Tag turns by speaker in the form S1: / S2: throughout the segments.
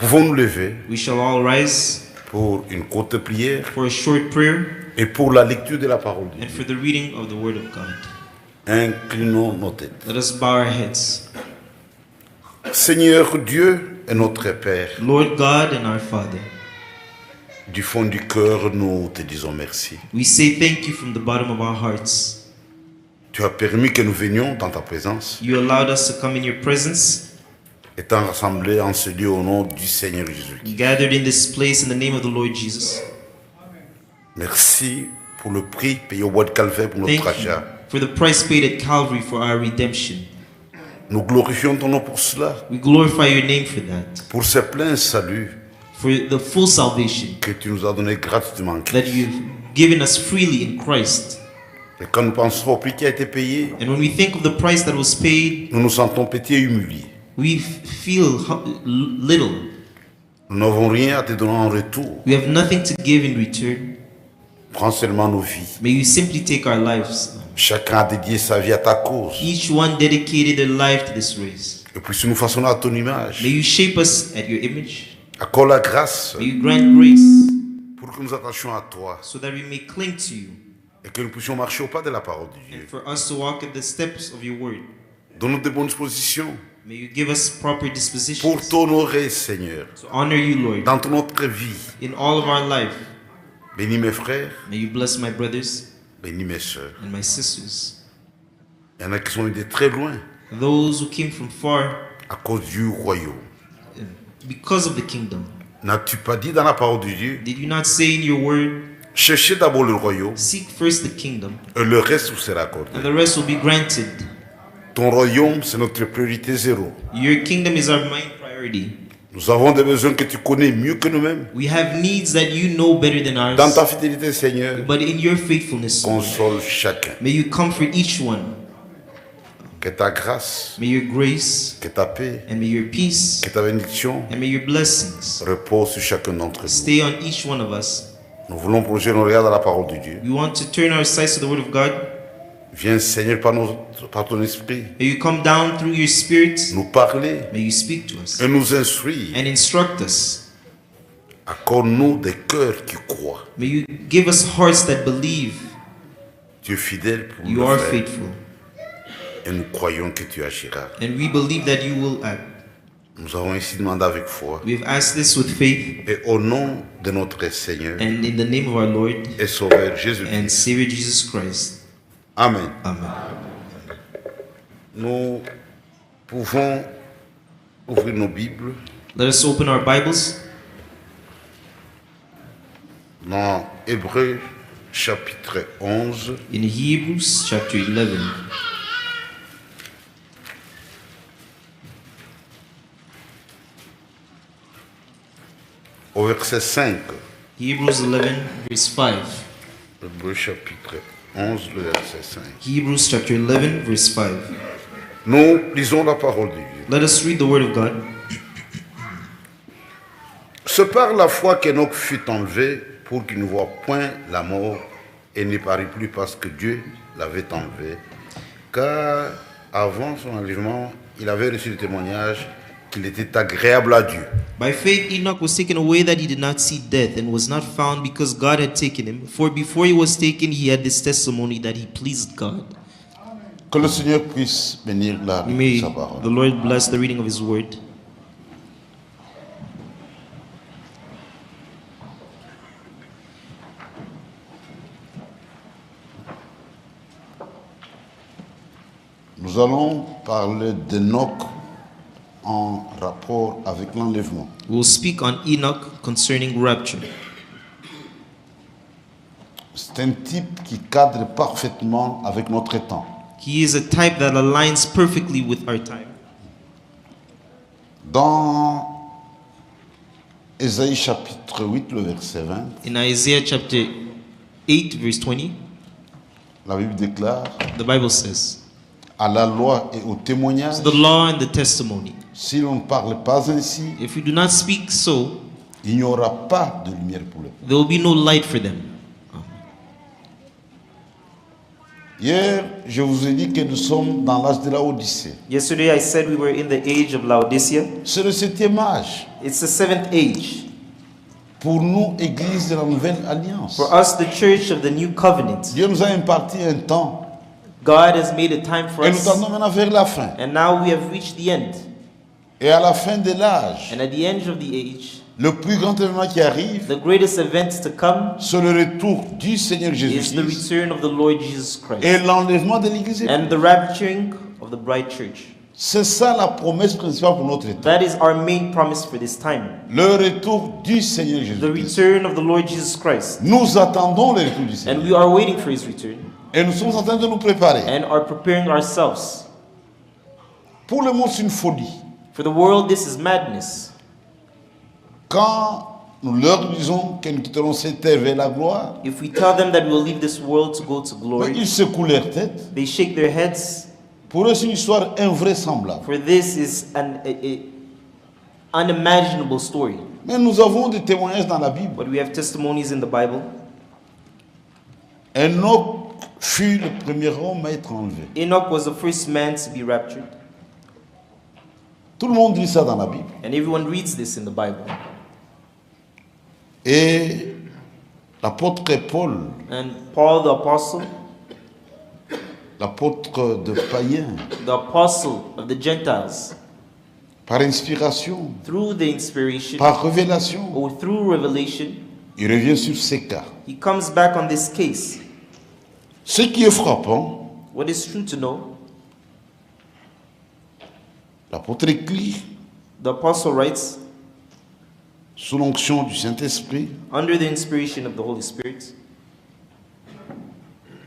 S1: Pouvons nous lever
S2: We shall all rise
S1: pour une courte prière
S2: for a short prayer
S1: et pour la lecture de la parole de
S2: and
S1: Dieu.
S2: for the reading of the Word of God.
S1: Inclinons nos têtes.
S2: Let us bow our heads.
S1: Seigneur Dieu et notre Père,
S2: Lord God and our Father,
S1: du fond du cœur, nous te disons merci.
S2: we say thank you from the bottom of our hearts.
S1: Tu as permis que nous venions dans ta présence,
S2: You allowed us to come in your presence,
S1: étant rassemblés en ce lieu au nom du Seigneur Jésus.
S2: gathered in this place in the name of the Lord Jesus.
S1: Merci pour le prix payé au bois de Calvaire pour
S2: Thank
S1: notre
S2: you
S1: achat.
S2: for the price paid at Calvary for our redemption.
S1: Nous glorifions ton nom pour cela,
S2: We glorify your name for that,
S1: pour ce plein salut
S2: for the full salvation
S1: que tu nous as donné gratuitement en
S2: that
S1: Christ.
S2: you've given us freely in Christ.
S1: Et quand nous pensons au prix qui a été payé,
S2: And when we think of the price that was paid,
S1: nous nous sentons petits et humiliés.
S2: we feel little.
S1: Nous n'avons rien à te donner en retour.
S2: We have nothing to give in return.
S1: Prends seulement nos vies.
S2: May you simply take our lives.
S1: Chacun a dédié sa vie à ta cause.
S2: Each one dedicated their life to this race.
S1: Et puis, nous façonnons à ton image.
S2: May you shape us at your image.
S1: Accorde la grâce
S2: May you grant grace
S1: pour que nous attachions à toi
S2: so that we may cling to you
S1: et que nous puissions marcher au pas de la parole de
S2: and
S1: Dieu.
S2: for us to walk at the steps of your word.
S1: Donne-nous de bonnes dispositions
S2: May you give us proper
S1: pour
S2: dispositions
S1: t'honorer, Seigneur,
S2: to honor you, Lord,
S1: dans notre vie.
S2: in all of our life.
S1: Bénis mes frères,
S2: May you bless my brothers
S1: bénis mes sœurs.
S2: and my sisters,
S1: Il y en a qui sont venus de très loin
S2: those who came from far
S1: à cause du royaume.
S2: because of the kingdom.
S1: N'as-tu pas dit dans la parole de Dieu,
S2: Did you not say in your word,
S1: cherchez d'abord le royaume
S2: seek first the kingdom
S1: et le reste vous sera accordé.
S2: and the rest will be granted?
S1: Ton royaume, c'est notre priorité zéro.
S2: Your kingdom is our main priority.
S1: Nous avons des besoins que tu connais mieux que nous-mêmes.
S2: We have needs that you know better than
S1: Dans
S2: ours,
S1: ta fidélité, Seigneur,
S2: but in your faithfulness,
S1: console chacun.
S2: may you comfort each one.
S1: Que ta grâce,
S2: May your grace
S1: que ta paix,
S2: and may your peace
S1: que ta bénédiction
S2: and may your blessings
S1: repose sur chacun d'entre nous.
S2: stay on each one of us.
S1: Nous voulons plonger nos regards dans la parole de Dieu.
S2: We want to turn our sights to the word of God.
S1: Viens, Seigneur, par ton esprit,
S2: May you come down through your spirit.
S1: nous parler
S2: May you speak to us
S1: et nous instruire.
S2: and instruct us.
S1: Accorde-nous des cœurs qui croient.
S2: May you give us hearts that believe
S1: Tu es fidèle pour
S2: you
S1: le
S2: are
S1: faire.
S2: faithful.
S1: Et nous croyons que tu agiras.
S2: And we believe that you will act.
S1: Nous avons ainsi demandé avec foi.
S2: We have asked this with faith
S1: Et au nom de notre Seigneur
S2: and in the name of our Lord
S1: et Sauveur
S2: and
S1: Jésus-Christ.
S2: Savior Jesus Christ.
S1: Amen.
S2: Amen.
S1: Nous pouvons ouvrir nos Bibles
S2: Let us open our Bibles
S1: dans Hébreux chapitre 11
S2: in Hebrews chapter 11.
S1: au verset 5.
S2: Hebrews 11 verse 5.
S1: Hébreux chapitre 11, le verset 5.
S2: Hebrews chapter 11 verse 5.
S1: Nous lisons la parole de Dieu.
S2: Let us read the word of God.
S1: C'est par la foi qu'Enoch fut enlevé pour qu'il ne voie point la mort et n'y parut plus parce que Dieu l'avait enlevé. Car avant son enlèvement, il avait reçu le témoignage qu'il était agréable à Dieu.
S2: By faith, Enoch was taken away that he did not see death, and was not found because God had taken him. For before he was taken, he had this testimony that he pleased God.
S1: Que le Seigneur puisse bénir la
S2: May
S1: sa parole.
S2: the Lord bless the reading of his word.
S1: Nous allons parler d'Enoch en rapport avec l'enlèvement.
S2: We will speak on Enoch concerning rapture.
S1: C'est un type qui cadre parfaitement avec notre temps.
S2: He is a type that aligns perfectly with our time.
S1: Dans Ésaïe chapitre 8, le verset 20,
S2: In Isaiah chapter 8, verse 20,
S1: la Bible déclare
S2: the Bible says,
S1: à la loi et au témoignage,
S2: the law and the testimony.
S1: si l'on ne parle pas ainsi,
S2: If we do not speak so,
S1: il n'y aura pas de lumière pour le peuple.
S2: there will be no light for them.
S1: Hier, je vous ai dit que nous sommes dans l'âge de la Odyssée.
S2: Yesterday I said we were in the age of Laodicea.
S1: C'est le 7e âge.
S2: It's the 7th age.
S1: Pour nous, Église de la Nouvelle Alliance.
S2: For us, the church of the new covenant.
S1: Dieu nous a imparti un temps.
S2: God has made a time for
S1: Et nous
S2: us.
S1: tendons maintenant vers la fin.
S2: And now we have reached the end.
S1: Et à la fin de l'âge,
S2: And at the end of the age,
S1: le plus grand événement qui arrive,
S2: the greatest event to come
S1: c'est le retour du Seigneur
S2: is the
S1: Jésus-Christ
S2: return of the Lord Jesus Christ
S1: et l'enlèvement de l'Église.
S2: and the rapturing of the bride church.
S1: C'est ça la promesse principale pour notre temps.
S2: That is our main promise for this time.
S1: Le retour du Seigneur
S2: The
S1: Jésus-Christ.
S2: return of the Lord Jesus Christ.
S1: Nous attendons le retour du
S2: And
S1: Seigneur.
S2: we are waiting for his return
S1: Et nous sommes en train de nous préparer.
S2: and are preparing ourselves.
S1: Pour le monde, c'est une folie.
S2: For the world, this is madness.
S1: Quand nous leur disons que nous quitterons cette terre vers la gloire,
S2: If we tell them that we will leave this world to go to
S1: mais
S2: glory,
S1: ils secouent leur tête.
S2: they shake their heads.
S1: Pour eux, c'est une histoire invraisemblable.
S2: For this is an unimaginable story.
S1: Mais nous avons des témoignages dans la Bible.
S2: But we have testimonies in the Bible.
S1: Enoch fut le premier homme à être enlevé.
S2: Enoch was the first man to be raptured.
S1: Tout le monde lit ça dans la Bible.
S2: And everyone reads this in the Bible.
S1: Et l'apôtre Paul,
S2: And Paul the apostle,
S1: l'apôtre de païens,
S2: the apostle of the Gentiles,
S1: par inspiration,
S2: through the inspiration
S1: par révélation,
S2: or through revelation,
S1: il revient sur ces cas.
S2: he comes back on this case.
S1: Ce qui est frappant,
S2: What is true to know,
S1: l'apôtre écrit,
S2: the apostle writes,
S1: sous l'onction du Saint-Esprit,
S2: under the inspiration of the Holy Spirit,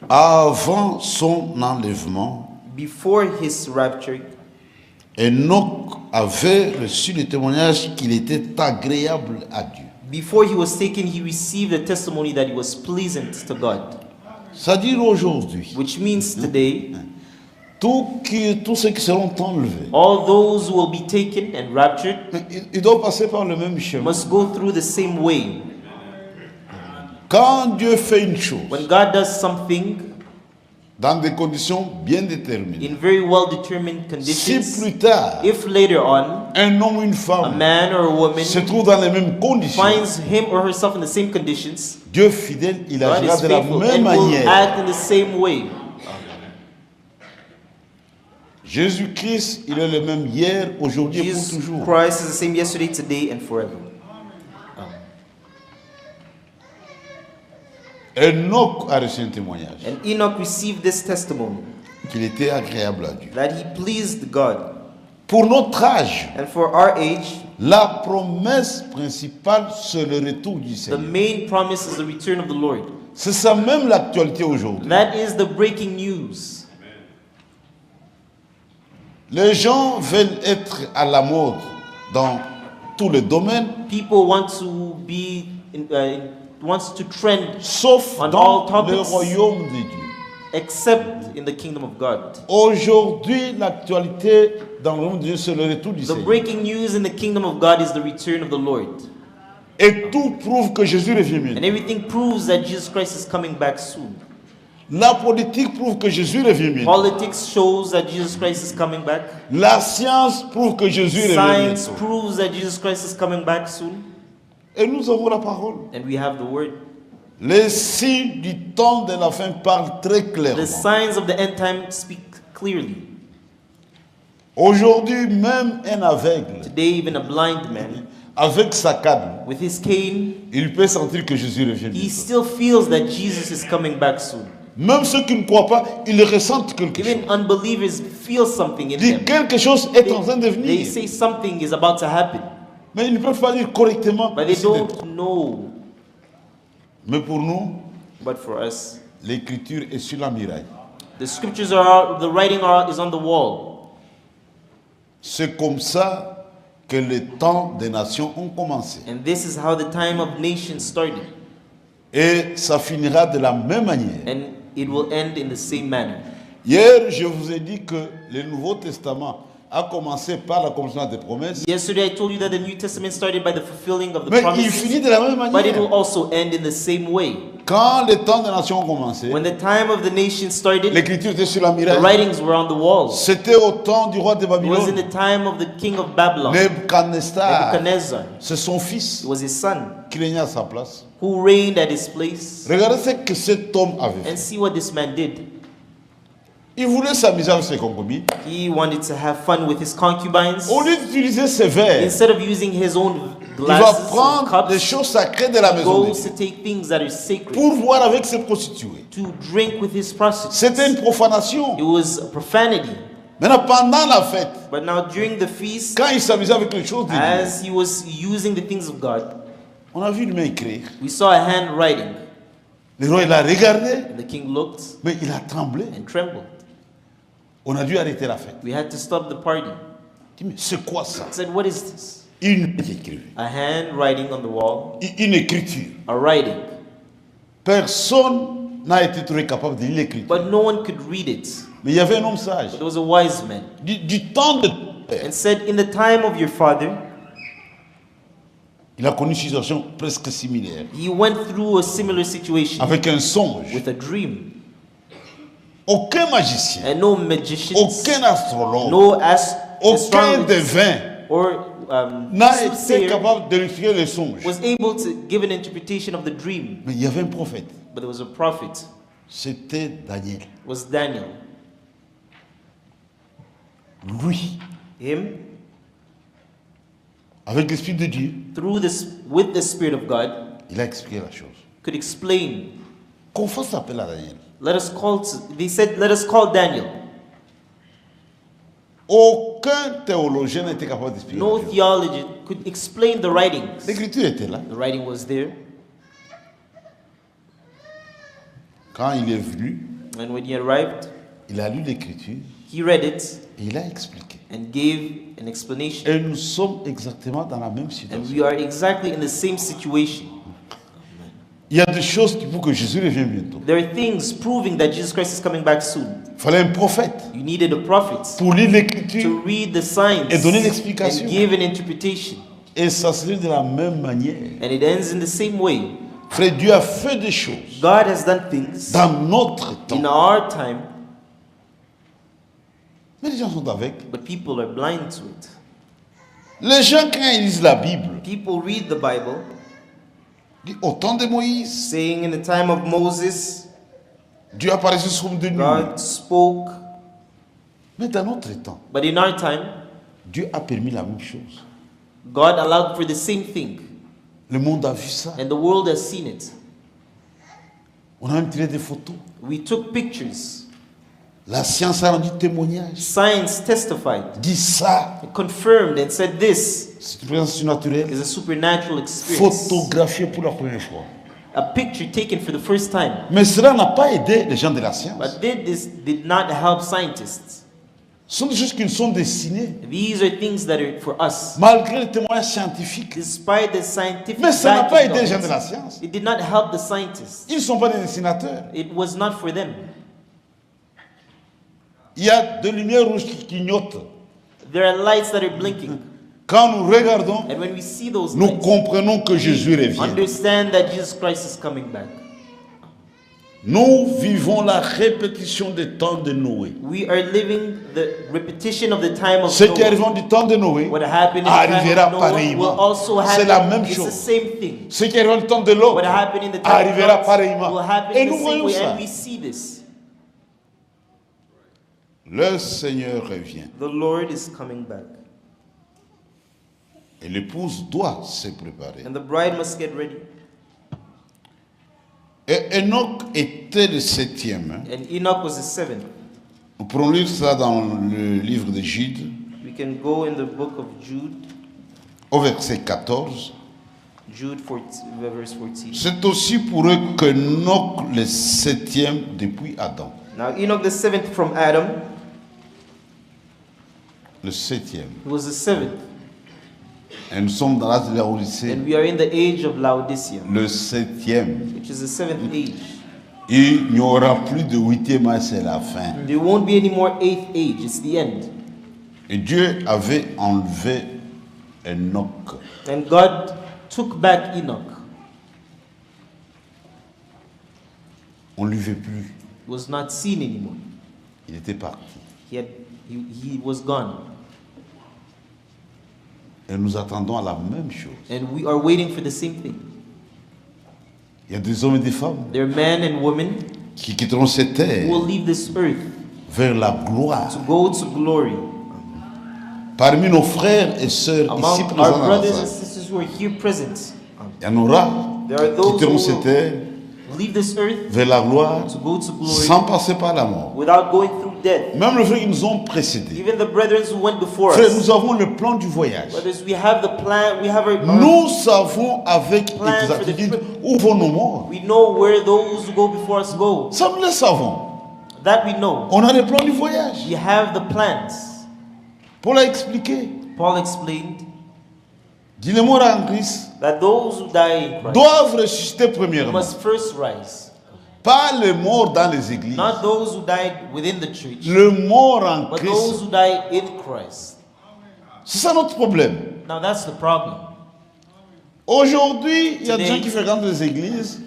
S1: avant son enlèvement,
S2: before his rapture,
S1: Enoch avait reçu le témoignage qu'il était agréable à Dieu.
S2: before he was taken, he received a testimony that he was pleasant to God.
S1: C'est-à-dire aujourd'hui,
S2: Which means today,
S1: tous ceux qui seront enlevés,
S2: all those who will be taken and raptured
S1: ils doivent passer par le même chemin.
S2: must go through the same way.
S1: Quand Dieu fait une chose,
S2: When God does something
S1: dans des conditions bien déterminées,
S2: in very well determined
S1: si
S2: conditions,
S1: plus tard,
S2: if later on
S1: un homme ou une
S2: a
S1: femme
S2: man or a woman
S1: se trouve dans les mêmes conditions,
S2: finds him or herself in the same conditions,
S1: Dieu fidèle, il
S2: God
S1: agira
S2: is
S1: de la
S2: faithful
S1: même
S2: and will
S1: manière.
S2: act in the same way.
S1: Jésus-Christ, il est le même hier, aujourd'hui et pour
S2: Jesus
S1: toujours.
S2: Christ is the same yesterday, today, and forever.
S1: Enoch a reçu un témoignage
S2: And Enoch received this testimony
S1: qu'il était agréable à Dieu.
S2: that he pleased God.
S1: Pour notre âge,
S2: And for our age,
S1: la promesse principale, c'est le retour du
S2: the
S1: Seigneur.
S2: main promise is the return of the Lord.
S1: C'est ça même l'actualité aujourd'hui.
S2: That is the breaking news.
S1: Les gens veulent être à la mode dans tous les domaines,
S2: People want to be, wants to trend
S1: sauf
S2: On
S1: dans
S2: all topics.
S1: le royaume de Dieu.
S2: except in the kingdom of God.
S1: Aujourd'hui, l'actualité dans le royaume de Dieu, c'est le retour du
S2: The
S1: Seigneur.
S2: breaking news in the kingdom of God is the return of the Lord.
S1: Et tout prouve que Jésus revient
S2: And
S1: bientôt.
S2: everything proves that Jesus Christ is coming back soon.
S1: La politique prouve que Jésus revient bientôt.
S2: Politics shows that Jesus Christ is coming back.
S1: La science prouve que Jésus revient
S2: Science
S1: bientôt.
S2: proves that Jesus Christ is coming back soon.
S1: Et nous avons la parole.
S2: And we have the word.
S1: Les signes du temps de la fin parlent très clairement.
S2: The signs of the end time speak clearly.
S1: Aujourd'hui, même un aveugle,
S2: Today, even a blind man
S1: avec sa canne,
S2: with his cane,
S1: il peut sentir que Jésus revient
S2: he
S1: bientôt.
S2: still feels that Jesus is coming back soon.
S1: Même ceux qui ne croient pas, ils ressentent quelque chose.
S2: Even unbelievers feel something in
S1: Dit
S2: them.
S1: quelque chose est en train de
S2: They
S1: venir.
S2: say something is about to happen,
S1: Mais ils ne peuvent pas dire correctement.
S2: but they
S1: ainsi d'être.
S2: don't know.
S1: Mais pour nous,
S2: But for us,
S1: l'écriture est sur la muraille.
S2: the scriptures the writing is on the wall.
S1: C'est comme ça que les temps des nations ont commencé.
S2: And this is how the time of nations started.
S1: Et ça finira de la même manière.
S2: And it will end in the same manner.
S1: Hier, je vous ai dit que le Nouveau Testament a commencé par l'accomplissement des promesses,
S2: Yesterday I told you that the New Testament started by the fulfilling of the
S1: mais il
S2: promises,
S1: finit de la même
S2: but it will
S1: manière.
S2: also end in the same way.
S1: Quand les temps des nations ont commencé,
S2: When the time of the nation started,
S1: l'écriture était sur la
S2: the
S1: muraille.
S2: writings were on the walls.
S1: C'était au temps du roi de
S2: It was in
S1: Babylone.
S2: the time of the king of Babylon,
S1: Nebuchadnezzar.
S2: Nebuchadnezzar.
S1: C'est son fils
S2: It was his son
S1: qui régnait à sa place.
S2: who reigned at his place.
S1: Regardez ce que cet homme avait fait.
S2: And see what this man did.
S1: Il voulait s'amuser avec ses concubines.
S2: He wanted to have fun with his concubines.
S1: Au lieu d'utiliser ses verres,
S2: Instead of using his own
S1: il va
S2: glasses and
S1: prendre des
S2: cups,
S1: choses sacrées de la
S2: he
S1: maison de
S2: goes
S1: Dieu
S2: to take things that are sacred
S1: pour voir avec ses prostituées.
S2: to drink with his prostitutes.
S1: C'était une profanation.
S2: It was a profanity.
S1: Maintenant, pendant la fête,
S2: But now during the feast,
S1: quand il s'amusait avec les choses de Dieu,
S2: as he was using the things of God,
S1: on a vu une main écrire.
S2: we saw a handwriting.
S1: Le roi, il a regardé,
S2: And the king looked
S1: mais il a tremblé.
S2: and trembled.
S1: On a dû arrêter la fête.
S2: We had to stop the party.
S1: Il dit, mais c'est quoi ça?
S2: I said, what is this?
S1: Une écriture.
S2: A handwriting on the wall,
S1: Une écriture.
S2: a writing.
S1: Personne n'a été trouvé capable de lire l'écriture.
S2: But no one could read it.
S1: Mais il y avait un homme sage.
S2: But there was a wise man.
S1: Du temps de
S2: And said, in the time of your father,
S1: il a connu une situation presque similaire.
S2: he went through a similar situation
S1: Avec un songe.
S2: with a dream.
S1: Aucun magicien,
S2: And no magicians,
S1: aucun astrologue,
S2: no
S1: aucun
S2: astrologist
S1: devin
S2: or
S1: n'a été
S2: soothsayer
S1: capable de expliquer le songe.
S2: was able to give an interpretation of the dream.
S1: Mais il y avait un prophète.
S2: But there was a prophet.
S1: C'était Daniel.
S2: It was Daniel.
S1: Lui,
S2: Him,
S1: avec l'Esprit de Dieu,
S2: through this, with the Spirit of God,
S1: il a expliqué la chose.
S2: could explain.
S1: Qu'on fasse appel à Daniel.
S2: They said, let us call Daniel.
S1: Aucun théologien n'était capable d'expliquer
S2: No
S1: la chose.
S2: theologian could explain the writings.
S1: L'écriture était là.
S2: The writing was there.
S1: Quand il est venu,
S2: And when he arrived,
S1: il a lu l'écriture
S2: he read it
S1: et il a expliqué.
S2: and gave an explanation.
S1: Et nous sommes exactement dans la même
S2: And
S1: situation.
S2: we are exactly in the same situation.
S1: Il y a des choses qui pour que Jésus revienne bientôt.
S2: There are things proving that Jesus Christ is coming back soon.
S1: Il fallait un prophète
S2: You needed a prophet
S1: pour lire l'écriture
S2: to read the signs
S1: et donner l'explication.
S2: and give an interpretation.
S1: Et ça se lit de la même manière.
S2: And it ends in the same way.
S1: Frère, Dieu a fait des choses
S2: God has done things
S1: dans notre
S2: in
S1: temps.
S2: our time,
S1: Mais les gens sont avec.
S2: but people are blind to it.
S1: Les gens, quand ils lisent la Bible,
S2: People read the Bible,
S1: disent, au temps de Moïse,
S2: saying in the time of Moses,
S1: Dieu apparaissait sous forme de nuée.
S2: God spoke.
S1: Mais dans notre temps,
S2: But in our time,
S1: Dieu a permis la même chose.
S2: God allowed for the same thing.
S1: Le monde a vu ça.
S2: And the world has seen it.
S1: On a même tiré des photos.
S2: We took pictures.
S1: La science a rendu témoignage.
S2: Science testified,
S1: Dit ça.
S2: confirmed, and said this
S1: C'est une présence surnaturelle.
S2: is a supernatural experience.
S1: Photographiée pour la première fois.
S2: A picture taken for the first time.
S1: Mais cela n'a pas aidé les gens de la science.
S2: But this did not help scientists.
S1: Ce sont des choses qui nous sont destinées.
S2: These are things that are for us.
S1: Malgré les témoignages scientifiques.
S2: Despite the scientific
S1: Mais ça n'a pas
S2: backing
S1: aidé les
S2: of
S1: gens de
S2: it,
S1: la science.
S2: it did not help the scientists.
S1: Ils ne sont pas des dessinateurs.
S2: It was not for them.
S1: Il y a des lumières rouges qui clignotent.
S2: There are lights that are blinking.
S1: Quand nous regardons,
S2: And when we see those
S1: nous
S2: lights,
S1: comprenons que Jésus revient.
S2: understand that Jesus Christ is coming back.
S1: Nous vivons la répétition des temps de Noé.
S2: We are living the repetition of the time of
S1: Ce qui
S2: Noah.
S1: arrive du temps de Noé
S2: What happened in the
S1: arrivera
S2: time of Noah will
S1: pareillement.
S2: also happen.
S1: C'est la même
S2: It's the
S1: chose.
S2: same thing.
S1: Ce qui arrive du temps de l'autre
S2: What happened in the time
S1: arrivera
S2: of Lot
S1: pareillement.
S2: will happen
S1: Et
S2: in the
S1: nous
S2: same
S1: voyons
S2: way,
S1: ça.
S2: and we see this.
S1: Le Seigneur revient.
S2: The Lord is coming back.
S1: Et l'épouse doit se préparer.
S2: And the bride must get ready.
S1: Et Enoch était le septième. Hein.
S2: And Enoch was the seventh.
S1: Nous pourrons lire ça dans le livre de Jude,
S2: We can go in the book of Jude,
S1: au verset 14.
S2: Jude 14, verse 14.
S1: C'est aussi pour eux que Enoch le septième depuis Adam.
S2: Now Enoch the seventh from Adam,
S1: Le septième.
S2: he was the seventh.
S1: Et nous sommes dans l'âge de la Odyssée.
S2: And we are in the age of Laodicea,
S1: Le septième.
S2: which is the seventh age.
S1: Il n'y aura plus de huitième âge, c'est la fin.
S2: There won't be any more eighth age, it's the end.
S1: Et Dieu avait enlevé Enoch.
S2: And God took back Enoch.
S1: On ne lui veut plus.
S2: He was not seen anymore.
S1: Il était parti.
S2: He was gone.
S1: Et nous attendons à la même chose.
S2: And we are waiting for the same thing.
S1: Il y a des hommes et des femmes
S2: There are men and women
S1: qui quitteront cette terre
S2: who will leave this earth
S1: vers la gloire.
S2: to go to glory.
S1: Parmi nos frères et sœurs ici
S2: Among
S1: présents
S2: our
S1: dans la
S2: brothers and
S1: salle,
S2: sisters who are here present,
S1: il y en aura
S2: there are
S1: qui
S2: those
S1: quitteront
S2: who
S1: cette
S2: will
S1: terre
S2: leave this earth
S1: vers la gloire
S2: to go to glory
S1: sans passer par la mort.
S2: without going through death.
S1: Même les frères qui nous ont précédés.
S2: Even the brethren who went before
S1: Frères,
S2: us.
S1: nous avons le plan du voyage.
S2: Brothers, we have the plan, we have our
S1: Nous savons avec
S2: Plan for the
S1: exactitude
S2: trip.
S1: où vont nos morts.
S2: we know where those who go before us go.
S1: Ça, nous le savons.
S2: That we know.
S1: On a le plan du voyage.
S2: We have the plans.
S1: Paul a expliqué.
S2: Paul explained
S1: Dit les morts en Christ
S2: that those who die in Christ
S1: doivent ressusciter premièrement.
S2: must first rise.
S1: Pas les morts dans les églises.
S2: Not those who died within the church,
S1: Le mort en
S2: but
S1: Christ.
S2: those who died in Christ.
S1: C'est ça notre problème.
S2: Now that's the problem.
S1: Aujourd'hui, il y a des
S2: Today-
S1: gens qui fréquentent les églises.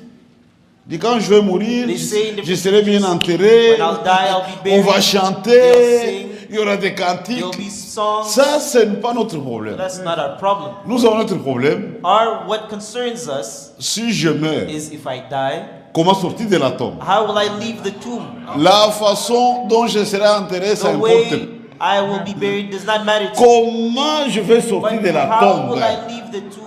S1: Dit quand je vais mourir,
S2: They say in the
S1: je serai bien enterré.
S2: When I'll die, I'll be
S1: On
S2: buried.
S1: va
S2: They'll
S1: chanter.
S2: sing.
S1: Il y aura des
S2: There'll
S1: cantiques.
S2: be songs.
S1: Ça, ce n'est pas notre problème.
S2: That's not our problem.
S1: Nous avons notre problème.
S2: What concerns us
S1: Si je meurs,
S2: is if I die,
S1: comment sortir de la tombe?
S2: how will I leave the tomb?
S1: La façon dont je serai enterré, ça
S2: The
S1: importe.
S2: way I will be buried does not matter to me.
S1: Comment je vais sortir
S2: But
S1: de la
S2: how
S1: tombe?
S2: will I leave the tomb?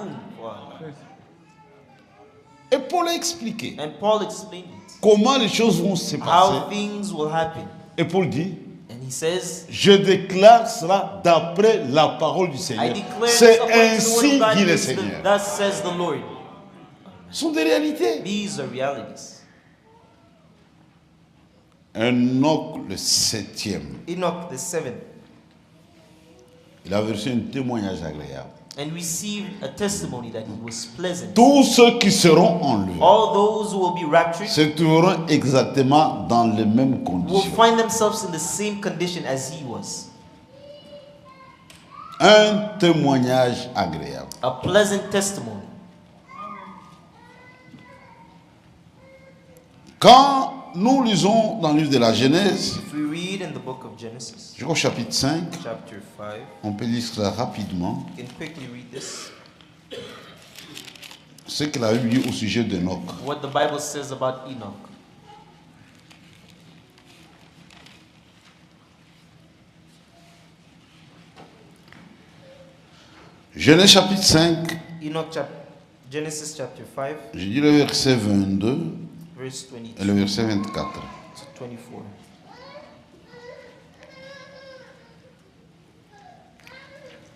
S1: Et Paul a expliqué
S2: And Paul explained it.
S1: comment les choses vont se passer.
S2: How things will happen.
S1: Et Paul dit,
S2: And he says,
S1: je déclare cela d'après la parole du
S2: I
S1: Seigneur.
S2: declare
S1: C'est
S2: this according to the word
S1: ainsi
S2: of God,
S1: dit le
S2: this is the-
S1: Seigneur.
S2: thus says the Lord.
S1: Ce sont des réalités.
S2: These are realities.
S1: Enoch, le 7e,
S2: Enoch the seventh,
S1: il a reçu un témoignage agréable.
S2: and received a testimony that he was pleasant.
S1: Tous ceux qui seront en lui
S2: All those who will be raptured
S1: se trouveront exactement dans les mêmes
S2: will
S1: conditions.
S2: find themselves in the same condition as he was.
S1: Un témoignage agréable.
S2: A pleasant testimony.
S1: Quand nous lisons dans le livre de la Genèse,
S2: If we read in the book of Genesis,
S1: je crois au chapitre 5,
S2: chapter 5,
S1: on peut lire cela rapidement,
S2: you can quickly read this.
S1: ce qu'il a dit au sujet d'Enoch.
S2: What the Bible says about Enoch.
S1: Genèse chapitre 5,
S2: Genesis chapter 5,
S1: j'ai dit le verset 22
S2: verse
S1: et le verset 24.
S2: to 24.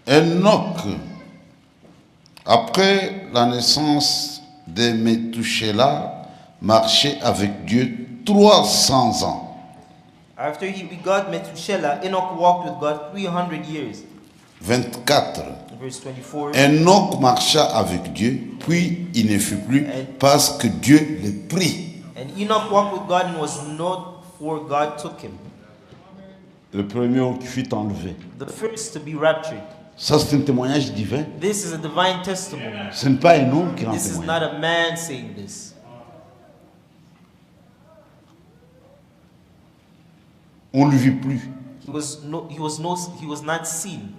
S1: Enoch, après la naissance de Métouchéla, marchait avec Dieu 300 ans.
S2: After he begot Methuselah, Enoch walked with God 300 years.
S1: 24.
S2: Verse 24.
S1: Enoch marcha avec Dieu, puis il ne fut plus parce que Dieu le prit.
S2: And Enoch walked with God and was not, for God took him.
S1: Le premier qui fut enlevé.
S2: The first to be raptured.
S1: Ça, c'est un témoignage divin.
S2: This is a divine testimony.
S1: Ce n'est pas un homme qui en
S2: This is
S1: témoigne.
S2: not a man saying this.
S1: On ne le vit plus.
S2: He was not seen.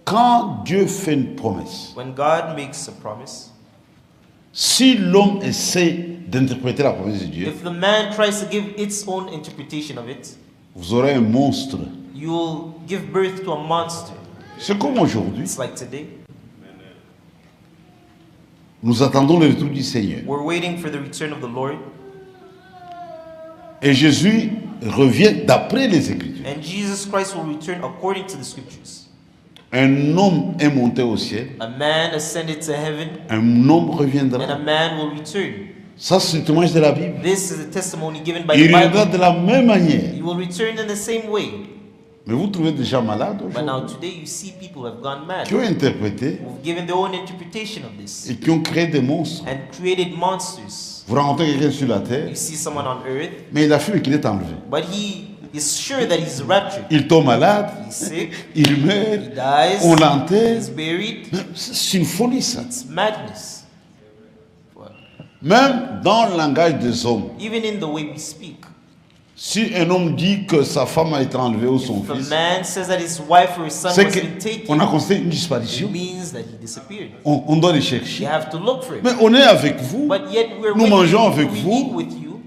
S1: Quand Dieu fait une promesse,
S2: When God makes a promise,
S1: si l'homme essaie d'interpréter la promesse de Dieu,
S2: if the man tries to give its own interpretation of it,
S1: vous aurez un monstre.
S2: you'll give birth to a monster.
S1: C'est comme aujourd'hui.
S2: It's like today.
S1: Nous attendons le retour du Seigneur.
S2: We're waiting for the return of the Lord.
S1: Et Jésus revient d'après les Écritures.
S2: And Jesus Christ will return according to the scriptures.
S1: Un homme est monté au ciel,
S2: A man ascended to heaven,
S1: un homme
S2: and a
S1: reviendra.
S2: man will return.
S1: Ça, c'est le témoignage de la Bible.
S2: This is a testimony given by
S1: Il
S2: the
S1: reviendra
S2: Bible.
S1: de la même manière.
S2: He will return in the same way.
S1: Mais vous trouvez des gens malades
S2: But now
S1: aujourd'hui
S2: today you see people who have gone mad,
S1: qui ont interprété
S2: who've given their own interpretation of this
S1: et qui ont créé des monstres.
S2: and created monsters.
S1: Vous rencontrez quelqu'un sur la terre,
S2: You see someone on earth,
S1: mais il affirme qu'il est enlevé.
S2: but he is sure that he's raptured.
S1: Il tombe malade,
S2: He's sick,
S1: il
S2: he
S1: meurt,
S2: dies,
S1: on l'enterre.
S2: he's buried.
S1: C'est une folie ça.
S2: It's madness. What?
S1: Même dans le langage des hommes,
S2: Even in the way we speak.
S1: si un homme dit que sa femme a été enlevée ou son
S2: If a
S1: fils,
S2: man says that his wife or his son
S1: c'est
S2: was been taken,
S1: qu'on a constaté une
S2: it
S1: disparition.
S2: means that he disappeared.
S1: On doit les
S2: You
S1: chercher.
S2: have to look for him.
S1: Mais on est avec vous.
S2: But yet we're
S1: Nous
S2: with
S1: mangeons
S2: you,
S1: avec
S2: we
S1: vous.
S2: eat with you.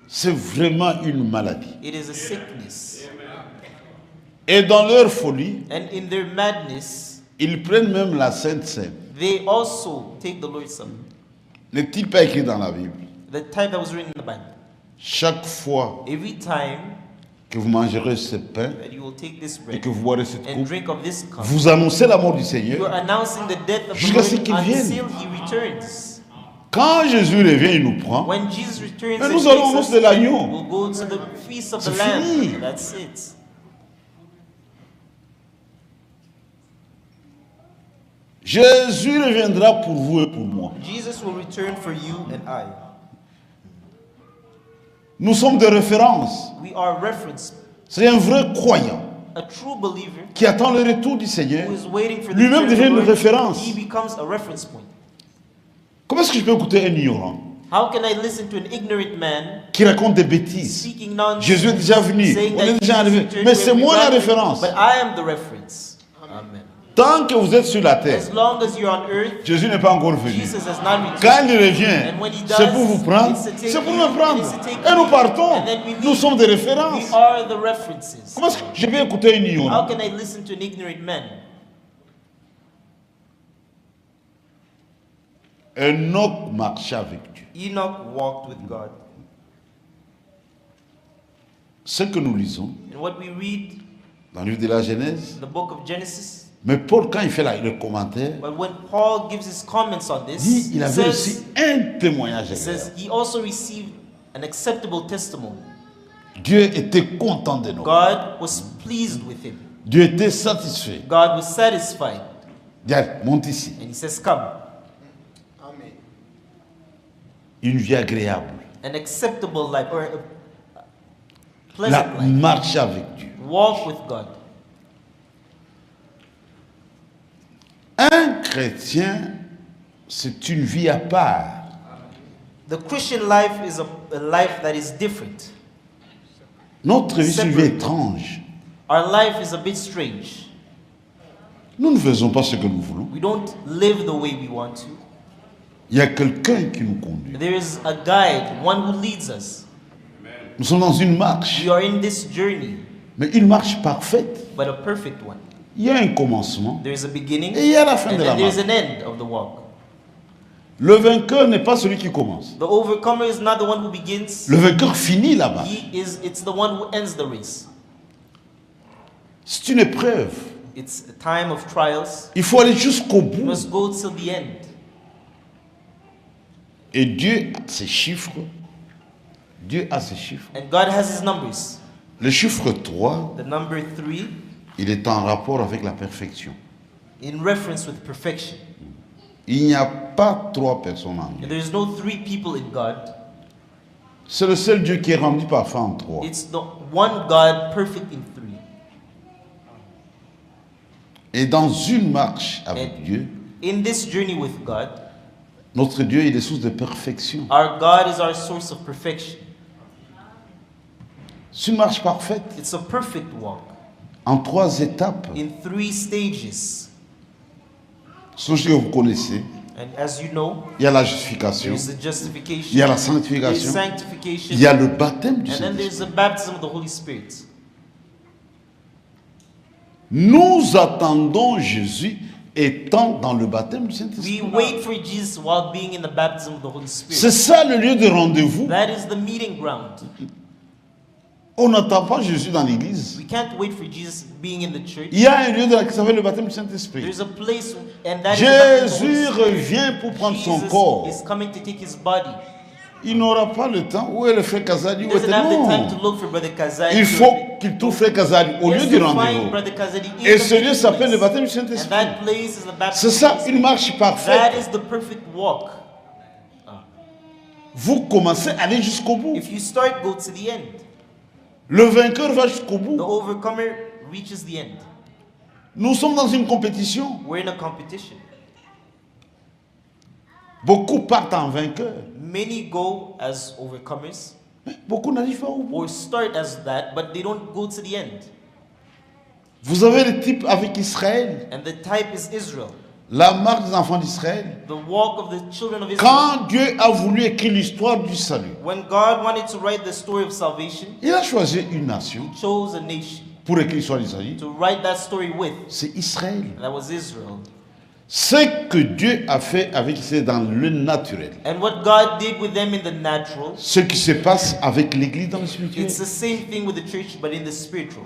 S1: C'est vraiment une maladie.
S2: It is a sickness.
S1: Et dans leur folie,
S2: And in their madness,
S1: ils prennent même la Sainte Seine.
S2: they also take the Lord's Supper.
S1: N'est-il pas écrit dans la Bible?
S2: The type that was written in the Bible.
S1: Chaque fois
S2: Every time
S1: que vous mangerez ce pain
S2: that you will take this
S1: et
S2: bread
S1: que vous boirez cette
S2: and
S1: coupe,
S2: drink of this cup,
S1: vous annoncez la mort du
S2: you
S1: Seigneur.
S2: are announcing the death of the
S1: Jusqu'à ce
S2: Lord
S1: qu'il vienne.
S2: until he returns.
S1: Quand Jésus revient, il nous prend.
S2: When Jesus returns,
S1: Mais
S2: and
S1: nous allons
S2: takes
S1: au
S2: us,
S1: noces de l'agneau.
S2: we'll go to the feast of the
S1: C'est
S2: Lamb.
S1: fini.
S2: That's it.
S1: Jésus reviendra pour vous et pour moi.
S2: Jesus will return for you and I.
S1: Nous sommes des références.
S2: We are reference.
S1: C'est un vrai croyant
S2: A true believer
S1: qui attend le retour du Seigneur.
S2: who is waiting for the
S1: Lui-même
S2: return of
S1: devient
S2: the
S1: une
S2: Lord,
S1: référence.
S2: he becomes a reference point.
S1: Comment est-ce que je peux écouter un ignorant
S2: How can I listen to an ignorant man
S1: qui raconte des bêtises?
S2: speaking nonsense,
S1: Jésus est déjà venu.
S2: saying
S1: On
S2: that
S1: est déjà
S2: Jesus
S1: arrivé.
S2: returned
S1: Mais
S2: to
S1: c'est moi la
S2: everybody,
S1: référence.
S2: But I am the reference. Amen.
S1: Tant que vous êtes sur la terre,
S2: As long as you're on earth,
S1: Jésus n'est pas encore venu.
S2: Jesus has not returned.
S1: Quand il revient,
S2: And when he does,
S1: c'est pour vous prendre,
S2: it's to take
S1: c'est pour
S2: you,
S1: me prendre.
S2: it's to take
S1: Et nous
S2: you,
S1: partons.
S2: and then we
S1: Nous
S2: leave.
S1: sommes des
S2: We
S1: références.
S2: are the references.
S1: Comment est-ce que je vais écouter un
S2: How
S1: ignorant?
S2: can I listen to an ignorant man?
S1: Enoch marchait avec Dieu.
S2: Enoch walked with God.
S1: Ce que nous lisons
S2: And what we read
S1: dans le livre de la Genèse,
S2: in the book of Genesis,
S1: mais Paul, quand il fait le commentaire,
S2: but when Paul gives his comments on this,
S1: dit il
S2: he
S1: avait
S2: says,
S1: aussi un témoignage
S2: he says
S1: agréable.
S2: he also received an acceptable testimony.
S1: Dieu était content de nous.
S2: God was pleased with him.
S1: Dieu était satisfait.
S2: God was satisfied.
S1: Viens, monte ici.
S2: And he says, come,
S1: Une vie agréable.
S2: an acceptable life or a
S1: La
S2: pleasant life.
S1: marche avec Dieu.
S2: Walk with God.
S1: Un chrétien, c'est une vie à part.
S2: The Christian life is a life that is different.
S1: Notre vie, c'est une vie
S2: Separate.
S1: étrange.
S2: Our life is a bit strange.
S1: Nous ne faisons pas ce que nous voulons.
S2: We don't live the way we want to.
S1: Il y a quelqu'un qui nous conduit.
S2: There is a guide, one who leads us.
S1: Nous sommes dans une marche,
S2: We are in this journey,
S1: mais une marche parfaite.
S2: but a perfect one.
S1: Il y a un commencement
S2: There is a beginning,
S1: et il y a la fin
S2: and
S1: de la
S2: then there is
S1: marche.
S2: an end of the walk.
S1: Le vainqueur n'est pas celui qui commence.
S2: The overcomer is not the one who begins.
S1: Le vainqueur finit la marche.
S2: It's the one who ends the race.
S1: C'est une épreuve.
S2: It's a time of trials.
S1: Il faut aller jusqu'au
S2: You
S1: bout.
S2: must go till the end.
S1: Et Dieu a ses chiffres. Dieu a ses chiffres.
S2: And God has his numbers.
S1: Le chiffre 3,
S2: The number 3
S1: il est en rapport avec la perfection.
S2: in reference with perfection.
S1: Il n'y a pas 3 personnes en Dieu.
S2: And there is no 3 people in God.
S1: C'est le seul Dieu qui est rendu parfait en 3.
S2: It's the one God perfect in 3.
S1: Et dans une marche avec
S2: And
S1: Dieu,
S2: in this journey with God,
S1: notre Dieu il est source de perfection.
S2: our God is our source of perfection.
S1: C'est une marche parfaite
S2: It's a perfect walk
S1: en 3 étapes.
S2: in 3 stages.
S1: Ce que vous connaissez,
S2: And as you know,
S1: il y a la justification,
S2: there's the justification,
S1: il y a la
S2: there's
S1: sanctification,
S2: sanctification,
S1: il y a le baptême du
S2: and then
S1: Saint-Esprit.
S2: there's the baptism of the Holy Spirit.
S1: Nous attendons Jésus étant dans le baptême du Saint-Esprit.
S2: We wait for Jesus while being in the baptism of the Holy
S1: C'est
S2: Spirit.
S1: ça le lieu de rendez-vous.
S2: That is the meeting ground.
S1: On n'attend pas Jésus dans l'église.
S2: We can't wait for Jesus being in the church.
S1: Il y a un lieu qui s'appelle le baptême du Saint-Esprit.
S2: There's a place, and that is the baptism of the
S1: Jésus
S2: Holy Spirit.
S1: revient pour prendre son
S2: Jesus
S1: corps.
S2: is coming to take his body.
S1: Il n'aura pas le temps. Où est le frère Kazadi?
S2: He
S1: Où
S2: doesn't
S1: est
S2: have the time to
S1: non.
S2: look for Brother Kazadi.
S1: Il faut qu'il trouve frère Kazadi au
S2: He
S1: lieu
S2: has
S1: du
S2: to find
S1: rendez-vous.
S2: Brother Kazadi in
S1: Et
S2: the
S1: ce lieu
S2: meeting
S1: s'appelle le
S2: place.
S1: baptême du
S2: And
S1: Saint-Esprit.
S2: that place is the
S1: C'est
S2: baptism of the
S1: ça,
S2: Holy Spirit.
S1: une marche
S2: That
S1: parfaite.
S2: is the perfect walk.
S1: Vous commencez à aller jusqu'au bout.
S2: If you start, go to the end.
S1: Le vainqueur va jusqu'au
S2: The
S1: bout.
S2: overcomer reaches the end.
S1: Nous sommes dans une compétition.
S2: We're in a competition.
S1: Beaucoup partent en vainqueur.
S2: Many go as overcomers
S1: Beaucoup n'arrivent pas au bout.
S2: or start as that, but they don't go to the end.
S1: Vous avez le type avec Israël,
S2: And the type is Israel,
S1: la marque des enfants d'Israël.
S2: the walk of the children of Israel.
S1: Quand Dieu a voulu écrire l'histoire du salut,
S2: When God wanted to write the story of salvation,
S1: il a choisi une nation
S2: He chose a nation
S1: pour écrire l'histoire du salut.
S2: to write that story with.
S1: C'est Israël.
S2: And that was Israel.
S1: Ce que Dieu a fait avec Israël dans le naturel,
S2: And what God did with them in the natural,
S1: ce qui se passe avec l'église dans le spirituel.
S2: it's the same thing with the church, but in the spiritual.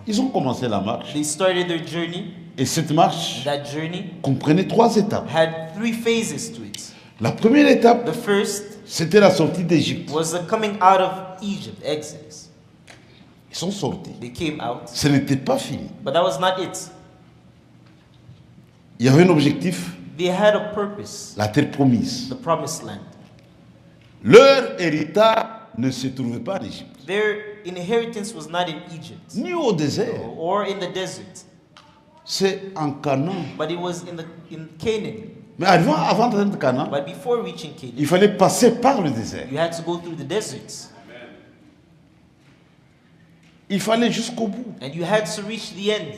S1: Ils ont commencé la marche.
S2: They started their journey.
S1: Et cette marche
S2: That journey
S1: comprenait 3 étapes.
S2: had 3 phases to it.
S1: La première étape,
S2: The first
S1: c'était la sortie d'Égypte.
S2: was the coming out of Egypt, Exodus.
S1: Ils sont sortis.
S2: They came out,
S1: Ce n'était pas fini.
S2: but that was not it.
S1: Il y avait un objectif,
S2: They had a purpose,
S1: la terre promise.
S2: the promised land.
S1: Leur héritage ne se trouvait pas en Égypte,
S2: Their inheritance was not in Egypt
S1: ni au désert.
S2: or in the desert,
S1: C'est en Canaan.
S2: but it was in Canaan.
S1: Mais avant d'atteindre Canaan,
S2: But before reaching Canaan,
S1: il fallait passer par le désert.
S2: you had to go through the deserts,
S1: Il fallait jusqu'au bout.
S2: and you had to reach the end.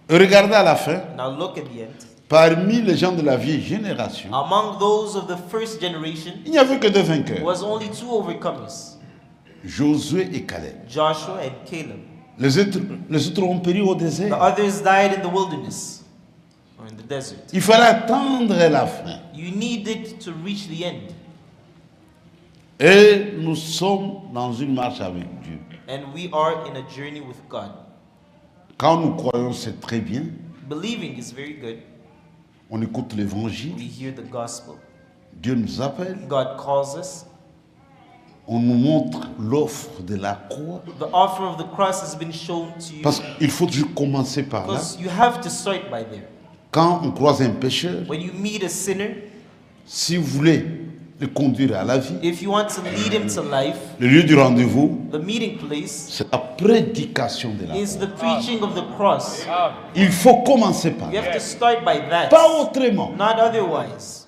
S1: Regardez à la fin,
S2: Now look at the end.
S1: parmi les gens de la vieille génération,
S2: Among those of the first generation,
S1: il n'y avait que 2 vainqueurs,
S2: was only 2 overcomers,
S1: Josué et Caleb.
S2: Joshua and Caleb.
S1: Les autres ont péri au
S2: The
S1: désert.
S2: others died in the wilderness or in the desert.
S1: Il fallait attendre la fin.
S2: You needed to reach the end.
S1: Et nous sommes dans une marche avec Dieu.
S2: And we are in a journey with God.
S1: Quand nous croyons, c'est très bien.
S2: Believing is very good.
S1: On écoute l'évangile.
S2: We hear the gospel.
S1: Dieu nous appelle.
S2: God calls us.
S1: On nous montre l'offre de la croix.
S2: The offer of the cross has been shown to you.
S1: Parce qu'il faut toujours commencer par là.
S2: Because you have to start by there.
S1: Quand on croise un pécheur,
S2: When you meet a sinner,
S1: si vous voulez le conduire à la vie,
S2: if you want to lead him to life,
S1: le lieu du rendez-vous,
S2: the meeting place
S1: c'est la prédication de la
S2: is
S1: croix.
S2: the preaching of the cross.
S1: Il faut commencer par
S2: You
S1: là.
S2: have to start by that,
S1: Pas autrement.
S2: not otherwise.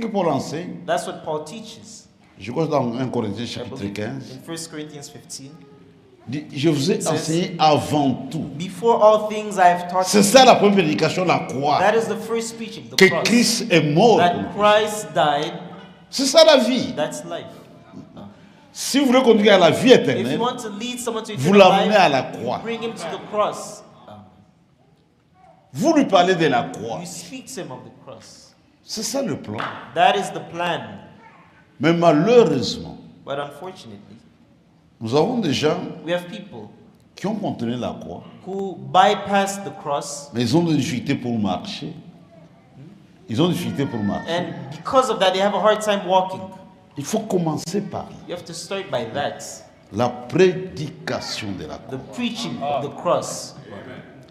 S1: Que Paul enseigne,
S2: That's what Paul teaches.
S1: je crois que dans 1 Corinthiens
S2: I
S1: chapitre
S2: believe
S1: 15,
S2: in 1 Corinthians 15.
S1: dit, je vous ai
S2: says-
S1: enseigné avant tout.
S2: Before all things I have taught
S1: C'est
S2: you.
S1: ça la première prédication, la croix.
S2: That is the first preaching, the
S1: Que
S2: cross.
S1: Christ est mort. pour
S2: That
S1: nous.
S2: Christ died,
S1: C'est ça la vie.
S2: that's life.
S1: Si vous voulez conduire à la vie
S2: If
S1: éternelle,
S2: you want to lead someone to
S1: vous
S2: eternal
S1: l'amenez à la
S2: life,
S1: croix.
S2: bring him to the cross.
S1: Vous lui parlez de la croix.
S2: You speak to him of the cross.
S1: C'est ça le plan.
S2: That is the plan.
S1: Mais malheureusement,
S2: But unfortunately,
S1: nous avons des gens
S2: we have people
S1: qui ont continué la croix,
S2: who bypass the cross,
S1: mais ils ont des difficultés pour marcher. Ils ont des difficultés pour marcher.
S2: and because of that, they have a hard time walking.
S1: Il faut commencer par là.
S2: You have to start by that,
S1: La prédication de la croix.
S2: the preaching of the cross.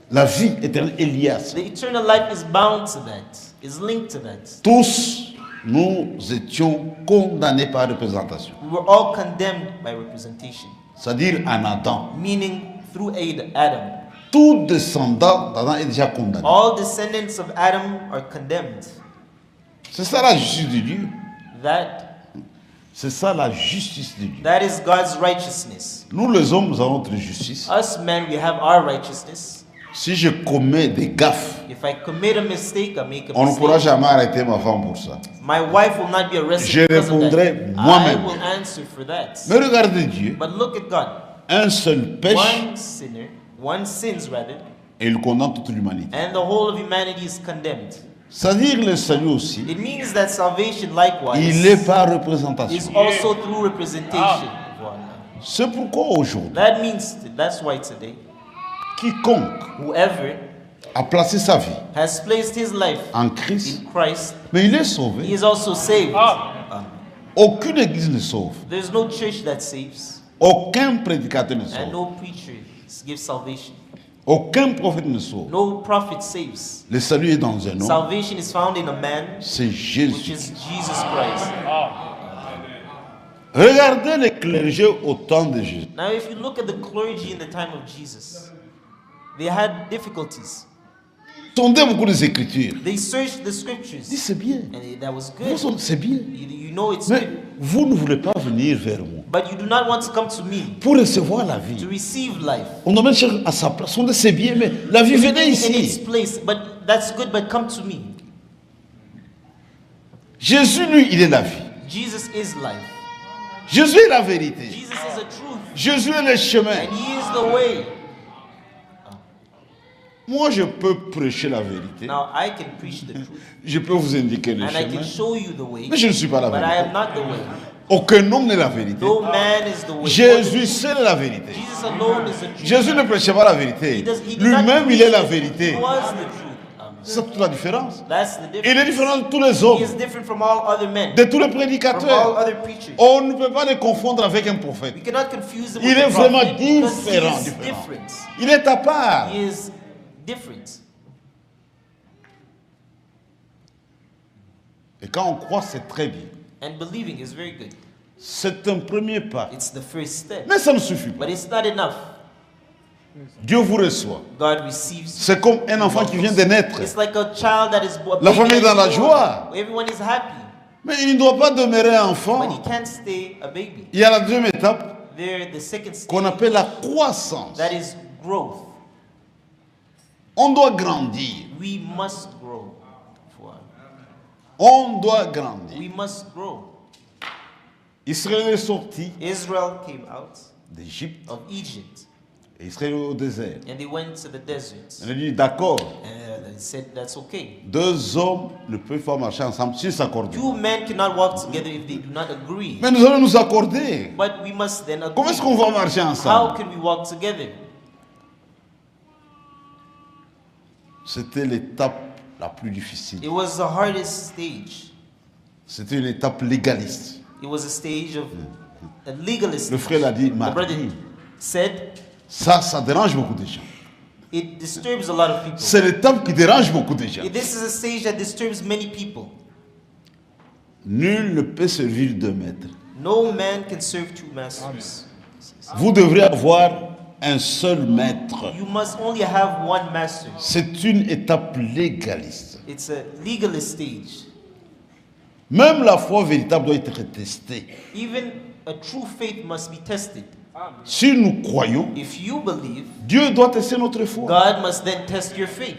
S1: La vie éternelle est liée à ça.
S2: The eternal life is bound to that, is linked to that.
S1: Tous, nous étions condamnés par représentation.
S2: We were all condemned by representation,
S1: C'est-à-dire en Adam.
S2: meaning through Adam.
S1: Tout descendant d'Adam est déjà condamné.
S2: All descendants of Adam are condemned.
S1: C'est ça la justice de Dieu. C'est ça la justice de Dieu.
S2: That is God's righteousness.
S1: Nous les hommes, nous avons notre justice.
S2: Us men, we have our righteousness.
S1: Si je commets des gaffes,
S2: If I commit a mistake, I make a
S1: on ne pourra
S2: mistake.
S1: jamais arrêter ma femme pour ça.
S2: My wife will not be
S1: Je
S2: arrested because of
S1: répondrai
S2: that. I
S1: moi-même.
S2: will answer for that.
S1: Mais regardez Dieu,
S2: But look at God.
S1: un seul pêche
S2: One sins rather,
S1: et il condamne toute l'humanité.
S2: and the whole of humanity is condemned.
S1: C'est-à-dire le salut aussi,
S2: It means that salvation likewise
S1: il est par
S2: is
S1: représentation.
S2: also through representation. Voilà.
S1: C'est pourquoi aujourd'hui,
S2: That's why today,
S1: quiconque
S2: whoever
S1: a placé sa vie
S2: has placed his life
S1: en Christ,
S2: in Christ,
S1: mais il est
S2: he
S1: sauvé.
S2: is also saved.
S1: Aucune église ne sauve.
S2: There's no church that saves,
S1: Aucun prédicateur ne
S2: and
S1: sauve.
S2: no preacher gives salvation.
S1: Aucun prophète ne sauve.
S2: No prophet saves.
S1: Le salut est dans un homme.
S2: Salvation is found in a man,
S1: C'est
S2: which
S1: Jésus.
S2: is Jesus Christ.
S1: Regardez les clergés au temps de Jésus.
S2: Now, if you look at the clergy in the time of Jesus, they had difficulties.
S1: sondaient beaucoup les Écritures.
S2: They searched the scriptures.
S1: Dis, c'est bien.
S2: And that was good.
S1: C'est bien.
S2: You know it's
S1: Mais
S2: good.
S1: vous ne voulez pas venir vers moi
S2: But you do not want to come to me
S1: pour recevoir la
S2: to
S1: vie.
S2: receive life.
S1: On doit mettre chacun à sa place. On dit, c'est bien, mais la vie, venez
S2: In its
S1: ici.
S2: place, but that's good, but come to me.
S1: Jésus, lui, il est la vie.
S2: Jesus is life.
S1: Jésus est la vérité.
S2: Jesus is the truth.
S1: Jésus est le chemin.
S2: And he is the way.
S1: Moi, je peux prêcher la vérité.
S2: Now I can preach the truth.
S1: Je peux vous indiquer le
S2: And I
S1: chemin.
S2: can show you the way.
S1: Mais je ne suis pas la
S2: But I
S1: vérité.
S2: am not the way.
S1: Aucun homme n'est la vérité.
S2: No man is the way.
S1: Jésus, c'est la vérité.
S2: Jesus alone is the truth.
S1: Jésus ne prêchait pas la vérité.
S2: He did not
S1: Lui-même, il
S2: preach
S1: est la
S2: it.
S1: vérité.
S2: He was the truth.
S1: C'est toute la différence.
S2: That's the
S1: Il est
S2: difference.
S1: différent de tous les
S2: He
S1: hommes,
S2: is different from all other men.
S1: de tous les
S2: From all
S1: prédicateurs.
S2: other preachers.
S1: On ne peut pas les confondre avec un prophète.
S2: We cannot confuse him
S1: Il
S2: with
S1: est
S2: the
S1: vraiment
S2: prophet because
S1: différent,
S2: he is
S1: différent.
S2: different.
S1: Il est à part.
S2: He is different.
S1: Et quand on croit, c'est très bien.
S2: And believing is very good.
S1: C'est un premier pas.
S2: It's the first step.
S1: Mais ça ne suffit pas.
S2: But it's not enough.
S1: Dieu vous reçoit.
S2: God receives you.
S1: C'est comme un enfant qui vient de naître.
S2: It's like a child that is born.
S1: La famille est dans la joie.
S2: Everyone is happy.
S1: Mais il ne doit pas demeurer
S2: But he
S1: enfant.
S2: can't stay a baby.
S1: Il y a la deuxième étape
S2: There, the second
S1: qu'on
S2: stage,
S1: appelle la croissance.
S2: that is growth.
S1: On doit grandir.
S2: We must grow.
S1: On doit grandir.
S2: We must grow.
S1: Israël est sorti
S2: Israel came out
S1: d'Égypte
S2: of Egypt
S1: et Israël est au désert.
S2: and they went to the desert.
S1: On a dit d'accord,
S2: And they said that's okay.
S1: deux hommes ne peuvent pas marcher ensemble s'ils s'accordent.
S2: Two men cannot walk together if they do not agree.
S1: Mais nous allons nous accorder.
S2: But we must then
S1: Comment est-ce
S2: agree.
S1: qu'on va marcher
S2: How
S1: ensemble?
S2: can we walk together?
S1: C'était l'étape la plus difficile.
S2: It was the hardest stage.
S1: C'était une étape légaliste.
S2: It was a stage of a legalist.
S1: Le frère l'a dit,
S2: The brother
S1: Marie.
S2: said
S1: Ça dérange beaucoup de gens.
S2: it disturbs a lot of people.
S1: C'est l'étape qui dérange beaucoup de gens.
S2: This is a stage that disturbs many people.
S1: Nul ne peut servir deux maîtres.
S2: No man can serve two masters.
S1: Vous devrez avoir un seul maître.
S2: You must only have one master.
S1: C'est une étape légaliste.
S2: It's a legalist stage.
S1: Même la foi véritable doit être testée.
S2: Even a true faith must be tested.
S1: Si nous croyons,
S2: If you believe,
S1: Dieu doit tester notre foi.
S2: God must then test your faith.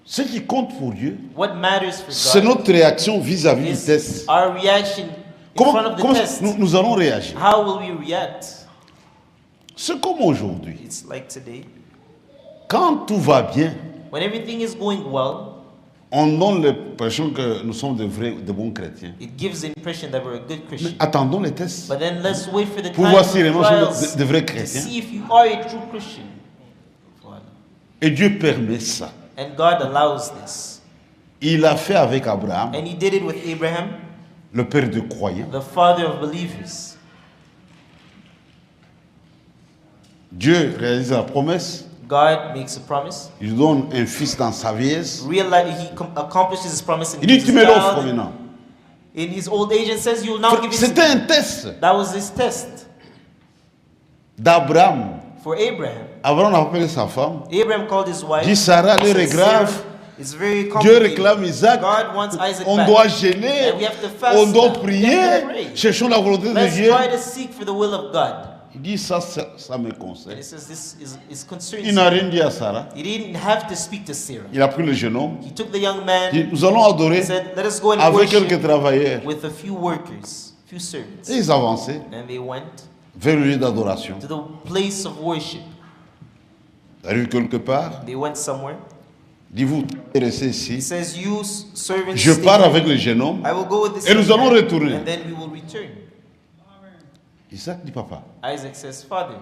S1: Ce qui compte pour Dieu,
S2: What matters
S1: c'est
S2: for God
S1: notre réaction vis-à-vis du
S2: is
S1: test.
S2: our reaction in
S1: Comment,
S2: front of the
S1: comment
S2: test.
S1: nous allons réagir?
S2: How will we react?
S1: C'est comme aujourd'hui.
S2: It's like today.
S1: Quand tout va bien,
S2: When everything is going well,
S1: on donne l'impression que nous sommes de bons chrétiens.
S2: it gives the impression that we're a good
S1: Mais
S2: Christian.
S1: attendons les tests.
S2: But then let's wait for the
S1: Pour
S2: time
S1: voir
S2: of
S1: si réellement nous
S2: trials
S1: sommes de vrais
S2: to
S1: chrétiens.
S2: see if you are a true Christian.
S1: Et Dieu permet ça.
S2: And God allows this.
S1: Il a fait avec Abraham,
S2: And he did it with Abraham,
S1: le père de croyants.
S2: the father of believers.
S1: Dieu réalise la promesse.
S2: God makes a promise.
S1: Il donne un fils dans sa vieillesse.
S2: Accomplishes his promise in
S1: Il dit,
S2: his
S1: tu me l'offres
S2: child.
S1: maintenant.
S2: In his old age and says, you will now give it to
S1: C'était un
S2: me.
S1: test
S2: That was his test
S1: d'Abraham.
S2: for Abraham.
S1: Abraham a appelé sa femme.
S2: Abraham called his wife.
S1: Dit, Sarah,
S2: He
S1: l'heure
S2: said,
S1: est grave.
S2: "Sarah, it's very
S1: Dieu
S2: complicated.
S1: réclame Isaac.
S2: God wants Isaac
S1: On
S2: back.
S1: doit gêner.
S2: And we have to fast
S1: On doit
S2: now. We have to
S1: prier.
S2: pray.
S1: Cherchons la volonté de
S2: Let's
S1: Dieu.
S2: try to seek for the will of God."
S1: Il dit, ça me
S2: And
S1: concerne.
S2: it says this is concerning.
S1: Il n'a rien dit à Sarah.
S2: He didn't have to speak to Sarah.
S1: Il a pris le jeune homme.
S2: He took the young
S1: Il
S2: man.
S1: dit, nous allons adorer
S2: He said, "Let us go and
S1: avec
S2: worship
S1: quelques travailleurs.
S2: with a few workers, few servants."
S1: Et ils avançaient
S2: And they went
S1: vers le lieu d'adoration.
S2: to the place of worship.
S1: Ils arrivent quelque part.
S2: They went somewhere.
S1: Dis-vous, restez
S2: He
S1: ici.
S2: says, "You servants,
S1: Je
S2: stay
S1: pars
S2: here.
S1: avec le jeune homme.
S2: I will go with this
S1: Et nous
S2: young
S1: allons
S2: man,
S1: retourner.
S2: and then we will return."
S1: Isaac dit, papa,
S2: Isaac says, "Father,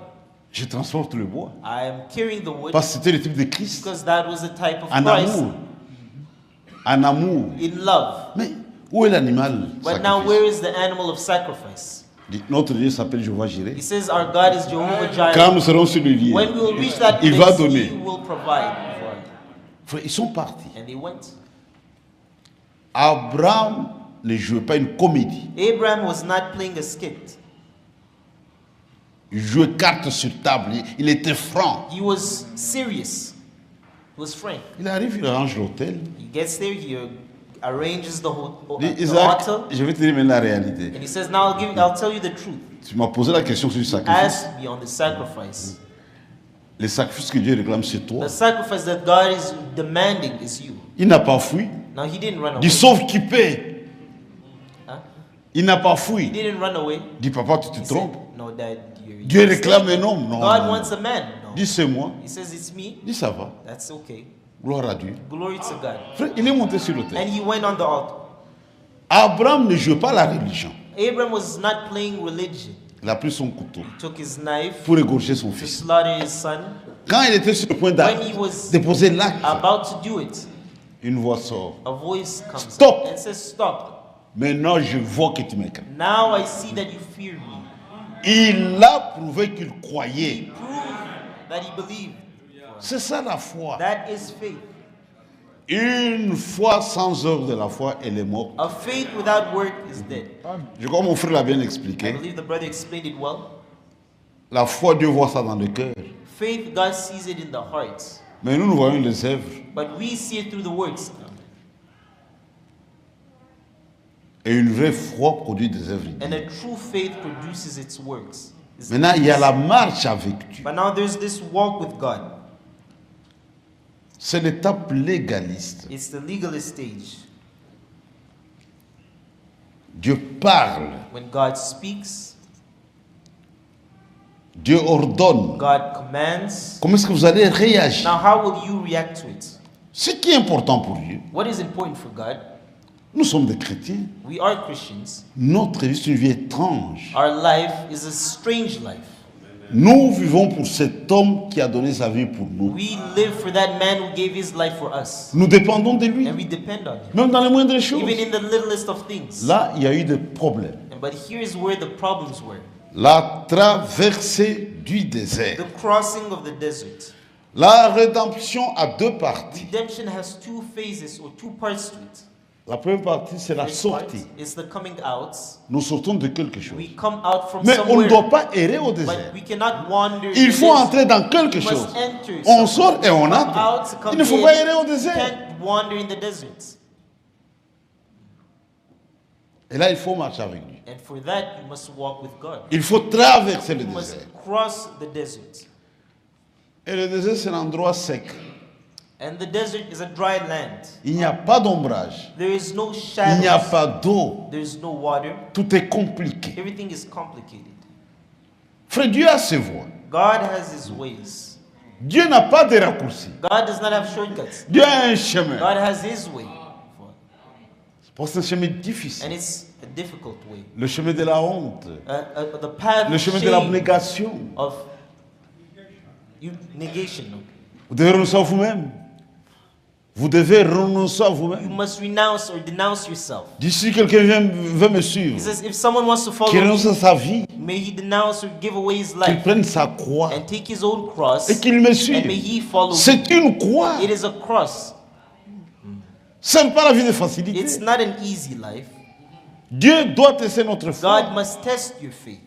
S1: je transporte le bois.
S2: I am carrying the wood
S1: Parce que c'était le type de Christ.
S2: because that was the type of
S1: En
S2: Christ
S1: amour. En amour.
S2: in love."
S1: Mais où est l'animal
S2: But now,
S1: sacrifié?
S2: where is the animal of sacrifice?
S1: Dit, notre Dieu s'appelle Jéhovah Jireh.
S2: He says, "Our God is Jehovah
S1: Quand
S2: Jireh.
S1: nous serons sur le lieu,
S2: When we will reach that
S1: il va
S2: place,
S1: donner.
S2: He will provide for us."
S1: Frère, ils sont partis.
S2: And they went.
S1: Abraham ne jouait pas une comédie.
S2: Abraham was not playing a skit.
S1: Il jouait carte sur table. Il était franc.
S2: He was serious. He was frank.
S1: Il arrive, il arrange l'hôtel.
S2: He gets there, he arranges the
S1: Il dit, Isaac,
S2: hotel,
S1: je vais te dire maintenant la réalité.
S2: and he says, now I'll tell you the truth.
S1: Tu m'as posé la question sur le sacrifice.
S2: Ask me on the sacrifice.
S1: Les sacrifices que Dieu réclame, c'est toi.
S2: The sacrifice that God is demanding is you.
S1: Il n'a pas fui.
S2: Now he didn't run away.
S1: Dis sauf qui paie.
S2: Huh?
S1: Il n'a pas
S2: He
S1: fui.
S2: didn't run away.
S1: Dis papa, tu te
S2: He
S1: trompes.
S2: said, no, Dad, you're
S1: Dieu
S2: mistaken.
S1: réclame un homme. Non.
S2: God
S1: non.
S2: wants a man. No.
S1: Dis c'est moi.
S2: He says it's me.
S1: Dis ça va.
S2: That's okay.
S1: Gloire à Dieu.
S2: Glory to God.
S1: Frère, il est monté sur l'autel.
S2: And he went on the altar.
S1: Abraham ne jouait pas la religion.
S2: Abraham was not playing religion.
S1: Il a pris son couteau
S2: He took his knife
S1: pour égorger son
S2: to
S1: fils.
S2: slaughter his son.
S1: Quand il était sur le point
S2: When he was
S1: de déposer l'acte,
S2: about to do it,
S1: une voix sort.
S2: a voice comes
S1: Stop.
S2: up and says, stop.
S1: Maintenant, je vois que tu m'écris.
S2: Now I see that you fear me.
S1: Il a prouvé qu'il
S2: He
S1: croyait.
S2: proved that he believed.
S1: C'est ça la foi.
S2: That is faith.
S1: Une foi sans œuvre de la foi, elle est morte.
S2: A faith without work is dead.
S1: Je crois que mon frère l'a bien
S2: I
S1: expliqué.
S2: believe the brother explained it well.
S1: La foi, Dieu voit ça dans le cœur.
S2: Faith, God sees it in the heart.
S1: Mais nous voyons les œuvres.
S2: But we see it through the works.
S1: Et une vraie foi produit des œuvres.
S2: And a true faith produces its works.
S1: Maintenant, il y a la marche avec Dieu.
S2: But now there's this walk with God.
S1: C'est l'étape légaliste.
S2: It's the legalist stage.
S1: Dieu parle.
S2: When God speaks,
S1: Dieu ordonne.
S2: God commands.
S1: Comment est-ce que vous allez réagir?
S2: Now how will you react to it?
S1: Ce qui est important pour Dieu,
S2: What is important for God?
S1: nous sommes des chrétiens.
S2: We are Christians.
S1: Notre vie, c'est une vie étrange.
S2: Our life is a strange life.
S1: Nous vivons pour cet homme qui a donné sa vie pour nous.
S2: We live for that man who gave his life for us.
S1: Nous dépendons de lui,
S2: And we depend on him.
S1: même dans les moindres choses.
S2: Even in the littlest of things.
S1: Là, il y a eu des problèmes.
S2: But here's where the problems were.
S1: La traversée du désert.
S2: The crossing of the desert.
S1: La rédemption a deux parties.
S2: Redemption has two phases or two parts to it.
S1: La première partie, c'est la
S2: First part
S1: sortie.
S2: is the coming out.
S1: Nous sortons de quelque chose.
S2: We come out from
S1: Mais on ne
S2: somewhere.
S1: doit pas errer au
S2: But
S1: désert.
S2: we cannot wander. in
S1: Il
S2: the
S1: faut
S2: desert.
S1: entrer dans quelque
S2: We
S1: chose.
S2: must enter
S1: On
S2: somewhere.
S1: sort et on
S2: Come
S1: entre.
S2: out to come
S1: Il ne faut
S2: in.
S1: pas errer au
S2: You
S1: désert.
S2: can't wander in the desert.
S1: Et là, il faut marcher avec lui.
S2: And for that, you must walk with God.
S1: Il faut traverser le
S2: You must
S1: désert.
S2: cross the desert.
S1: Et le désert, c'est un endroit sec.
S2: And the desert is a dry land.
S1: Il n'y a pas d'ombrage.
S2: There is no
S1: Il n'y a
S2: shadows.
S1: pas d'eau.
S2: There is no water.
S1: Tout est compliqué.
S2: Everything is complicated.
S1: Frère, Dieu a ses voies.
S2: God has his ways.
S1: Dieu n'a pas de raccourcis.
S2: God does not have shortcuts.
S1: Dieu a un chemin.
S2: God has his way.
S1: C'est un chemin difficile.
S2: And it's a difficult way.
S1: Le chemin de la honte.
S2: The path
S1: Le
S2: of
S1: chemin de
S2: shame,
S1: l'abnégation.
S2: of negation.
S1: Vous devez renoncer à vous-même. Vous devez renoncer à
S2: You
S1: vous-même.
S2: must renounce or denounce yourself.
S1: D'ici quelqu'un veut me
S2: He
S1: suivre,
S2: says, if someone wants to follow
S1: qu'il renonce à
S2: me,
S1: sa vie,
S2: may he denounce or give away his
S1: qu'il
S2: life
S1: prenne sa croix
S2: and take his own cross
S1: et qu'il me
S2: and may
S1: suive.
S2: he follow me.
S1: C'est une croix.
S2: It is a cross.
S1: Ce n'est pas la vie de facilité.
S2: It's not an easy life.
S1: Dieu doit tester notre foi.
S2: God must test your faith.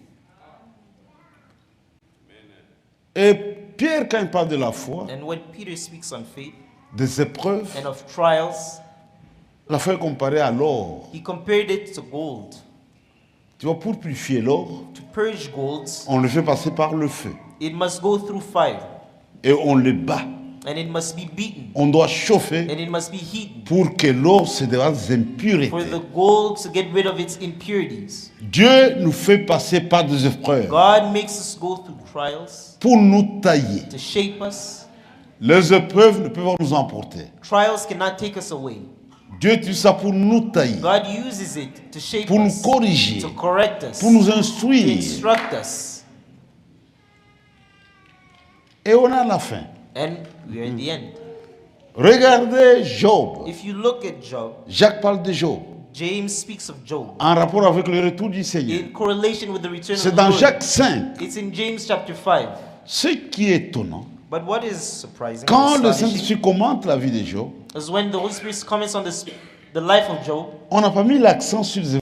S1: Et Pierre, quand il parle de la foi,
S2: And when Peter speaks on faith
S1: des épreuves,
S2: and of trials,
S1: la foi est comparée à l'or.
S2: he compared it to gold.
S1: Tu vois, pour purifier l'or,
S2: To purge gold,
S1: on le fait passer par le feu.
S2: it must go through fire
S1: Et on le bat.
S2: and it must be beaten
S1: On doit chauffer
S2: and it must be heated
S1: pour que l'or se débarrasse des
S2: for
S1: impuretés.
S2: the gold to get rid of its impurities.
S1: Dieu nous fait passer par des épreuves
S2: God makes us go through trials
S1: pour nous tailler.
S2: to shape us.
S1: Les épreuves ne peuvent pas nous emporter.
S2: Trials cannot take us away.
S1: Dieu utilise ça pour nous tailler,
S2: God uses it to shape
S1: pour nous
S2: us,
S1: corriger,
S2: to correct us,
S1: pour nous
S2: to
S1: instruire.
S2: instruct us.
S1: Et on a la fin.
S2: And we are at the end.
S1: Regardez Job.
S2: If you look at Job,
S1: Jacques parle de Job
S2: James speaks of Job
S1: en rapport avec le retour du Seigneur.
S2: in correlation with the return of
S1: C'est
S2: the
S1: dans
S2: Lord.
S1: Jacques 5.
S2: It's in James chapter 5.
S1: Ce qui est étonnant,
S2: But what is surprising
S1: quand
S2: and
S1: le
S2: astonishing
S1: Saint-Esprit commente la vie de Job,
S2: is when the Holy Spirit comments on the life of Job,
S1: on n'a pas mis l'accent sur les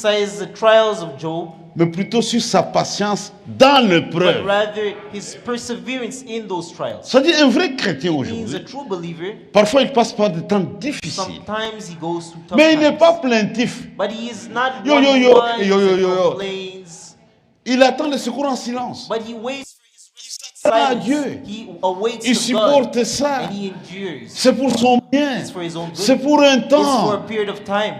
S2: criticize the trials of Job,
S1: mais plutôt sur sa patience dans
S2: but
S1: l'épreuve.
S2: rather his perseverance in those trials.
S1: C'est-à-dire un vrai chrétien
S2: He means a
S1: aujourd'hui,
S2: true believer.
S1: parfois il passe par des temps difficiles,
S2: Sometimes he goes through tough
S1: mais il n'est pas
S2: times,
S1: plaintif.
S2: but he is not
S1: Yo,
S2: one
S1: yo,
S2: who
S1: yo,
S2: whines
S1: yo, yo,
S2: and
S1: yo, yo.
S2: complains,
S1: Il attend le secours en silence.
S2: but he waits for his
S1: Ah,
S2: silence.
S1: Dieu.
S2: He awaits
S1: Il
S2: to
S1: supporte
S2: God,
S1: ça.
S2: and he endures.
S1: C'est pour son bien.
S2: It's for his own good.
S1: C'est pour un
S2: It's for a
S1: temps.
S2: period of time.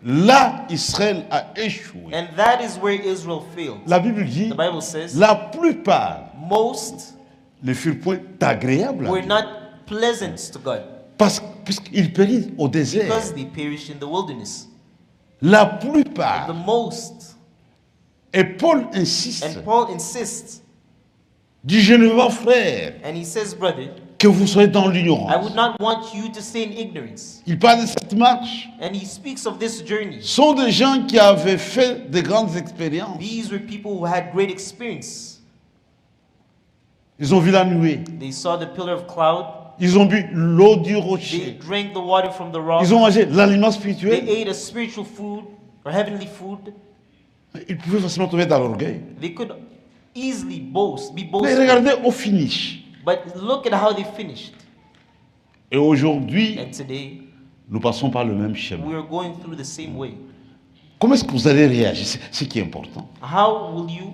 S1: Là, Israël a échoué.
S2: And that is where Israel failed.
S1: La Bible dit,
S2: The Bible says
S1: la plupart
S2: most
S1: ne furent point agréables à
S2: were
S1: Dieu.
S2: not pleasant to God
S1: Puisqu'ils périssent au désert.
S2: because they perished in the wilderness.
S1: La plupart.
S2: The most.
S1: Et Paul insiste,
S2: And Paul insists,
S1: dit, je ne veux pas, frère,
S2: and he says, brother,
S1: que vous soyez dans
S2: I
S1: l'ignorance.
S2: would not want you to stay in ignorance.
S1: Il parle de cette marche.
S2: And he speaks of this journey.
S1: Ce sont des gens qui avaient fait de grandes expériences.
S2: These were people who had great experience.
S1: Ils ont vu la nuée.
S2: They saw the pillar of cloud.
S1: Ils ont bu l'eau du
S2: They
S1: rocher.
S2: drank the water from the rock.
S1: Ils ont mangé l'aliment
S2: They
S1: spirituel.
S2: ate a spiritual food or heavenly food.
S1: Ils pouvaient facilement tomber dans l'orgueil.
S2: They could easily be
S1: Mais
S2: boastful.
S1: regardez au finish.
S2: But look at how they finished.
S1: Et aujourd'hui,
S2: And today,
S1: nous passons par le même schéma.
S2: we are going through the same way.
S1: Comment est-ce que vous allez réagir? C'est ce qui est important.
S2: How will you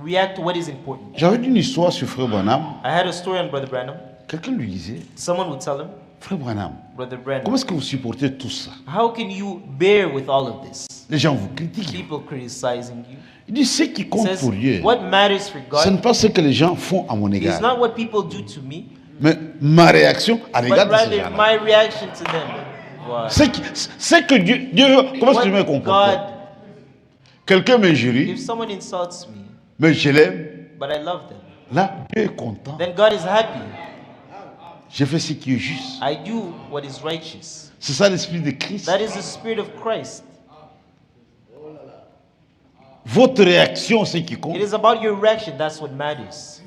S2: react to what is important?
S1: J'avais une histoire sur Frère Branham.
S2: I had a story on Brother Branham.
S1: Quelqu'un lui disait,
S2: Someone would tell him,
S1: Frère Branham,
S2: Brother
S1: comment
S2: Branham,
S1: est-ce que vous supportez tout ça?
S2: how can you bear with all of this?
S1: Les gens vous critiquent.
S2: People criticizing you.
S1: Il dit, ce qui
S2: He
S1: compte
S2: says,
S1: pour Dieu,
S2: what matters for
S1: ce n'est
S2: God
S1: pas ce que les gens font à mon
S2: is
S1: égard,
S2: not what people do to me,
S1: mais ma réaction à
S2: but
S1: l'égard de ces
S2: rather
S1: gens-là.
S2: my reaction to them. Why?
S1: C'est que Dieu veut, comment est-ce que je me comporte?
S2: God,
S1: Quelqu'un m'injurie,
S2: if someone insults me,
S1: mais je l'aime.
S2: but I love them,
S1: Là, Dieu est content.
S2: then God is happy.
S1: Je fais ce qui est juste.
S2: I do what is righteous.
S1: C'est ça l'esprit de Christ.
S2: That is the spirit of Christ.
S1: Votre réaction, c'est qui compte.
S2: It is about your reaction. That's what matters.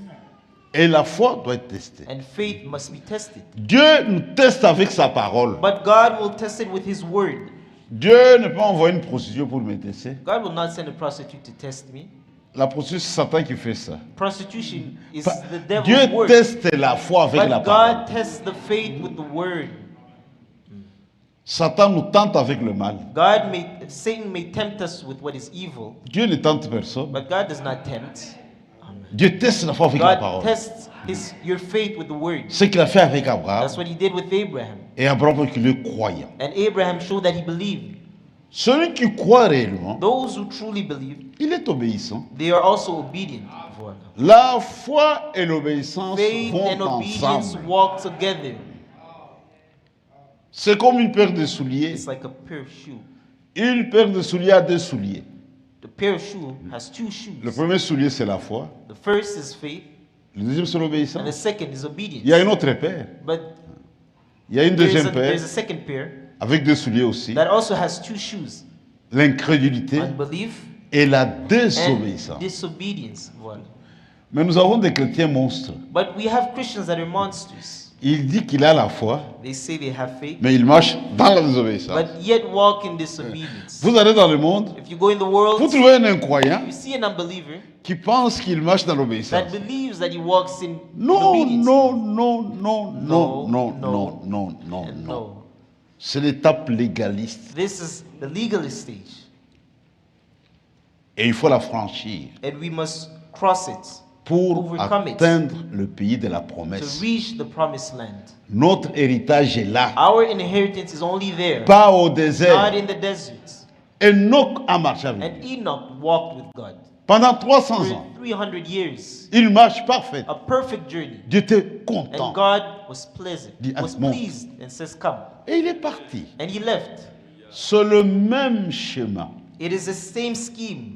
S1: Et la foi doit être testée.
S2: And faith must be tested.
S1: Dieu nous teste avec sa parole.
S2: But God will test it with His word.
S1: Dieu ne peut pas envoyer une prostituée pour me tester.
S2: God will not send a prostitute to test me.
S1: La prostituée, c'est Satan qui fait ça.
S2: Prostitution is
S1: Pa-
S2: the devil's
S1: Dieu
S2: work.
S1: teste la foi avec
S2: But
S1: la parole.
S2: God tests the faith with the word.
S1: Satan nous tente avec le mal.
S2: Satan may tempt us with what is evil,
S1: Dieu ne tente personne.
S2: but God does not tempt.
S1: Dieu teste la foi avec la
S2: God
S1: parole.
S2: tests your faith with the word.
S1: Ce qu'il a fait avec Abraham.
S2: That's what He did with Abraham.
S1: Et Abraham qu'il est croyant.
S2: And Abraham showed that he believed.
S1: Celui qui croit réellement,
S2: Those who truly believe,
S1: il est obéissant.
S2: they are also obedient. Voilà.
S1: La foi et l'obéissance
S2: Faith
S1: vont
S2: and obedience
S1: ensemble.
S2: walk together.
S1: C'est comme une paire de souliers.
S2: It's like a pair of shoes.
S1: Une paire de souliers a deux souliers.
S2: The pair of shoes has two shoes.
S1: Le premier soulier, c'est la foi.
S2: The first is faith,
S1: Le deuxième, c'est
S2: and the
S1: l'obéissance.
S2: second is
S1: Il y a
S2: obedience.
S1: une autre paire.
S2: But
S1: Il y a une deuxième paire
S2: there's a second pair
S1: avec deux souliers aussi.
S2: that also has two shoes:
S1: L'incrédulité
S2: unbelief
S1: et la
S2: and
S1: désobéissance.
S2: disobedience. Voilà.
S1: Mais nous avons des chrétiens monstres.
S2: But we have Christians that are monsters.
S1: Il dit qu'il a la foi,
S2: They say they have faith,
S1: mais il marche dans la désobéissance.
S2: but yet walk in disobedience.
S1: Vous allez dans le monde,
S2: If you go in the
S1: vous
S2: world,
S1: trouvez un incroyant
S2: you see an unbeliever
S1: qui pense qu'il marche dans
S2: that
S1: l'obéissance.
S2: believes that he walks in
S1: Non,
S2: obedience.
S1: non, non, non, non,
S2: No,
S1: non,
S2: no,
S1: non, non, non,
S2: And
S1: non.
S2: no.
S1: C'est l'étape légaliste.
S2: This is the legalist stage,
S1: Et il faut la franchir
S2: and we must cross it
S1: pour
S2: overcome it
S1: atteindre le pays de la
S2: to
S1: promesse.
S2: reach the promised land.
S1: Notre héritage est là,
S2: Our inheritance is only there,
S1: pas au
S2: not
S1: désert.
S2: in the desert.
S1: Enoch a marché avec
S2: And
S1: Dieu.
S2: Enoch walked with God
S1: Pendant 300
S2: for
S1: ans.
S2: 300 years,
S1: Il marche parfait.
S2: a perfect journey.
S1: Dieu était
S2: And
S1: content.
S2: God was pleasant,
S1: Dit,
S2: was
S1: monte.
S2: pleased, and says, "Come."
S1: Et il est parti.
S2: And he left.
S1: C'est le même schéma.
S2: It is the same scheme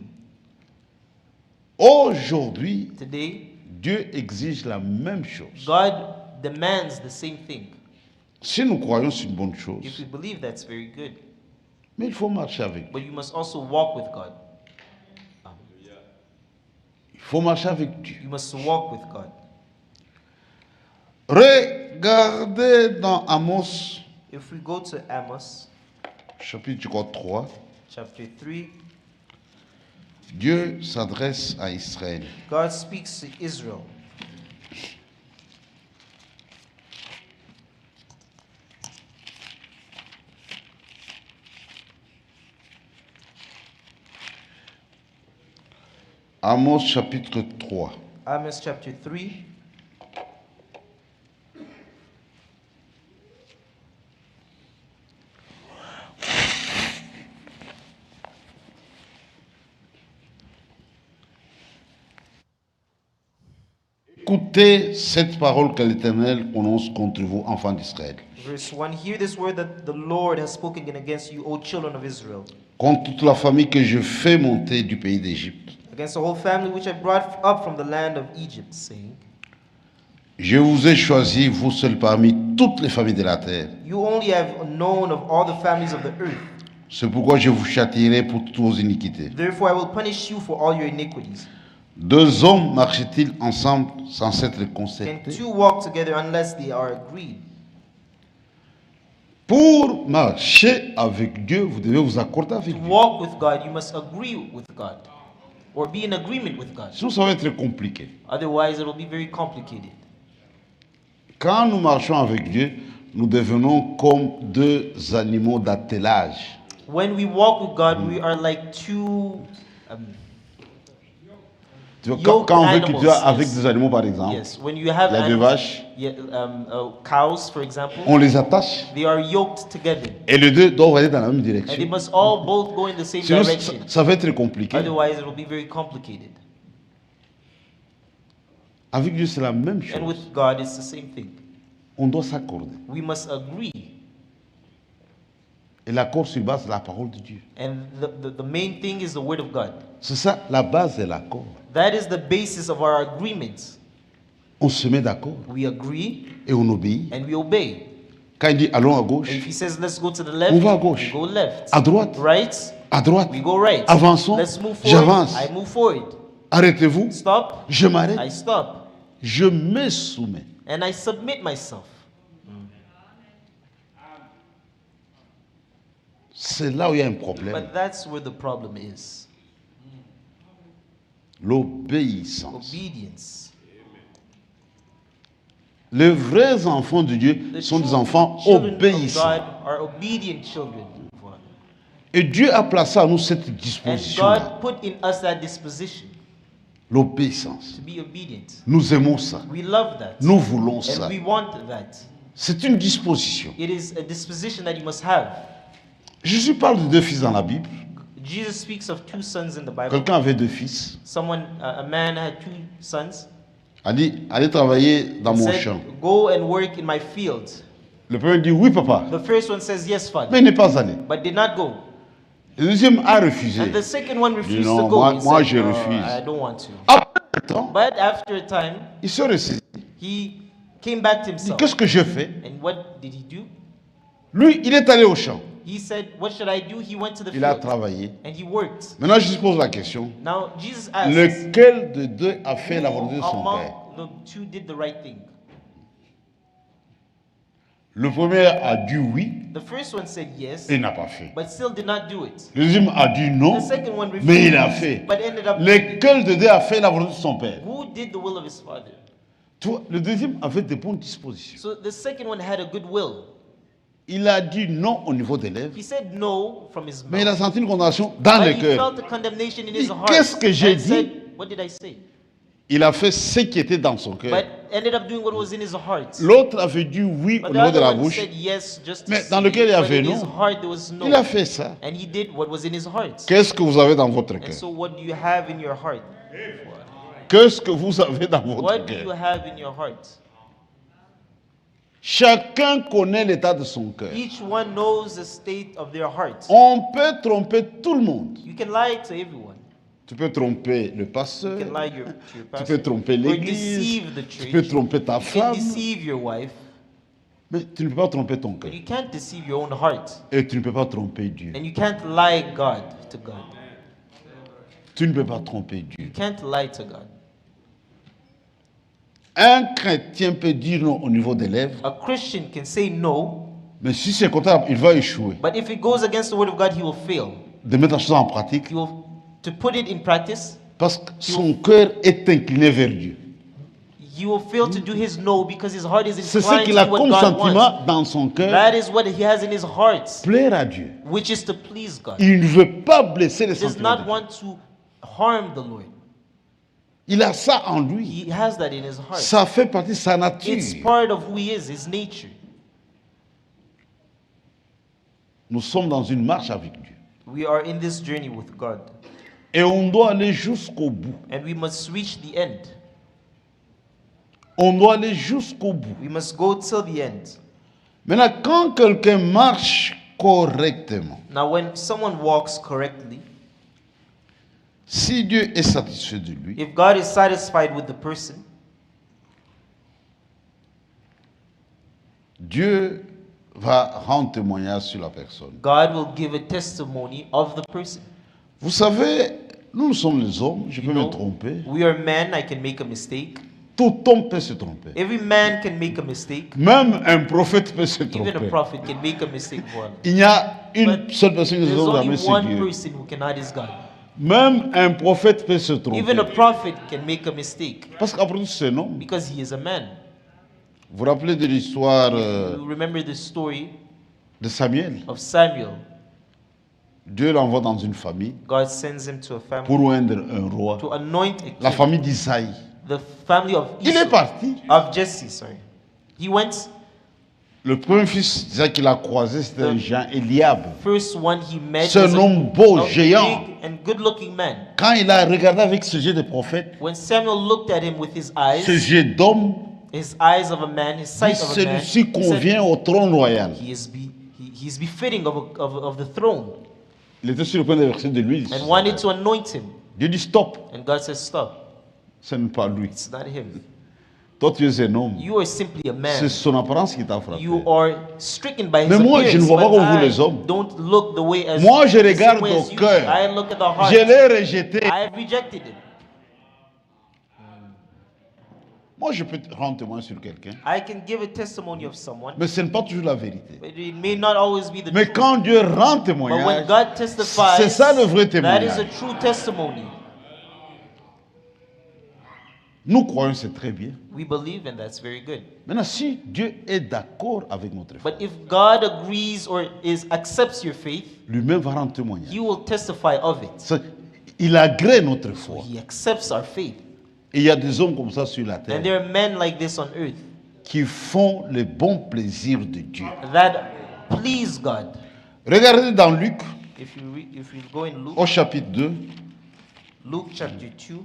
S1: Aujourd'hui,
S2: today.
S1: Dieu exige la même chose.
S2: God demands the same thing.
S1: Si nous croyons, c'est une bonne
S2: If
S1: chose.
S2: we believe, that's very good.
S1: Mais il faut marcher avec Dieu.
S2: But you must also walk with God.
S1: Il faut marcher avec Dieu.
S2: You must walk with God.
S1: Regardez dans Amos,
S2: If we go to Amos,
S1: chapitre 3,
S2: chapter 3,
S1: Dieu s'adresse à Israël.
S2: God speaks to Israel.
S1: Amos chapitre 3.
S2: Amos chapter 3.
S1: Écoutez cette parole que l'Éternel prononce contre vous, enfants d'Israël.
S2: Verse 1. Hear this word that the Lord has spoken against you, O children of Israel.
S1: Contre toute la famille que je fais monter du pays d'Égypte.
S2: Against the whole family which I brought up from the land of Egypt, saying,
S1: Je vous ai choisi, vous seuls parmi toutes les familles de la terre.
S2: You only have known of all the families of the earth.
S1: C'est pourquoi je vous châtierai pour toutes vos iniquités.
S2: Therefore I will punish you for all your iniquities.
S1: Deux hommes marchent-ils ensemble sans s'être
S2: Can
S1: concertés?
S2: two walk together unless they are agreed?
S1: Pour marcher avec Dieu, vous devez vous accorder avec
S2: To
S1: Dieu.
S2: walk with God, you must agree with God. Or be in agreement with God.
S1: Sinon, ça va être compliqué.
S2: Otherwise, it will be very complicated.
S1: Quand nous marchons avec Dieu, nous devenons comme deux animaux d'attelage.
S2: When we walk with God, we are like two
S1: Tu vois,
S2: Yoked
S1: quand on veut que
S2: animals,
S1: Dieu avec
S2: yes.
S1: des animaux, par exemple,
S2: yes. When you have
S1: il y a des
S2: animals,
S1: vaches,
S2: cows, for example,
S1: on les attache
S2: they are yoked together,
S1: et les deux doivent aller dans la même
S2: and they
S1: direction.
S2: must all both go in the same
S1: Sinon,
S2: direction.
S1: ça va être compliqué.
S2: Otherwise, it will be very complicated.
S1: Avec Dieu, c'est la même
S2: And
S1: chose.
S2: with God, it's the same thing.
S1: On doit s'accorder.
S2: We must agree.
S1: Et l'accord se base sur la parole de Dieu.
S2: And the main thing is the word of God.
S1: C'est ça, la base de l'accord.
S2: That is the basis of our agreements.
S1: On se met d'accord
S2: We agree
S1: et on obéit.
S2: and we obey.
S1: Quand il dit allons à gauche,
S2: And if he says let's go to the left,
S1: on va à gauche.
S2: we go left.
S1: À droite,
S2: Right,
S1: à droite,
S2: we go right.
S1: avançons,
S2: Let's move forward.
S1: j'avance.
S2: I move forward.
S1: Arrêtez-vous,
S2: Stop.
S1: je m'arrête,
S2: I stop.
S1: je me soumets.
S2: And I submit myself.
S1: C'est là où il y a un problème.
S2: But that's where the problem is.
S1: L'obéissance.
S2: Obedience.
S1: Les vrais enfants de Dieu
S2: The
S1: sont des
S2: true
S1: enfants
S2: children of
S1: obéissants.
S2: God are obedient children.
S1: Et Dieu a placé à nous cette
S2: And
S1: disposition-là.
S2: God put in us that disposition
S1: L'obéissance.
S2: to be obedient.
S1: Nous aimons ça.
S2: We love that.
S1: Nous voulons ça.
S2: And we want that.
S1: C'est une disposition.
S2: It is a disposition that you must have.
S1: Jésus parle de deux fils dans la Bible.
S2: Jesus speaks of two sons in the Bible.
S1: Quelqu'un avait deux fils.
S2: A man had two sons.
S1: A dit, allez travailler dans mon
S2: Said,
S1: champ.
S2: go and work in my field.
S1: Le premier dit, oui papa.
S2: The first one says, yes, father,
S1: Mais il n'est pas allé.
S2: but did not go.
S1: Le deuxième a refusé.
S2: And the second one refused
S1: non,
S2: to go.
S1: moi-
S2: He
S1: moi,
S2: said,
S1: je
S2: "No,
S1: refuse."
S2: I don't want to.
S1: Après un temps,
S2: But after a time,
S1: il se ressaisit.
S2: he came back to
S1: Il dit,
S2: himself.
S1: qu'est-ce que je fais?
S2: And what did he do?
S1: Lui, il est allé au champ.
S2: He said, what should I do? He went to the
S1: Il a
S2: field
S1: travaillé.
S2: and he worked.
S1: Maintenant, je pose la question.
S2: Now, Jesus asks,
S1: Lequel de deux a fait la volonté de
S2: who
S1: son père?
S2: among the two did the right thing?
S1: Le premier a dit oui
S2: The first one said yes,
S1: et n'a pas fait.
S2: but still did not do it.
S1: Le deuxième a dit non,
S2: The second one refused,
S1: mais il a fait.
S2: but ended up doing it.
S1: Lequel de deux a fait la volonté de son père?
S2: Who did the will of his father?
S1: Tu vois, le deuxième avait de bonnes dispositions.
S2: So the second one had a good will.
S1: Il a dit non au niveau des lèvres,
S2: He said no from his
S1: mais il a
S2: mouth,
S1: senti une condamnation dans
S2: but
S1: le
S2: he
S1: cœur.
S2: felt the condemnation in his
S1: dit,
S2: heart.
S1: qu'est-ce que j'ai
S2: And
S1: dit?
S2: said, what did I say?
S1: Il a fait ce qui était dans son cœur.
S2: But ended up doing what was in his heart.
S1: L'autre avait dit oui
S2: But
S1: au
S2: the
S1: niveau de
S2: other
S1: la
S2: one
S1: bouche,
S2: said yes just to
S1: mais
S2: see,
S1: dans lequel il y
S2: but
S1: avait
S2: in his
S1: non.
S2: heart there was no.
S1: Il a fait ça.
S2: And he did what was in his heart.
S1: Qu'est-ce que vous avez dans votre
S2: And
S1: cœur?
S2: so what do you have in your heart?
S1: Qu'est-ce que vous avez dans votre
S2: What do you
S1: cœur?
S2: have in your heart?
S1: Chacun connaît l'état de son cœur.
S2: Each one knows the state of their heart.
S1: On peut tromper tout le monde.
S2: You can lie to everyone.
S1: Tu peux tromper le
S2: You
S1: pasteur,
S2: can lie to your
S1: tu
S2: pastor.
S1: peux tromper
S2: Or
S1: l'église,
S2: deceive the
S1: tu peux
S2: church.
S1: tromper ta
S2: You can
S1: femme,
S2: deceive your wife.
S1: mais tu ne peux pas tromper ton
S2: But
S1: cœur.
S2: you can't deceive your own heart.
S1: Et tu ne peux pas tromper Dieu.
S2: And you can't lie God to God.
S1: Tu ne peux pas tromper Dieu.
S2: You can't lie to God.
S1: Un chrétien peut dire non au niveau des lèvres,
S2: A Christian can say no,
S1: Mais si c'est contraire, il va échouer.
S2: But if it goes against the word of God, he will fail.
S1: De mettre la chose en pratique.
S2: He will, to put it in practice,
S1: Parce que son cœur est incliné vers Dieu.
S2: he will fail to do his no because his heart is
S1: C'est ce
S2: inclined
S1: qu'il
S2: to
S1: a
S2: do what
S1: comme
S2: God
S1: sentiment
S2: wants.
S1: dans son cœur.
S2: That is what he has in his heart,
S1: Plaire à Dieu.
S2: which is to please God.
S1: Il ne veut pas blesser les
S2: He does
S1: sentiments de
S2: not
S1: Dieu.
S2: want to harm the Lord.
S1: Il a ça en lui.
S2: He has that in his heart.
S1: Ça fait partie de sa
S2: It's
S1: nature.
S2: part of who he is, his nature.
S1: Nous sommes dans une marche avec Dieu.
S2: We are in this journey with God,
S1: Et on doit aller jusqu'au bout.
S2: and we must reach the end.
S1: On doit aller jusqu'au bout.
S2: We must go till the end.
S1: Maintenant, quand quelqu'un marche correctement,
S2: Now, when someone walks correctly,
S1: si Dieu est satisfait de lui,
S2: if God is satisfied with the person,
S1: Dieu va rendre témoignage sur la personne.
S2: God will give a testimony of the person.
S1: Vous savez, nous sommes les hommes, je peux
S2: You
S1: me
S2: know,
S1: tromper.
S2: we are men, I can make a mistake.
S1: Tout homme peut se tromper.
S2: Every man can make a mistake.
S1: Même un prophète peut se
S2: Even a
S1: tromper.
S2: prophet can make a mistake for him.
S1: Il y a une
S2: But
S1: seule personne qui
S2: there's
S1: se trompe
S2: only
S1: jamais, c'est
S2: one
S1: Dieu.
S2: person who cannot is God.
S1: Même un prophète peut se
S2: Even a
S1: tromper.
S2: prophet can make a mistake
S1: Parce qu'après tout, c'est un homme.
S2: because he is a man.
S1: Vous vous rappelez de l'histoire
S2: You remember the story
S1: de Samuel?
S2: of Samuel.
S1: Dieu l'envoie dans une famille
S2: God sends him to a family
S1: pour oindre un roi.
S2: to anoint a
S1: La
S2: king.
S1: famille d'Isaïe.
S2: The family of
S1: Il est parti.
S2: of Jesse, sorry. He went,
S1: Le premier fils d'Isaac qu'il a croisé, c'était un géant, Eliab.
S2: first one he met
S1: C'est un
S2: was
S1: homme beau,
S2: a
S1: géant.
S2: big and good-looking man.
S1: Quand il a regardé avec ses yeux de prophète,
S2: When Samuel looked at him with his eyes of a man, his sight of a man,
S1: celui-ci
S2: he said,
S1: convient au trône royal.
S2: he is befitting of the throne,
S1: Il était sur le point de verser de l'huile.
S2: and wanted to anoint him.
S1: Dieu dit stop,
S2: And God says, stop,
S1: ce n'est pas lui.
S2: it's not him.
S1: Toi tu es un homme.
S2: You are simply a
S1: C'est
S2: man.
S1: son apparence qui t'a frappé.
S2: You are stricken by his
S1: Mais moi, je ne
S2: appearance,
S1: vois pas
S2: but
S1: comme vous,
S2: I
S1: les hommes.
S2: don't look the way as
S1: Moi, je
S2: the same
S1: regarde
S2: way
S1: au
S2: as you.
S1: cœur.
S2: I look at the heart.
S1: Je l'ai rejeté.
S2: I have rejected it.
S1: Moi, je peux te rendre témoin sur quelqu'un,
S2: I can give a testimony of someone,
S1: mais ce n'est pas toujours la vérité.
S2: but it may not always be the
S1: Mais
S2: truth.
S1: quand Dieu rend
S2: But when
S1: témoignage,
S2: God testifies,
S1: c'est ça le vrai
S2: that is
S1: témoignage.
S2: a true testimony.
S1: Nous croyons c'est très bien.
S2: We believe, and that's very good.
S1: Maintenant, si Dieu est d'accord avec notre foi,
S2: But if God agrees or accepts your faith,
S1: lui-même va rendre témoignage.
S2: He will testify of it.
S1: Il agrée notre foi.
S2: He accepts our faith.
S1: Et il y a des hommes comme ça sur la
S2: And
S1: terre
S2: there are men like this on earth
S1: qui font le bon plaisir de Dieu.
S2: that please God.
S1: Regardez dans Luc,
S2: If you go in Luke,
S1: au chapitre 2.
S2: Luke chapter 2,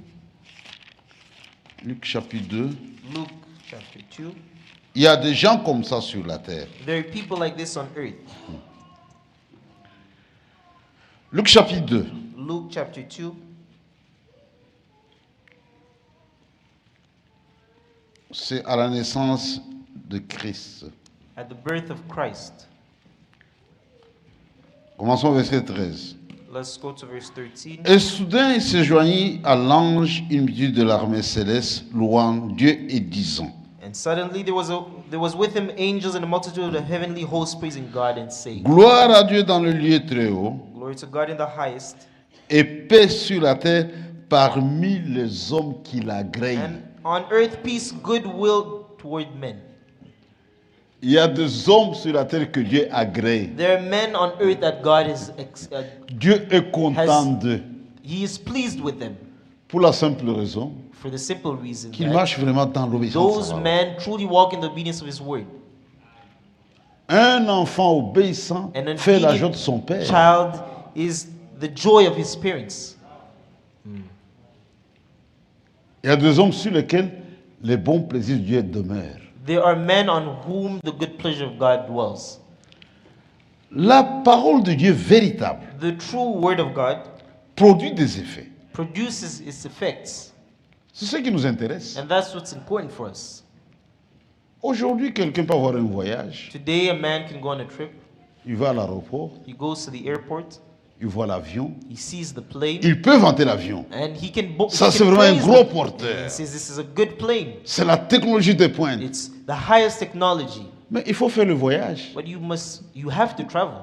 S1: Luc chapitre 2.
S2: Luke chapter 2,
S1: Il y a des gens comme ça sur la terre.
S2: there are people like this on earth.
S1: Luc chapitre 2.
S2: Luke chapter 2,
S1: C'est à la naissance de Christ.
S2: at the birth of Christ.
S1: Commençons au verset 13.
S2: Let's go to verse 13.
S1: Et soudain il se joignit à l'ange une multitude de l'armée céleste, louant Dieu et disant:
S2: And suddenly there was with him angels and a multitude of the heavenly hosts praising God and saying,
S1: Gloire à Dieu dans le lieu très haut,
S2: Glory to God in the highest,
S1: et paix sur la terre parmi les hommes qui l'agréent.
S2: and on earth peace, goodwill toward men.
S1: Il y a des hommes sur la terre que Dieu agrée.
S2: There are men on earth that God is,
S1: Dieu est content d'eux.
S2: He is pleased with them
S1: Pour la simple raison
S2: for the simple reason
S1: qu'ils
S2: that
S1: marchent vraiment dans l'obéissance.
S2: those
S1: à la parole.
S2: men truly walk in the obedience of His word.
S1: Un enfant obéissant
S2: And an
S1: fait la
S2: obedient
S1: joie de son père.
S2: child is the joy of his parents.
S1: Il y a des hommes sur lesquels les bons plaisirs de Dieu demeurent.
S2: There are men on whom the good pleasure of God dwells.
S1: La parole de Dieu véritable
S2: The true word of God
S1: produit des effets.
S2: produces its effects,
S1: C'est ce qui nous intéresse.
S2: and that's what's important for us.
S1: Aujourd'hui, quelqu'un peut avoir un voyage.
S2: Today, a man can go on a trip.
S1: Il va à l'aéroport,
S2: He goes to the airport.
S1: il voit l'avion.
S2: He sees the plane,
S1: Il peut vanter l'avion.
S2: and he can book.
S1: Ça, c'est vraiment un gros porteur.
S2: He says this is a good plane.
S1: C'est la technologie de pointe.
S2: It's the highest technology.
S1: Mais il faut faire le voyage.
S2: But you have to travel.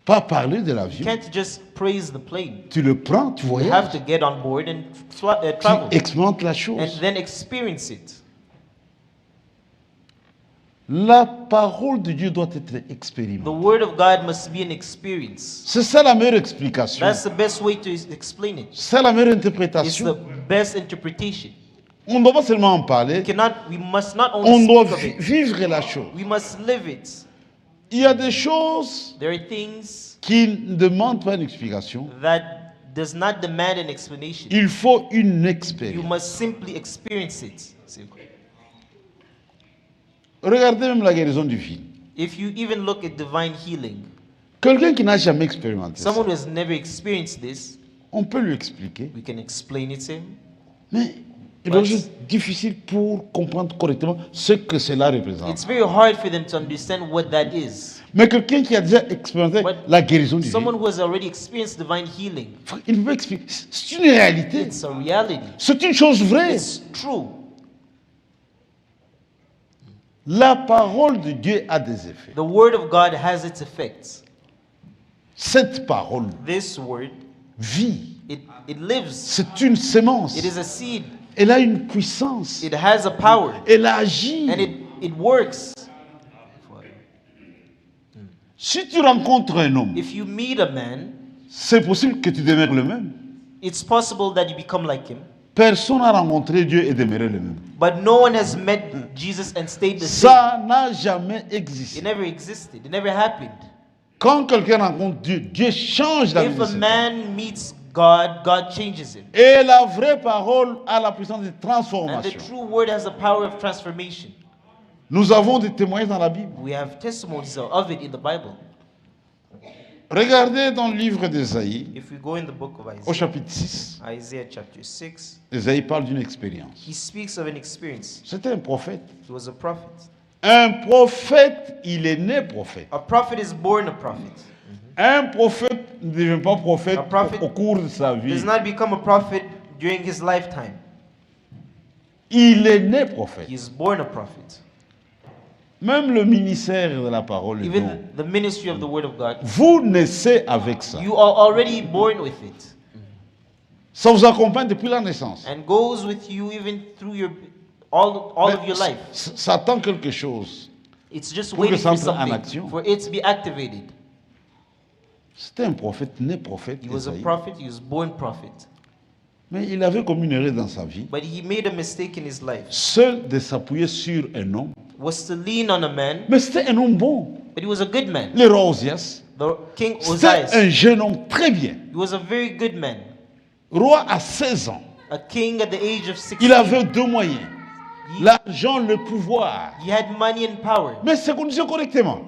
S1: Pas parler de
S2: You
S1: l'avion.
S2: can't just praise the plane.
S1: Tu le prends, tu
S2: You have
S1: voyages.
S2: to get on board and
S1: Tu
S2: travel.
S1: expérimentes la
S2: And
S1: chose.
S2: then experience it.
S1: La parole de Dieu doit être
S2: The
S1: expérimentée.
S2: word of God must be an experience.
S1: C'est ça la meilleure explication.
S2: That's the best way to explain it.
S1: C'est la meilleure
S2: It's the
S1: interprétation.
S2: best interpretation.
S1: On ne doit pas seulement en parler,
S2: We must not
S1: on
S2: only
S1: doit
S2: speak of it.
S1: vivre la chose.
S2: We must live it.
S1: Il y a des choses
S2: There are things
S1: qui ne demandent pas une explication.
S2: that does not demand an explanation.
S1: Il faut une
S2: You
S1: expérience.
S2: must simply experience it.
S1: Regardez même la guérison du fil.
S2: If you even look at divine healing,
S1: Quelqu'un qui n'a jamais expérimenté ça,
S2: someone who has never experienced this,
S1: on peut lui expliquer,
S2: we can explain it to him.
S1: mais il est juste difficile pour comprendre correctement ce que cela représente.
S2: It's very hard for them to understand what that is.
S1: Mais quelqu'un qui a déjà expérimenté
S2: But
S1: la guérison du
S2: someone
S1: fil,
S2: who has already experienced divine healing,
S1: il ne peut pas expliquer. C'est une réalité.
S2: it's a reality.
S1: C'est une chose vraie.
S2: It's true.
S1: La parole de Dieu a des effets.
S2: The word of God has its effects.
S1: Cette parole
S2: This word,
S1: vit.
S2: it lives.
S1: C'est une sémence.
S2: It is a seed.
S1: Elle a une puissance.
S2: It has a power.
S1: Elle agit.
S2: And it works.
S1: Si tu rencontres un homme,
S2: If you meet a man,
S1: c'est possible que tu demeures le même.
S2: it's possible that you become like him.
S1: Personne n'a rencontré Dieu et demeuré le même.
S2: But no one has met Jesus and stayed the same.
S1: Ça n'a jamais
S2: It
S1: existé.
S2: never existed. It never happened.
S1: Quand quelqu'un rencontre Dieu, Dieu change la vie
S2: If
S1: de
S2: a
S1: cet homme.
S2: man meets God, God changes him.
S1: Et la vraie parole a la puissance de
S2: And the
S1: transformation.
S2: true word has the power of transformation.
S1: Nous avons des témoignages dans la Bible.
S2: We have testimonies of it in the Bible.
S1: Regardez dans le livre d'Ésaïe,
S2: If we go in the book of
S1: au
S2: Isaiah,
S1: chapitre 6,
S2: Isaiah chapter 6,
S1: Ésaïe parle d'une expérience.
S2: he speaks of an experience.
S1: C'était un prophète.
S2: He was a prophet.
S1: Un prophète, il est né prophète.
S2: A prophet is born a prophet.
S1: Un prophète ne devient pas prophète
S2: A prophet
S1: au cours de sa vie.
S2: Does not become a prophet during his lifetime.
S1: Il est né prophète.
S2: He is born a prophet.
S1: Même le ministère de la parole est
S2: Even
S1: bon.
S2: the ministry of the word of God,
S1: Vous naissez avec ça.
S2: you are already born with it.
S1: Ça vous accompagne depuis la naissance.
S2: And goes with you even through all
S1: Mais
S2: of your life.
S1: ça attend quelque chose.
S2: It's just
S1: pour que
S2: waiting
S1: ça
S2: for
S1: entre en
S2: something,
S1: action.
S2: for it to be activated.
S1: C'était un prophète, né prophète.
S2: He was a
S1: Ésaïe.
S2: prophet, he was born prophet.
S1: Mais il avait comme une erreur dans sa vie.
S2: But he made a mistake in his life.
S1: Seul de s'appuyer sur un homme.
S2: Was to lean on a man,
S1: Mais c'était un homme bon.
S2: but he was a good man.
S1: Le roi Osias.
S2: The king
S1: C'était
S2: Ozias,
S1: un jeune homme très bien.
S2: he was a very good man.
S1: Roi à 16 ans.
S2: A king at the age of 16.
S1: Il avait deux moyens. L'argent, le pouvoir.
S2: He had money and power.
S1: Mais il se conduisait correctement.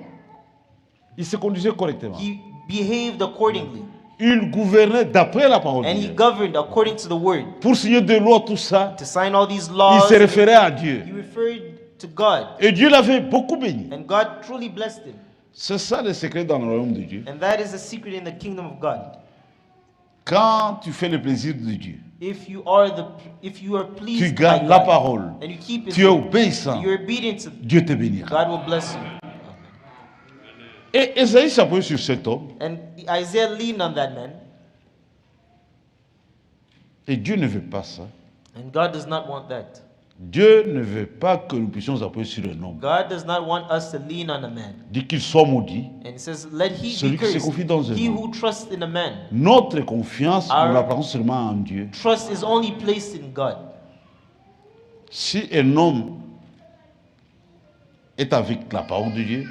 S1: Il se conduisait correctement.
S2: He behaved accordingly.
S1: Il gouvernait d'après la parole de
S2: And he
S1: Dieu.
S2: governed according to the word.
S1: Pour signer des lois, tout ça,
S2: To sign all these
S1: il
S2: laws,
S1: se référait à Dieu.
S2: he referred to God.
S1: Et Dieu l'avait beaucoup béni.
S2: And God truly blessed him.
S1: C'est ça le secret dans le royaume de Dieu.
S2: And that is the secret in the kingdom of God.
S1: Quand tu fais le plaisir de Dieu,
S2: If you are pleased
S1: tu
S2: by
S1: gardes la
S2: God,
S1: parole,
S2: and you keep His
S1: tu es
S2: word,
S1: obéissant,
S2: you're obedient to
S1: Dieu te bénira.
S2: God will bless you.
S1: Et Ésaïe s'appuie sur cet homme.
S2: And Isaiah leaned on that man,
S1: Et Dieu ne veut pas ça.
S2: and God does not want that.
S1: Dieu ne veut pas que nous puissions appuyer sur un homme.
S2: God does not want us to lean on a man.
S1: Dit qu'il soit maudit.
S2: And he says, let he
S1: Celui
S2: be
S1: qui se
S2: cursed.
S1: confie dans un
S2: He
S1: homme.
S2: who trusts in a man.
S1: Notre confiance,
S2: Our-
S1: nous la plaçons seulement en Dieu.
S2: Trust is only placed in God.
S1: Si un homme est avec la parole de Dieu,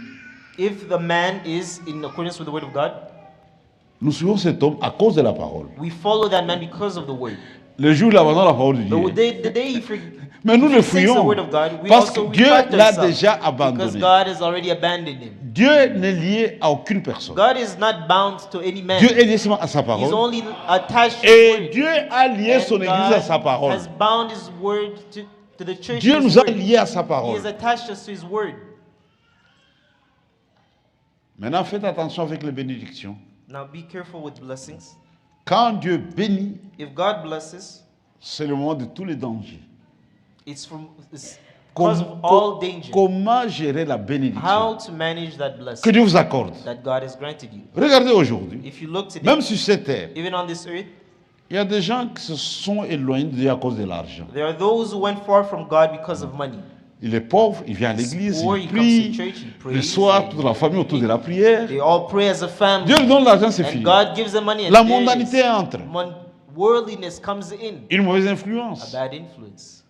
S2: If the man is in accordance with the word of God,
S1: nous suivons cet homme à cause de la parole.
S2: we follow that man because of the word.
S1: Le jour où il abandonne la parole de Dieu,
S2: The day he
S1: mais nous le
S2: forsakes the
S1: fuyons
S2: word of God, we
S1: parce
S2: also
S1: que Dieu
S2: retract
S1: l'a
S2: ourselves
S1: déjà
S2: because
S1: abandonné.
S2: God has already abandoned him.
S1: Dieu n'est lié à aucune personne.
S2: God is not bound to any man.
S1: Dieu est lié seulement à sa
S2: He's
S1: parole.
S2: only attached to
S1: Et
S2: his word.
S1: Dieu a lié
S2: And
S1: son église à sa
S2: God
S1: parole.
S2: has bound his word to the church.
S1: Dieu
S2: his
S1: nous a
S2: word.
S1: liés à sa
S2: He
S1: parole.
S2: has attached us to his word.
S1: Maintenant, faites attention avec les bénédictions.
S2: Now be careful with blessings.
S1: Quand Dieu bénit,
S2: If God blesses,
S1: c'est le moment de tous les dangers.
S2: it's
S3: Because of all danger.
S4: Comment gérer la bénédiction
S3: How to manage that
S4: que
S3: blessing
S4: Dieu vous accorde?
S3: that God has granted you.
S4: Regardez aujourd'hui,
S3: If you look today,
S4: même sur cette terre,
S3: even on this earth,
S4: il y a des gens qui se sont éloignés de Dieu à cause de l'argent.
S3: there are those who went far from God because of money.
S4: Il est pauvre, il vient à l'église,
S3: Or
S4: il
S3: he comes
S4: prie.
S3: to church, he prays.
S4: Le soir, toute la famille autour de la prière.
S3: They all pray as a family.
S4: Dieu lui donne l'argent, c'est
S3: And
S4: fini.
S3: God gives them money. And
S4: La
S3: there
S4: mondanité
S3: is-
S4: entre.
S3: Worldliness comes in.
S4: Une mauvaise
S3: A
S4: influence.
S3: bad influence.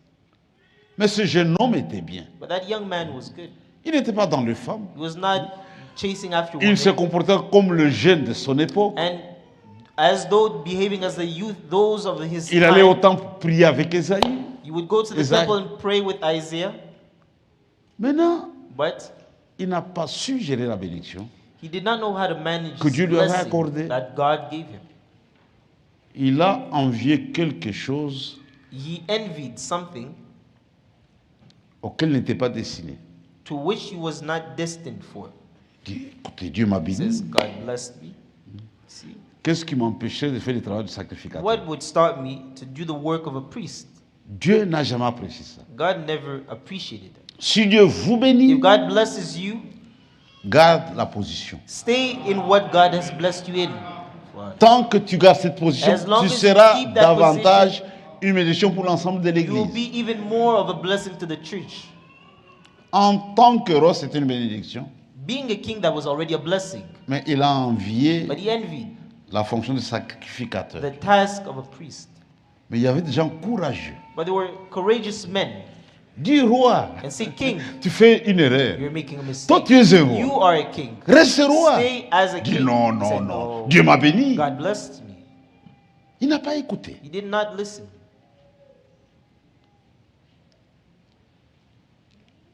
S4: Mais ce jeune homme était bien.
S3: But that young man was good.
S4: Il n'était pas dans les femmes.
S3: He was not chasing after
S4: Il se
S3: women.
S4: comportait comme le jeune de son époque.
S3: And as though behaving as the youth, those of his
S4: Il allait au
S3: time,
S4: temple prier avec Esaïe.
S3: he would go to the
S4: Isaiah.
S3: temple and pray with Isaiah.
S4: Maintenant,
S3: But
S4: il n'a pas su gérer la bénédiction.
S3: he did not know how to manage
S4: Que Dieu lui avait
S3: blessing
S4: accordé.
S3: that God gave him.
S4: Il a envié quelque chose
S3: He envied something
S4: auquel il n'était pas destiné.
S3: to which he was not destined for.
S4: Il dit, écoutez, Dieu m'a
S3: He says,
S4: béni.
S3: God blessed me. See?
S4: Qu'est-ce qui m'empêchait de faire le travail du sacrificateur?
S3: What would start me to do the work of a priest?
S4: Dieu n'a jamais apprécié ça.
S3: God never appreciated it.
S4: Si Dieu vous bénit,
S3: If God blesses you,
S4: garde la position.
S3: stay in what God has blessed you in.
S4: Tant que tu gardes cette position,
S3: As long
S4: tu
S3: as you
S4: seras
S3: keep that
S4: davantage une bénédiction pour l'ensemble de
S3: You will
S4: l'Église.
S3: be even more of a blessing to the church.
S4: En tant que roi, c'était une bénédiction,
S3: Being a king, that was already a blessing.
S4: mais il a envié
S3: But he envied
S4: la fonction de sacrificateur.
S3: the task of a priest.
S4: Mais il y avait des gens courageux.
S3: But there were courageous men.
S4: Dis roi,
S3: And say, King,
S4: tu fais une erreur.
S3: you're making a mistake.
S4: Toi, tu es un
S3: You
S4: roi.
S3: are a king.
S4: Reste roi.
S3: Stay as a
S4: Dis
S3: king.
S4: non,
S3: He
S4: non,
S3: said,
S4: non.
S3: "No,
S4: Dieu m'a béni.
S3: God blessed me."
S4: Il n'a pas écouté.
S3: He did not listen.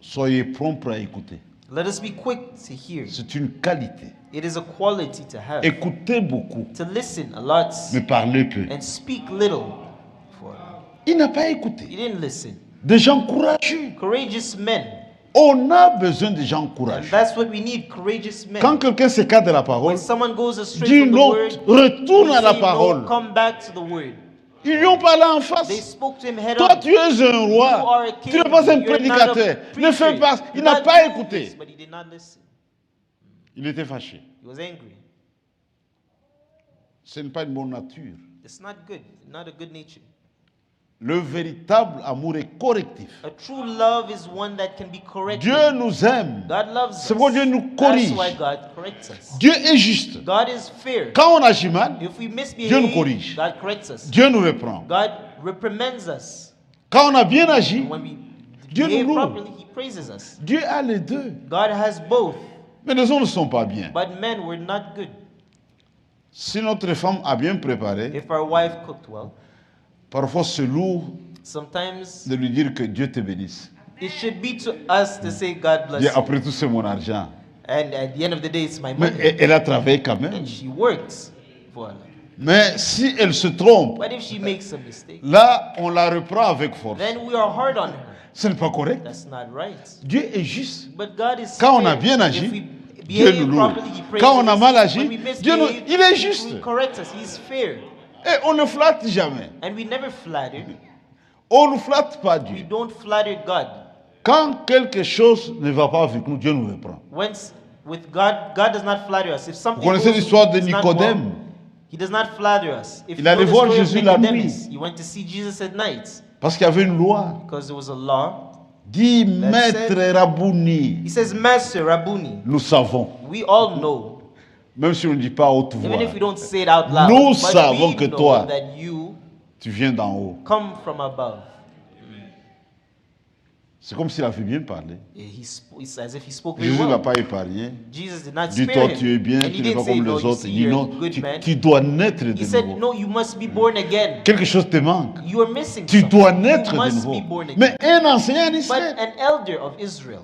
S4: Soyez prompt à écouter.
S3: Let us be quick to hear.
S4: C'est une qualité.
S3: It is a quality to have.
S4: Écoutez beaucoup,
S3: To listen a lot
S4: mais parlez peu.
S3: and speak little. For
S4: Il n'a pas
S3: he
S4: écouté.
S3: didn't listen.
S4: Des gens courageux.
S3: Courageous men.
S4: On a besoin de gens
S3: And
S4: courageux.
S3: that's what we need, courageous men.
S4: Quand quelqu'un s'écarte de la parole,
S3: When someone goes astray
S4: dis
S3: from the
S4: non,
S3: word,
S4: retourne
S3: we
S4: à la
S3: say,
S4: parole.
S3: no, come back to the word.
S4: Ils lui ont parlé en
S3: They
S4: face.
S3: spoke to him head
S4: Toi,
S3: on.
S4: tu es un
S3: You are
S4: roi.
S3: a king.
S4: Tu n'es pas un
S3: You're not a
S4: prédicateur. Ne fais
S3: preacher.
S4: pas. Il
S3: Do
S4: n'a
S3: not
S4: pas
S3: do
S4: écouté.
S3: this, but he did not listen.
S4: Il était fâché.
S3: He was angry.
S4: Ce n'est pas une bonne nature.
S3: It's not good. Not a good nature.
S4: Le véritable amour est correctif.
S3: A true love is one that can be corrected.
S4: Dieu nous aime.
S3: God loves
S4: C'est
S3: us.
S4: pourquoi Dieu nous corrige.
S3: That's why God corrects us.
S4: Dieu est juste.
S3: God is fair.
S4: Quand on agit mal,
S3: If we
S4: Dieu nous corrige.
S3: misbehave, God corrects us.
S4: Dieu nous reprend.
S3: God reprimands us.
S4: Quand on a bien agi,
S3: When we
S4: Dieu
S3: behave
S4: nous loue.
S3: properly, He praises us.
S4: Dieu a les deux.
S3: God has both,
S4: Mais les hommes ne sont pas bien.
S3: but men were not good.
S4: Si notre femme a bien préparé,
S3: If our wife cooked well,
S4: parfois c'est lourd
S3: sometimes
S4: de lui dire que Dieu te bénisse.
S3: it should be to us to say, God bless
S4: Et
S3: you.
S4: après tout, c'est mon argent.
S3: And at the end of the day, it's my
S4: Mais
S3: money.
S4: elle a travaillé quand même.
S3: And she works for it.
S4: Mais si elle se trompe,
S3: But if she makes a mistake,
S4: là, on la reprend avec force.
S3: then we are hard on her.
S4: Ce n'est pas correct.
S3: That's not right.
S4: Dieu est juste.
S3: But God is
S4: Quand on a
S3: fair.
S4: bien agi,
S3: If we
S4: Dieu
S3: behave
S4: nous loue.
S3: properly, He praises
S4: Quand on a
S3: us.
S4: mal agi,
S3: When we
S4: Dieu nous-
S3: misbehave,
S4: il est
S3: He
S4: juste.
S3: corrects us. He's fair.
S4: Et on ne flatte jamais.
S3: And we never flatter.
S4: On ne flatte pas
S3: We
S4: Dieu.
S3: don't flatter God.
S4: Quand quelque chose ne va pas avec nous, Dieu nous reprend.
S3: Once with God, God does not flatter us. If something
S4: Vous connaissez
S3: goes-
S4: l'histoire de
S3: is not
S4: Nicodème?
S3: well, He does not flatter us. If
S4: Il
S3: you
S4: allait
S3: know the
S4: voir
S3: story of
S4: Jésus la
S3: Nicodemus,
S4: nuit.
S3: He went to see Jesus at night
S4: Parce qu'il y avait une loi.
S3: because there was a law.
S4: Dis,
S3: That's
S4: maître Rabouni,
S3: He says, Master Rabuni,
S4: nous savons.
S3: we all know,
S4: Même si on ne dit pas à haute voix,
S3: even if we don't say it out loud,
S4: Nous
S3: but
S4: savons
S3: we
S4: que
S3: know
S4: toi-
S3: that you
S4: tu viens d'en haut.
S3: come from above.
S4: C'est comme s'il avait bien parlé.
S3: It's as if he spoke very
S4: Jésus ne l'a
S3: well.
S4: pas épargné.
S3: Jesus did not
S4: Dis
S3: spare
S4: toi,
S3: him.
S4: tu es bien,
S3: And he
S4: tu n'es
S3: didn't
S4: pas
S3: say,
S4: comme
S3: no,
S4: les
S3: you
S4: autres.
S3: see,
S4: Il dit
S3: you're
S4: non,
S3: a good man.
S4: tu dois naître
S3: He
S4: de
S3: said,
S4: nouveau.
S3: no, you must be born again.
S4: Quelque chose te manque.
S3: You are missing
S4: Tu
S3: something.
S4: dois naître
S3: You
S4: de
S3: must
S4: nouveau.
S3: be born again.
S4: Mais un enseignant en
S3: But
S4: Israël,
S3: an elder of Israel,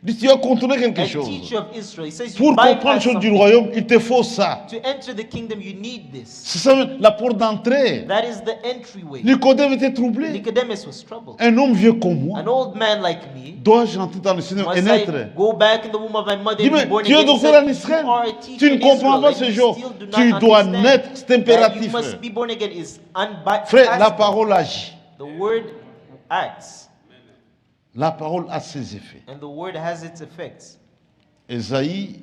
S4: dit, tu as contourné quelque
S3: a
S4: chose.
S3: teacher of Israel, he says you
S4: Pour comprendre
S3: bypass
S4: les choses du
S3: something.
S4: royaume, il te faut ça.
S3: To enter the kingdom, you need this.
S4: C'est ça la porte d'entrée.
S3: That is the entryway.
S4: Nicodème était troublé.
S3: Nicodemus was troubled.
S4: Un homme vieux comme moi,
S3: An old man like me,
S4: dois-je entrer dans le Seigneur et
S3: must
S4: naître?
S3: I go back in the womb of my mother
S4: Dis,
S3: and
S4: mais
S3: be born
S4: tu es
S3: again? He
S4: docteur
S3: said,
S4: en Israël.
S3: you are a teacher
S4: Tu ne
S3: in
S4: comprends
S3: Israel
S4: pas
S3: and
S4: ce
S3: you
S4: jour.
S3: still do not
S4: Tu dois
S3: understand
S4: naître. C'est
S3: that you
S4: impératif.
S3: must be born again is unbi-
S4: Frère, la
S3: asked.
S4: parole agit.
S3: The word acts.
S4: La parole a ses effets.
S3: and the word has its effects.
S4: Ésaïe,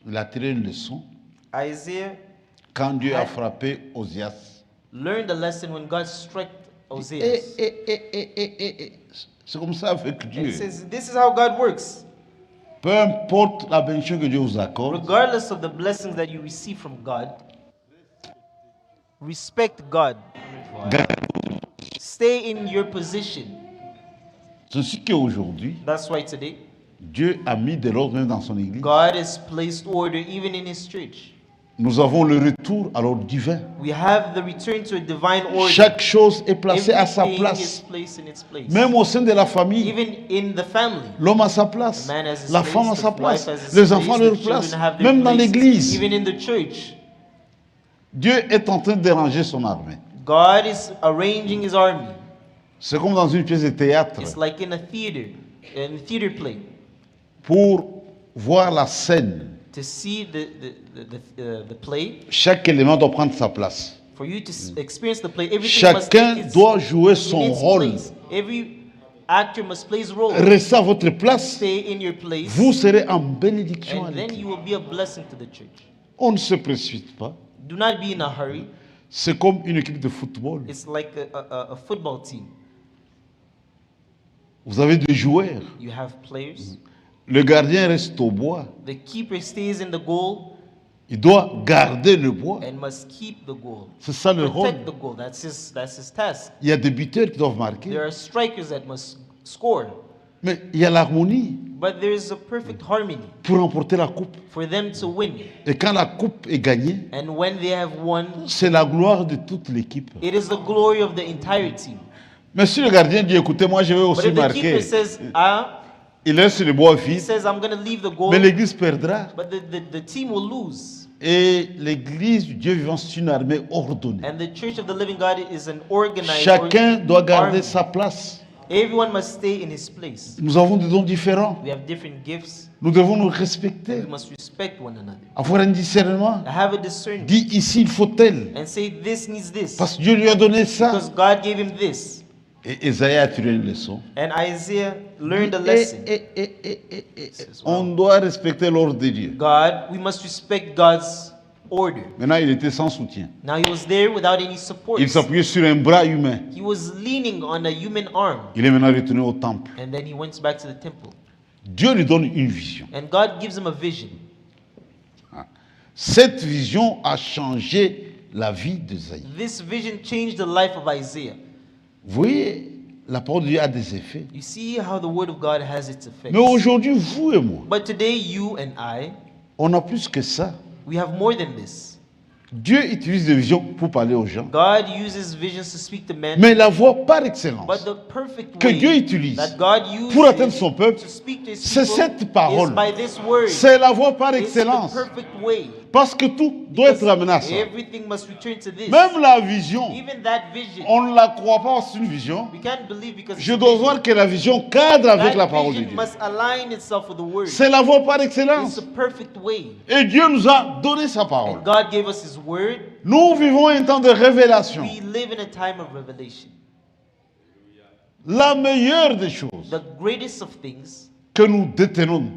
S4: il a tiré une leçon
S3: Isaiah
S4: quand Dieu a frappé Osias.
S3: learned a lesson when God struck
S4: Et,
S3: Ozias.
S4: c'est comme ça avec
S3: And
S4: Dieu.
S3: it says, this is how God works.
S4: Peu importe la bénédiction que Dieu vous accorde,
S3: Regardless of the blessings that you receive from God, respect God. Stay in your position.
S4: c'est ce qu'aujourd'hui,
S3: That's why today,
S4: Dieu a mis de l'ordre même dans son église.
S3: God has placed order even in His church.
S4: Nous avons le retour à l'ordre divin.
S3: We have the return to a divine order.
S4: Chaque chose est placée à sa
S3: Everything is
S4: place.
S3: placed in its place.
S4: Même au sein de la famille,
S3: Even in the family.
S4: l'homme a sa place,
S3: Man has his
S4: la
S3: place,
S4: femme a
S3: the
S4: sa
S3: wife
S4: place,
S3: has his
S4: les
S3: place,
S4: enfants
S3: the
S4: leur
S3: children
S4: place,
S3: have their
S4: même dans
S3: places,
S4: l'église.
S3: Even in the church.
S4: Dieu est en train de déranger son armée.
S3: God is arranging His army.
S4: C'est comme dans une pièce de théâtre.
S3: It's like in a theater play.
S4: Pour voir la scène,
S3: To see the play,
S4: chaque élément doit prendre sa place.
S3: for you to experience the play, everything must
S4: Chacun
S3: take its,
S4: doit jouer
S3: in
S4: son
S3: its
S4: rôle.
S3: place. Every actor must play his role.
S4: Restez à votre place,
S3: Stay in your place,
S4: vous serez en bénédiction. à
S3: and then
S4: l'église.
S3: you will be a blessing to the church.
S4: On ne se précipite pas.
S3: Do not be in a hurry.
S4: C'est comme une équipe de football.
S3: It's like a football team.
S4: Vous avez des joueurs.
S3: You have players.
S4: Le gardien reste au bois.
S3: The keeper stays in the goal
S4: Il doit garder le bois.
S3: and must keep the goal.
S4: C'est ça le rôle.
S3: Protect the goal. That's his task.
S4: Il y a des buteurs qui doivent marquer.
S3: There are strikers that must score.
S4: Mais il y a l'harmonie
S3: But there is a perfect harmony
S4: pour remporter la coupe.
S3: for them to win.
S4: Et quand la coupe est gagnée,
S3: And when they have won,
S4: c'est la gloire de toute l'équipe.
S3: it is the glory of the entire team.
S4: Mais si le gardien dit, écoutez, moi je vais
S3: But
S4: aussi
S3: if the keeper
S4: marquer,
S3: says,
S4: il laisse le bois
S3: he
S4: vide,
S3: says, I'm going to leave the goal,
S4: mais l'église perdra.
S3: but the team will lose.
S4: Et l'église du Dieu vivant, c'est une armée ordonnée.
S3: And the church of the living God is an organized
S4: Chacun doit garder
S3: army.
S4: sa place.
S3: Everyone must stay in his place.
S4: Nous avons des dons différents.
S3: We have different gifts.
S4: Nous devons nous respecter.
S3: We must respect one another.
S4: Avoir un discernement.
S3: Have a discernment
S4: Dit ici, il faut tel.
S3: and say this needs this
S4: Parce que Dieu lui a donné ça.
S3: because God gave him this.
S4: Et Esaïe a tiré une leçon.
S3: And Isaiah learned a lesson.
S4: On doit respecter l'ordre de Dieu.
S3: God, we must respect God's order.
S4: Maintenant, il était sans soutien.
S3: Now he was there without any support.
S4: Il s'appuyait sur un bras humain.
S3: He was leaning on a human arm.
S4: Il est maintenant retourné au temple.
S3: And then he went back to the temple.
S4: Dieu lui donne une vision.
S3: And God gives him a vision.
S4: Cette vision a changé la vie d'Esaïe.
S3: This vision changed the life of Isaiah.
S4: Vous voyez, la parole de Dieu a des effets.
S3: You see how the word of God has its effects.
S4: Mais aujourd'hui, vous et moi,
S3: But today, you and I,
S4: on a plus que ça.
S3: we have more than this.
S4: Dieu utilise des visions pour parler aux gens.
S3: God uses visions to speak to men.
S4: Mais la voie par excellence
S3: But the perfect
S4: que
S3: way
S4: Dieu utilise
S3: that God uses
S4: pour atteindre son peuple,
S3: to speak to his
S4: c'est
S3: people
S4: cette parole.
S3: is by this word.
S4: C'est la voie par
S3: It's the
S4: excellence.
S3: perfect way.
S4: Parce que tout doit être amené à ça.
S3: Everything must return to this.
S4: Même la vision,
S3: Even that vision.
S4: on ne la croit pas, c'est une vision.
S3: We can't believe because
S4: Je
S3: it's a
S4: dois
S3: vision.
S4: voir que la vision cadre avec
S3: That
S4: la parole de
S3: vision
S4: Dieu.
S3: must align itself with the word.
S4: C'est la voie par
S3: It's
S4: excellence.
S3: the perfect way.
S4: Et Dieu nous a donné sa parole.
S3: And God gave us his word.
S4: Nous vivons un temps de révélation.
S3: We live in a time of revelation.
S4: La meilleure des choses
S3: The greatest of things
S4: que nous détenons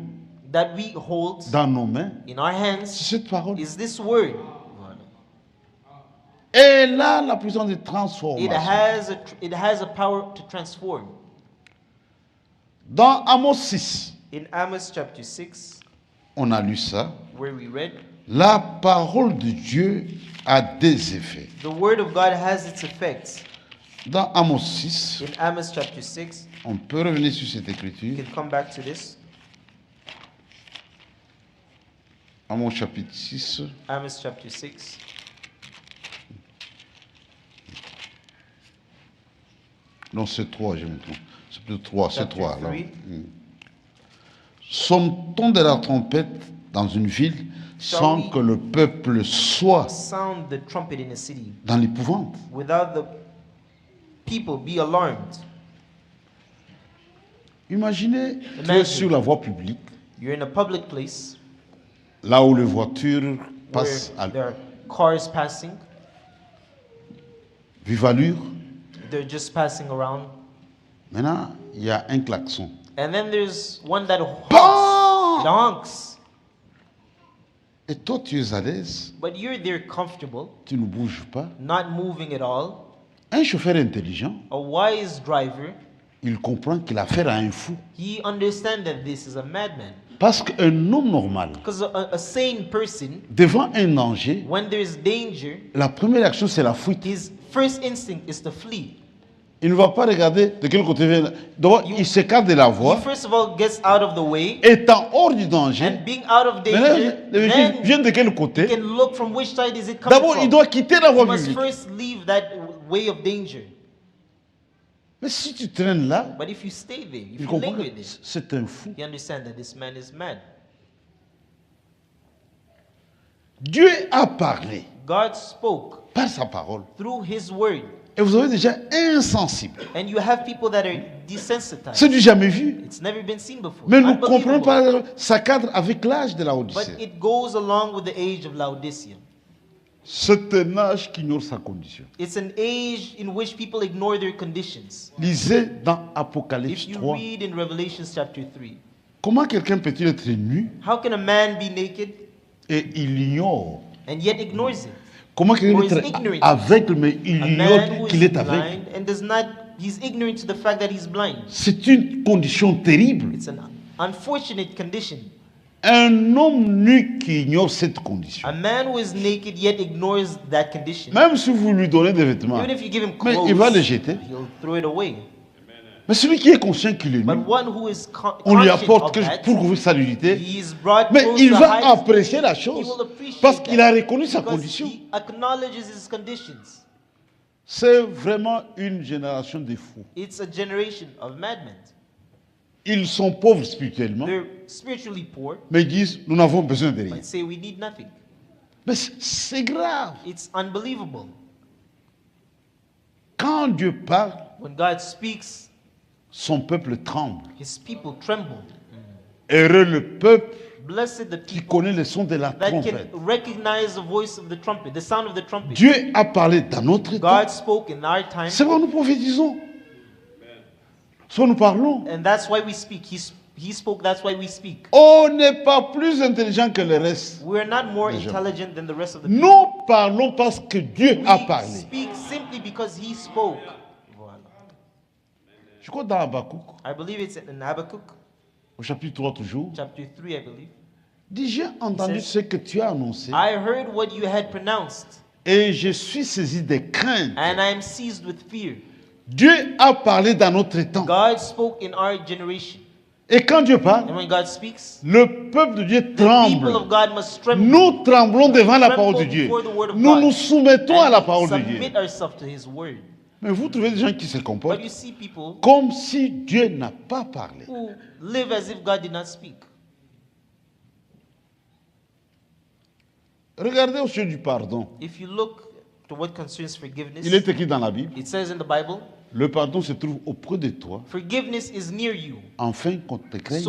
S3: that we hold
S4: dans nos mains,
S3: in our hands
S4: c'est cette parole.
S3: is this word.
S4: Et là, la puissance de
S3: It
S4: transformation.
S3: has a power to transform.
S4: Dans Amos 6,
S3: In Amos chapter 6,
S4: on a lu ça.
S3: where we read,
S4: La parole de Dieu a des effets.
S3: the word of God has its effects.
S4: Dans Amos 6,
S3: In Amos chapter 6,
S4: on peut revenir sur cette
S3: you
S4: écriture.
S3: can come back to this.
S4: Amos chapitre 6.
S3: Amos chapter 6.
S4: Non, c'est 3, je me trompe. C'est plutôt 3, c'est
S3: Chapter
S4: 3. alors.
S3: 3.
S4: Sonne-t-on de la trompette dans une ville sans
S3: we-
S4: que le peuple soit
S3: Sound the trumpet in a city,
S4: dans l'épouvante?
S3: without the people be alarmed.
S4: Imaginez, tu es
S3: Imagine.
S4: sur la voie publique,
S3: You're in a public place
S4: là où les voitures
S3: where
S4: passent à
S3: there are cars passing.
S4: vive allure,
S3: They're just passing around.
S4: Maintenant, il y a un klaxon.
S3: And then there's one that honks.
S4: Bah!
S3: It honks.
S4: Et toi, tu es à l'aise,
S3: But you're there comfortable,
S4: tu ne bouges pas.
S3: not moving at all.
S4: Un chauffeur intelligent,
S3: A wise driver,
S4: il comprend qu'il a affaire à un fou.
S3: he understands that this is a madman.
S4: Parce qu'un homme normal,
S3: Because a sane person,
S4: devant un danger,
S3: when there's danger,
S4: la première action, c'est la fuite.
S3: his first instinct is to flee.
S4: Il ne va pas regarder de quel côté vient. Donc, il s'écarte de la
S3: He
S4: voie.
S3: first of all gets out of the way,
S4: Étant hors du danger,
S3: and being out of
S4: maintenant,
S3: danger,
S4: il
S3: then
S4: vient de quel
S3: he
S4: côté?
S3: can look from which side is it coming
S4: D'abord, il
S3: from.
S4: doit quitter la
S3: He
S4: voie
S3: must
S4: publique.
S3: first leave that way of danger.
S4: Mais si tu traînes là,
S3: But if you stay there, if
S4: il
S3: you
S4: comprend
S3: linger
S4: que
S3: there,
S4: c'est un fou.
S3: you understand that this man is mad.
S4: Dieu a parlé
S3: God spoke
S4: par sa parole.
S3: through his word.
S4: Et vous avez déjà insensible.
S3: And you have people that are desensitized.
S4: C'est du jamais vu.
S3: It's never been seen before.
S4: Mais nous ne comprenons
S3: Unbelievable.
S4: pas, ça cadre avec l'âge de la
S3: But
S4: Odyssée.
S3: it goes along with the age of Laodicea.
S4: C'est un âge qui ignore sa condition.
S3: It's an age in which people ignore their conditions.
S4: Lisez dans
S3: If
S4: Apocalypse
S3: you
S4: 3.
S3: read in Revelation chapter 3,
S4: Comment quelqu'un peut-il être nu
S3: how can a man be naked
S4: et il ignore?
S3: and yet ignores it?
S4: Comment quelqu'un
S3: Or is
S4: peut être
S3: ignorant.
S4: aveugle mais il
S3: A man
S4: ignore
S3: who
S4: qu'il
S3: is
S4: est aveugle?
S3: blind and does not, he's ignorant to the fact that he's blind.
S4: C'est une condition terrible.
S3: It's an unfortunate condition.
S4: Un homme nu qui ignore cette condition.
S3: A man who is naked yet ignores that condition.
S4: Même si vous lui donnez des vêtements,
S3: Even if you give him
S4: mais
S3: clothes,
S4: il va les jeter.
S3: he'll throw it away.
S4: Mais celui qui est conscient qu'il est nu,
S3: But one who is
S4: on lui
S3: conscious
S4: apporte
S3: of
S4: quelque chose
S3: that,
S4: pour couvrir sa nudité.
S3: he is brought
S4: Mais
S3: close
S4: il
S3: to
S4: va
S3: hide his
S4: apprécier la
S3: nudity.
S4: chose
S3: He will appreciate
S4: parce qu'il
S3: that
S4: a reconnu sa
S3: because
S4: condition.
S3: he acknowledges his conditions.
S4: C'est vraiment une génération de fous.
S3: It's a generation of madmen.
S4: Ils sont pauvres spirituellement,
S3: They're spiritually poor,
S4: mais ils disent nous n'avons besoin de rien.
S3: but say we need nothing.
S4: Mais c'est grave.
S3: It's unbelievable.
S4: Quand Dieu parle,
S3: When God speaks,
S4: son peuple tremble.
S3: his people tremble.
S4: Heureux le peuple
S3: Blessed the
S4: qui
S3: people
S4: connaît le son de la
S3: that
S4: trompette.
S3: can recognize the voice of the trumpet, the sound of the trumpet.
S4: Dieu a parlé dans notre temps.
S3: God spoke in our time,
S4: C'est pourquoi nous prophétisons. Soit nous parlons.
S3: and that's why we speak. He spoke, that's why we speak.
S4: On n'est pas plus intelligent que le reste.
S3: We're not more
S4: Déjà.
S3: intelligent than the rest of the people.
S4: Nous parlons parce que Dieu a
S3: We
S4: parlé.
S3: speak simply because he spoke. Voilà.
S4: Je crois dans Habakkuk,
S3: I believe it's in Habakkuk,
S4: au chapitre 3 toujours.
S3: chapter 3, I believe.
S4: Dis, j'ai entendu
S3: says,
S4: ce que tu as annoncé
S3: I heard what you had pronounced,
S4: et je suis saisi de crainte.
S3: and I am seized with fear.
S4: Dieu a parlé dans notre temps.
S3: God spoke in our generation.
S4: Et quand Dieu parle,
S3: And when God speaks,
S4: le peuple de Dieu
S3: the people
S4: tremble.
S3: of God must tremble.
S4: Nous tremblons devant la
S3: Tremble
S4: parole de Dieu.
S3: before the word of
S4: Nous
S3: God.
S4: nous soumettons à
S3: And
S4: la
S3: we
S4: parole de Dieu.
S3: submit ourselves to his word.
S4: Mais vous trouvez des gens qui se
S3: But
S4: comportent
S3: you see people
S4: comme si Dieu n'a pas parlé.
S3: who live as if God did not speak.
S4: Regardez au sujet du pardon.
S3: If you look to what concerns forgiveness,
S4: Il est écrit dans la Bible,
S3: it says in the Bible,
S4: le pardon se trouve auprès de toi,
S3: forgiveness is near you,
S4: afin qu'on te craigne.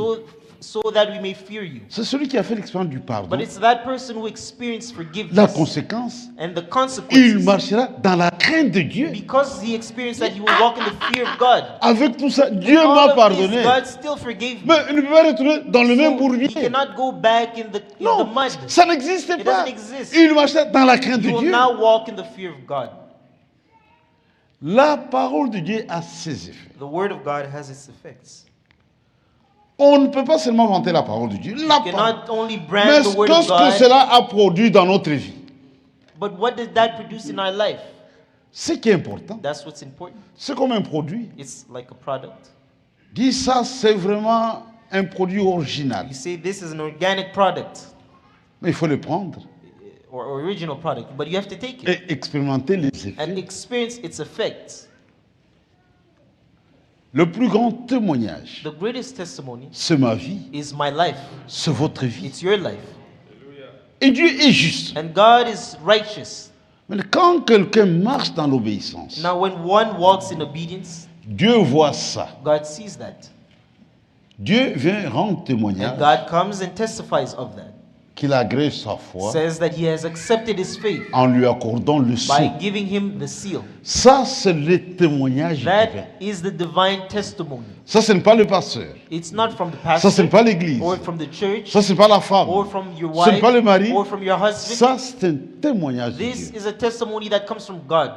S3: so that we may fear you.
S4: C'est celui qui a fait l'expérience du pardon.
S3: But it's that person who experienced
S4: La
S3: forgiveness
S4: conséquence,
S3: and the
S4: il
S3: consequences.
S4: marchera dans la crainte de Dieu.
S3: Because he experienced that, he will walk in the fear of God.
S4: Avec tout ça, Dieu
S3: All
S4: m'a
S3: of this,
S4: pardonné.
S3: God still forgave me.
S4: Mais il ne peut pas retourner dans le même
S3: So
S4: bourbier.
S3: he cannot go back in the
S4: Non,
S3: mud.
S4: ça n'existe
S3: It
S4: pas.
S3: doesn't exist.
S4: Il marchera dans la crainte
S3: He
S4: de
S3: will
S4: Dieu.
S3: now walk in the fear of God.
S4: La parole de Dieu a ses effets.
S3: The word of God has its effects.
S4: On ne peut pas seulement vanter la parole de Dieu. La
S3: You
S4: parole.
S3: cannot only
S4: Mais
S3: brand the word of
S4: qu'est-ce que
S3: God,
S4: cela a produit dans notre vie?
S3: but what does that produce in our life?
S4: Ce qui est important,
S3: That's what's important.
S4: c'est comme un produit.
S3: It's like a product.
S4: Dis ça, c'est vraiment un produit original.
S3: You say this is an organic product
S4: Mais il faut le prendre
S3: or original product, but you have to take it
S4: et expérimenter les
S3: and
S4: effets.
S3: experience its effects.
S4: Le plus grand témoignage,
S3: The greatest testimony
S4: c'est ma vie,
S3: is my life.
S4: c'est votre vie.
S3: It's your life.
S4: Et Dieu est juste.
S3: And God is righteous.
S4: Mais quand quelqu'un marche dans l'obéissance,
S3: Now, when one walks in obedience,
S4: Dieu voit ça.
S3: God sees that.
S4: Dieu vient rendre
S3: And
S4: témoignage
S3: God comes and testifies of that.
S4: qu'il agrée sa foi
S3: says that he has accepted his faith
S4: en lui accordant le
S3: by
S4: sceau.
S3: giving him the seal.
S4: Ça, c'est le témoignage divin.
S3: That is the divine testimony.
S4: Ça, ce n'est pas le pasteur.
S3: It's not from the
S4: Ça, ce n'est
S3: pastor
S4: pas l'église.
S3: or from the church
S4: Ça, ce n'est pas la femme.
S3: or from your
S4: Ce n'est
S3: wife
S4: pas le mari.
S3: or from your husband.
S4: Ça, c'est un témoignage de
S3: This
S4: Dieu.
S3: is a testimony that comes from God,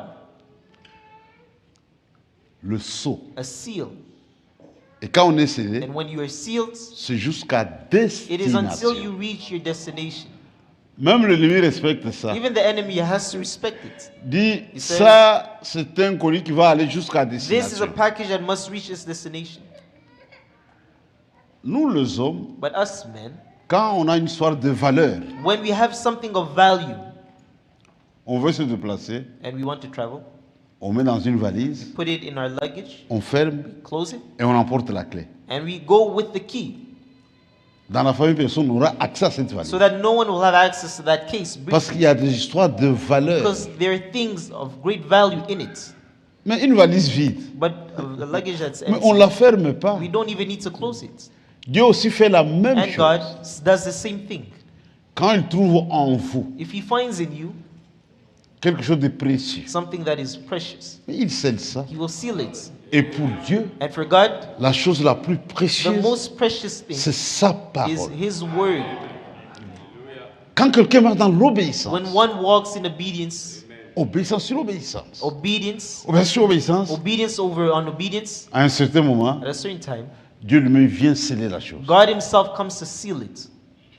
S4: Le sceau.
S3: a seal.
S4: Et quand on est scellé,
S3: And when you are sealed,
S4: c'est jusqu'à
S3: it is until
S4: destination.
S3: you reach your destination.
S4: Même l'ennemi respecte ça.
S3: Even the enemy has to respect it.
S4: Dit,
S3: He says-
S4: ça, c'est un colis qui va aller jusqu'à
S3: This is a
S4: destination.
S3: package that must reach its destination.
S4: Nous, les hommes,
S3: But us men,
S4: quand on a une histoire de valeur,
S3: when we have something of value
S4: on veut se déplacer,
S3: and we want to travel,
S4: on met dans une valise,
S3: put it in our luggage,
S4: on ferme
S3: close it,
S4: et on emporte la clé.
S3: and we go with the key
S4: Dans la famille, personne n'aura accès à cette valise.
S3: so that no one will have access to that case
S4: Parce qu'il y a des histoires de valeur.
S3: because there are things of great value in it.
S4: Mais une valise vide,
S3: But the luggage that's
S4: mais on ne la
S3: empty,
S4: ferme pas.
S3: we don't even need to close it.
S4: Dieu aussi fait la même
S3: And God
S4: chose.
S3: does the same thing.
S4: Quand il trouve en vous
S3: If He finds in you
S4: quelque chose de précieux,
S3: something that is precious,
S4: mais il scelle ça.
S3: He will seal it.
S4: Et pour Dieu,
S3: And for God,
S4: la chose la plus
S3: the
S4: précieuse,
S3: most precious thing
S4: c'est sa
S3: is
S4: parole.
S3: His word.
S4: Quand quelqu'un marche dans l'obéissance,
S3: When one walks in obedience,
S4: obéissance sur obéissance,
S3: obedience,
S4: obéissance sur obéissance,
S3: obedience over unobedience,
S4: à un certain moment,
S3: at a certain time,
S4: Dieu lui-même vient sceller la chose.
S3: God Himself comes to seal it.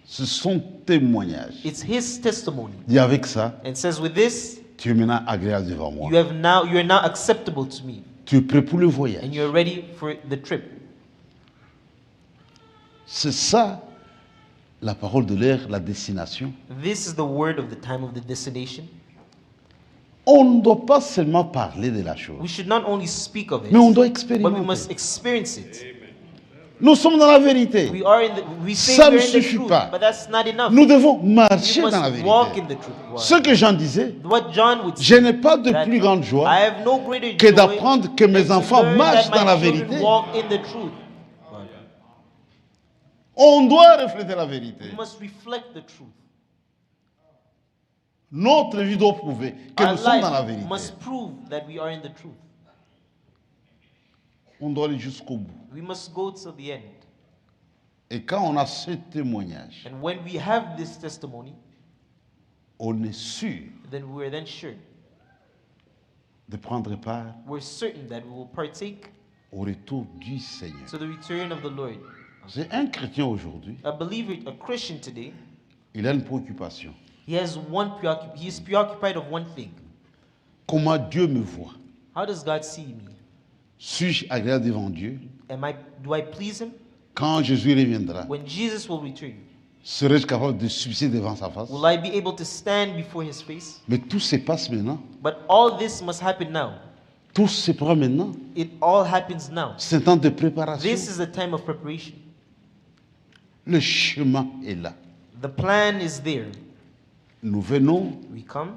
S4: C'est son témoignage.
S3: It's His testimony.
S4: Dit avec ça,
S3: And says, with this,
S4: tu es maintenant agréable devant moi.
S3: you are now acceptable to me,
S4: Tu es prêt pour le voyage.
S3: and you're ready for the trip.
S4: C'est ça la parole de l'air, la destination.
S3: This is the word of the time of the destination.
S4: On ne doit pas seulement parler de la chose,
S3: We should not only speak of it,
S4: mais on doit
S3: but we must
S4: expérimenter.
S3: experience it.
S4: Nous sommes dans la vérité.
S3: We say
S4: Ça
S3: we're
S4: ne
S3: in the
S4: suffit
S3: truth,
S4: pas.
S3: but that's not enough.
S4: Nous devons
S3: We
S4: marcher dans la
S3: must walk in
S4: vérité.
S3: the truth.
S4: Ce que Jean disait,
S3: What John would
S4: je
S3: say,
S4: n'ai pas de
S3: that
S4: plus grande joie
S3: I have no greater
S4: que
S3: joy
S4: d'apprendre que mes
S3: than to
S4: enfants
S3: learn
S4: marchent
S3: that
S4: dans la
S3: my children
S4: vérité.
S3: walk in the truth.
S4: On doit refléter la vérité.
S3: We must reflect the truth.
S4: Notre vie doit prouver que
S3: Our
S4: nous sommes dans la
S3: life
S4: vérité.
S3: must prove that we are in the truth.
S4: On doit aller jusqu'au bout.
S3: We must go to the end.
S4: Et quand on a ce témoignage,
S3: And when we have this testimony,
S4: on est sûr
S3: then we are then sure.
S4: de prendre part
S3: We're certain that we will partake
S4: au retour du Seigneur.
S3: to the return of the Lord.
S4: C'est un chrétien aujourd'hui,
S3: A believer, a Christian today,
S4: il a une préoccupation.
S3: he is preoccupied of one thing.
S4: Comment Dieu me voit?
S3: How does God see me?
S4: Suis-je agréable devant Dieu?
S3: Do I please Him?
S4: Quand Jésus reviendra,
S3: When Jesus will return,
S4: serai-je capable de subsister devant sa face?
S3: will I be able to stand before His face?
S4: Mais tout se passe maintenant.
S3: But all this must happen now.
S4: Tout se prend maintenant.
S3: It all happens now.
S4: C'est un temps de préparation.
S3: This is a time of preparation.
S4: Le chemin est là.
S3: The plan is there.
S4: Nous venons,
S3: We come,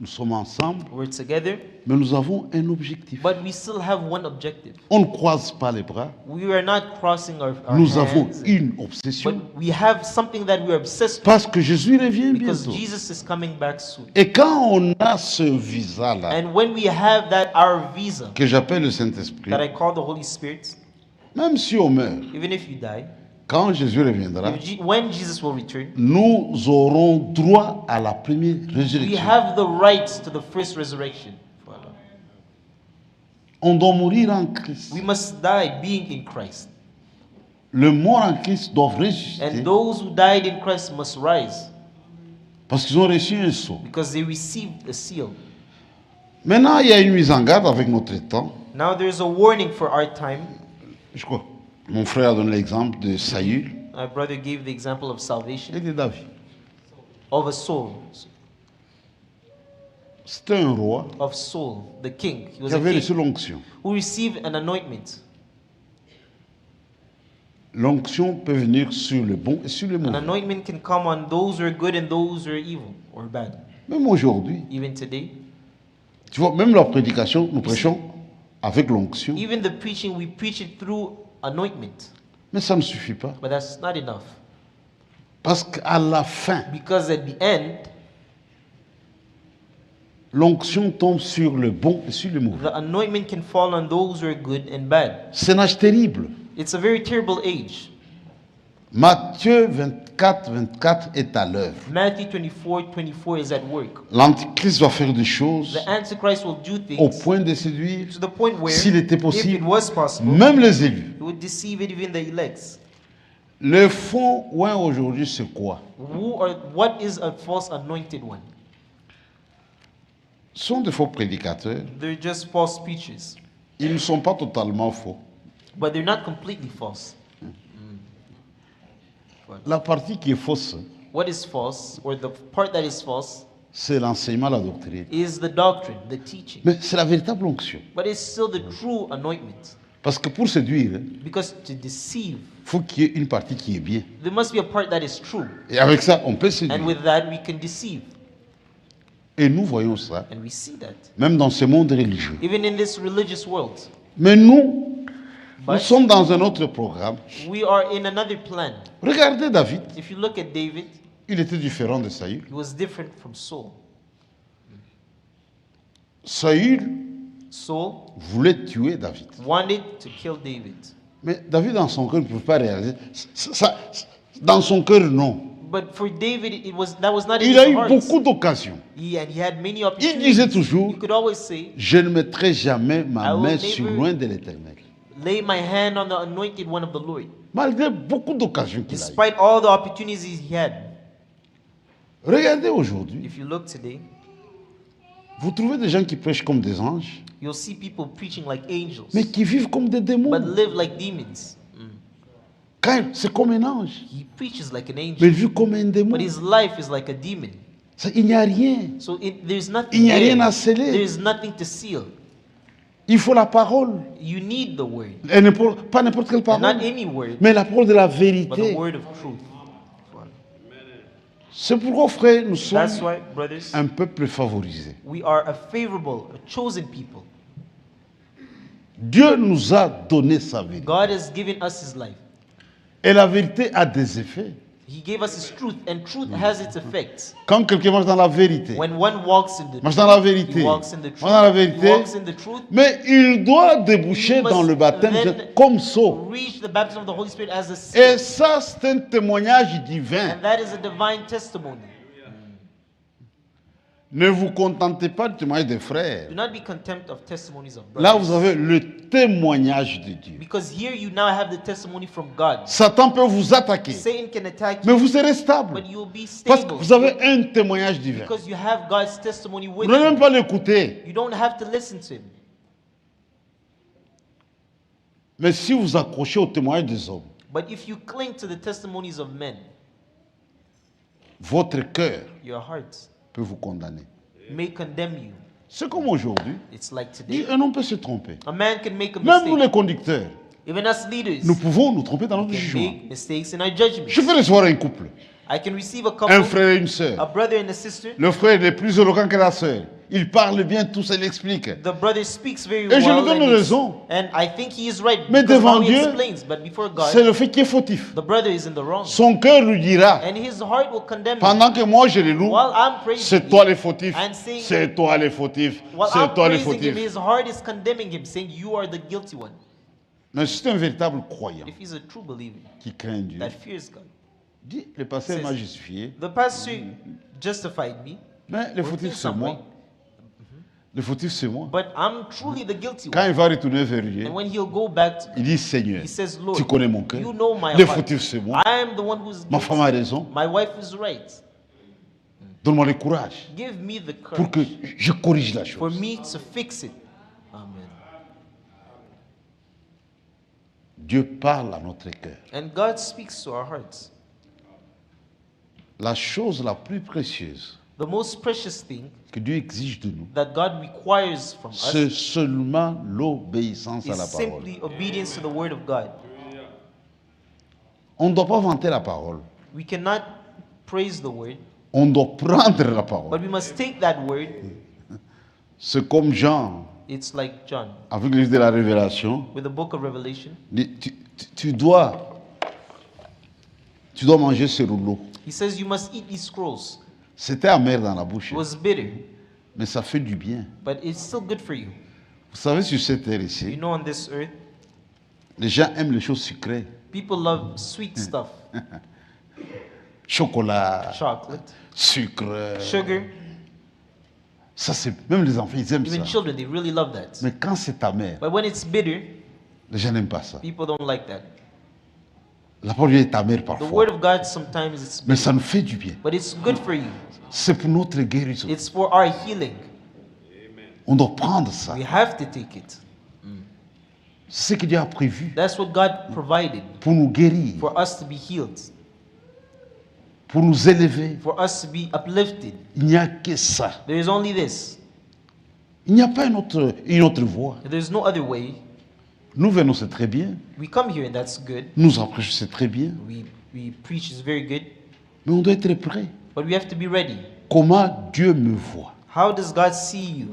S4: nous sommes ensemble,
S3: we're together,
S4: mais nous avons un objectif.
S3: but we still have one objective.
S4: On ne croise pas les bras.
S3: We are not crossing our
S4: Nous avons
S3: hands,
S4: une obsession.
S3: but we have something that we're obsessed with
S4: Parce que Jésus revient
S3: because
S4: bientôt.
S3: Jesus is coming back soon.
S4: Et quand on a ce visa-là,
S3: And when we have our visa
S4: que j'appelle le Saint-Esprit,
S3: that I call the Holy Spirit,
S4: même si on meurt,
S3: even if you die,
S4: quand Jésus reviendra,
S3: when Jesus will return,
S4: nous aurons droit à la première
S3: we
S4: résurrection.
S3: have the rights to the first resurrection.
S4: On doit mourir en Christ.
S3: We must die being in Christ.
S4: Le mort en Christ doit ressusciter
S3: And those who died in Christ must rise
S4: parce qu'ils ont reçu un sceau.
S3: because they received a seal.
S4: Maintenant, il y a une mise en garde avec notre temps.
S3: Now there's a warning for our time.
S4: Je crois. Mon frère a donné l'exemple de Saül
S3: My brother gave the example of
S4: et
S3: salvation,
S4: de David.
S3: of a soul,
S4: C'était un roi
S3: of Saul, the king. He was
S4: qui
S3: a
S4: avait reçu
S3: king
S4: l'onction.
S3: who received an anointment.
S4: L'onction peut venir sur le bon et sur le
S3: An
S4: mauvais.
S3: anointment can come on those who are good and those who are evil or bad.
S4: Même aujourd'hui,
S3: Even today,
S4: tu vois, même la prédication, nous prêchons avec l'onction,
S3: even the preaching, we preach it through anointment.
S4: mais ça ne suffit pas.
S3: But that's not enough.
S4: Parce qu'à la fin,
S3: Because at the end,
S4: l'onction tombe sur le bon et sur le mauvais.
S3: the anointment can fall on those who are good and bad.
S4: C'est un âge terrible.
S3: It's a very terrible age.
S4: Matthieu 24, 24 est à l'œuvre.
S3: Matthew 24:24 is at work.
S4: L'Antichrist va faire des choses
S3: The Antichrist will do
S4: au
S3: things
S4: point de séduire,
S3: to the point where,
S4: s'il était
S3: if it
S4: possible,
S3: was possible,
S4: même les élus.
S3: it would deceive even the elects.
S4: Le fond ouin aujourd'hui, c'est quoi?
S3: What is a false anointed one?
S4: Ce sont des faux prédicateurs.
S3: They're just false preachers,
S4: Ils ne sont pas totalement faux.
S3: but they're not completely false.
S4: La partie qui est fausse,
S3: What is false, or the part that is false,
S4: c'est l'enseignement, la doctrine.
S3: is the doctrine, the teaching.
S4: Mais c'est la véritable onction.
S3: But it's still the true anointment.
S4: Parce que pour séduire,
S3: Because to deceive,
S4: il faut qu'il y ait une partie qui est bien.
S3: there must be a part that is true.
S4: Et avec ça, on peut
S3: And
S4: séduire.
S3: with that, we can deceive.
S4: Et nous voyons ça,
S3: And we see that.
S4: même dans ce monde religieux.
S3: Even in this religious world.
S4: Mais nous
S3: But
S4: sommes dans un autre programme.
S3: we are in another plan.
S4: Regardez David,
S3: If you look at David,
S4: il était différent de Saül.
S3: he was different from Saul.
S4: Saül
S3: Saul
S4: voulait tuer David.
S3: wanted to kill David.
S4: Mais David, dans son cœur, ne pouvait pas réaliser. Dans son cœur, non.
S3: But for David, that was not in
S4: Il a
S3: his
S4: eu
S3: heart.
S4: beaucoup d'occasions.
S3: He had many
S4: Il
S3: opportunities.
S4: disait toujours,
S3: He could always say,
S4: je ne mettrai jamais ma
S3: I will
S4: main
S3: never-
S4: sur loin de l'Éternel.
S3: lay my hand on the anointed one of the Lord.
S4: Malgré beaucoup d'occasions qu'il a eues.
S3: Despite all the opportunities he had.
S4: Regardez aujourd'hui,
S3: If you look today,
S4: vous trouvez des gens qui prêchent comme des anges,
S3: you'll see people preaching like angels,
S4: mais qui vivent comme des
S3: but
S4: démons.
S3: live like demons.
S4: C'est comme un ange,
S3: He preaches like an
S4: mais
S3: angel,
S4: il vit comme un démon.
S3: but his life is like a demon.
S4: Il n'y a rien.
S3: So there's
S4: Il
S3: nothing
S4: n'y a rien à
S3: there.
S4: sceller.
S3: There's nothing to seal.
S4: Il faut la parole.
S3: You need the word.
S4: Et pas n'importe quelle
S3: And not
S4: parole,
S3: any word,
S4: mais la parole de la
S3: but the
S4: vérité.
S3: word of truth.
S4: C'est pourquoi, frère, nous
S3: That's
S4: sommes
S3: why, brothers,
S4: un peuple favorisé.
S3: we are a favorable, a chosen people.
S4: Dieu nous a donné sa vérité.
S3: God has given us his life.
S4: Et la vérité a des effets.
S3: He gave us his truth, and truth has its effects.
S4: Quand quelqu'un marche dans la vérité,
S3: When one walks in the
S4: marche
S3: truth,
S4: dans la vérité,
S3: he walks in the
S4: marche dans la
S3: truth, he
S4: vérité,
S3: walks in the truth,
S4: mais il doit déboucher
S3: He must
S4: dans le baptême
S3: then
S4: comme saut.
S3: reach the baptism of the Holy Spirit as a
S4: Et
S3: seal.
S4: ça, c'est un témoignage divin.
S3: And that is a divine testimony.
S4: Ne vous contentez pas du témoignage des frères.
S3: Do not be contempt of testimonies of
S4: Là,
S3: brothers.
S4: vous avez le témoignage de Dieu.
S3: Because here you now have the testimony from God.
S4: Satan peut vous attaquer,
S3: Satan can attack
S4: mais
S3: you,
S4: vous serez stable.
S3: but you will be
S4: Parce que
S3: stable.
S4: vous avez un témoignage divin.
S3: Because you have God's testimony
S4: Vous
S3: with
S4: n'avez même
S3: you.
S4: pas l'écouter.
S3: You don't have to listen to him.
S4: Mais si vous accrochez au témoignage des hommes,
S3: But if you cling to the testimonies of men,
S4: votre cœur
S3: your heart
S4: peut vous condamner.
S3: may condemn you.
S4: C'est comme aujourd'hui.
S3: It's like today.
S4: Un homme peut se tromper.
S3: A man can make a
S4: Même nous
S3: mistake.
S4: les conducteurs,
S3: Even us leaders
S4: nous pouvons nous tromper dans notre
S3: can
S4: jugement.
S3: make mistakes in our judgment.
S4: Je vais recevoir un couple,
S3: I can receive a
S4: un
S3: couple,
S4: frère et une
S3: a
S4: sœur.
S3: brother and a sister.
S4: Le frère est plus éloquent que la sœur. Il parle bien, tout ça, il explique.
S3: The brother speaks very
S4: Et je lui
S3: well,
S4: donne
S3: and,
S4: raison.
S3: and I think he is right
S4: Mais
S3: because
S4: devant
S3: how he
S4: Dieu,
S3: explains. But before
S4: C'est
S3: God,
S4: le fait qui est fautif.
S3: the brother is in the wrong,
S4: Son cœur lui dira,
S3: and his heart will condemn him.
S4: pendant que moi je les loue,
S3: While I'm praising
S4: c'est
S3: him,
S4: toi les fautifs,
S3: and saying-
S4: c'est toi les fautifs,
S3: while
S4: c'est
S3: I'm
S4: toi les
S3: praising him,
S4: fautifs.
S3: his heart is condemning him, saying, "You are the guilty one."
S4: Mais c'est un véritable croyant
S3: If he's a true believer
S4: qui craint Dieu.
S3: that fears God,
S4: Dit, le pasteur
S3: Says-
S4: m'a justifié,
S3: the pastor justified me,
S4: mais le
S3: or
S4: fautif
S3: in
S4: c'est
S3: some
S4: moi.
S3: way,
S4: Le fautif c'est moi.
S3: but I'm truly the guilty
S4: Quand
S3: one.
S4: il va retourner vers Dieu,
S3: And when he'll go back, to,
S4: il dit Seigneur,
S3: he says, "Lord,
S4: tu connais mon cœur.
S3: you know my
S4: Le
S3: heart.
S4: fautif c'est moi.
S3: I am the one who's
S4: Ma femme a
S3: guilty.
S4: raison.
S3: My wife is right.
S4: Donne-moi le courage
S3: Give me the
S4: pour que
S3: courage
S4: je corrige la
S3: for
S4: chose.
S3: me to fix it." Amen.
S4: Dieu parle à notre cœur.
S3: And God speaks to our hearts.
S4: La chose la plus précieuse
S3: The most precious thing
S4: que Dieu exige de nous,
S3: that God requires from
S4: c'est
S3: us
S4: seulement l'obéissance à
S3: is
S4: la parole.
S3: simply obedience to the word of God.
S4: On ne doit pas vanter la parole.
S3: We cannot praise the word,
S4: On doit prendre la parole.
S3: but we must take that word.
S4: C'est comme Jean,
S3: It's like John
S4: avec le livre de la Révélation,
S3: with the book of Revelation.
S4: dit, tu dois manger ce rouleau.
S3: He says you must eat these scrolls.
S4: C'était amer dans la bouche,
S3: It was bitter,
S4: mais ça fait du bien.
S3: but it's still good for you.
S4: Vous savez, sur cette terre
S3: You
S4: ici,
S3: know, on this earth,
S4: les gens aiment les choses sucrées.
S3: people love sweet stuff.
S4: Chocolat,
S3: Chocolate,
S4: sucre.
S3: sugar.
S4: Ça, c'est même les enfants, ils aiment
S3: Even
S4: ça.
S3: children, they really love that.
S4: Mais quand c'est amer,
S3: But when it's bitter,
S4: les gens n'aiment pas ça.
S3: people don't like that.
S4: La parole est amère
S3: The
S4: parfois,
S3: word of God sometimes it's
S4: mais
S3: bitter,
S4: ça nous fait du bien.
S3: but it's good for you.
S4: C'est pour notre guérison.
S3: It's for our healing.
S4: On doit prendre ça.
S3: We have to take it.
S4: C'est ce que Dieu a prévu
S3: That's what God provided
S4: pour nous guérir,
S3: for us to be healed,
S4: pour nous élever.
S3: for us to be uplifted.
S4: Il n'y a que ça.
S3: There is only this.
S4: Il n'y a pas une autre voie.
S3: There's no other way.
S4: Nous venons, c'est très bien.
S3: We come here and that's good.
S4: Nous approchons, c'est très bien.
S3: We preach is very good,
S4: Mais on doit être prêt.
S3: but we have to be ready.
S4: Comment Dieu me voit.
S3: How does God see you?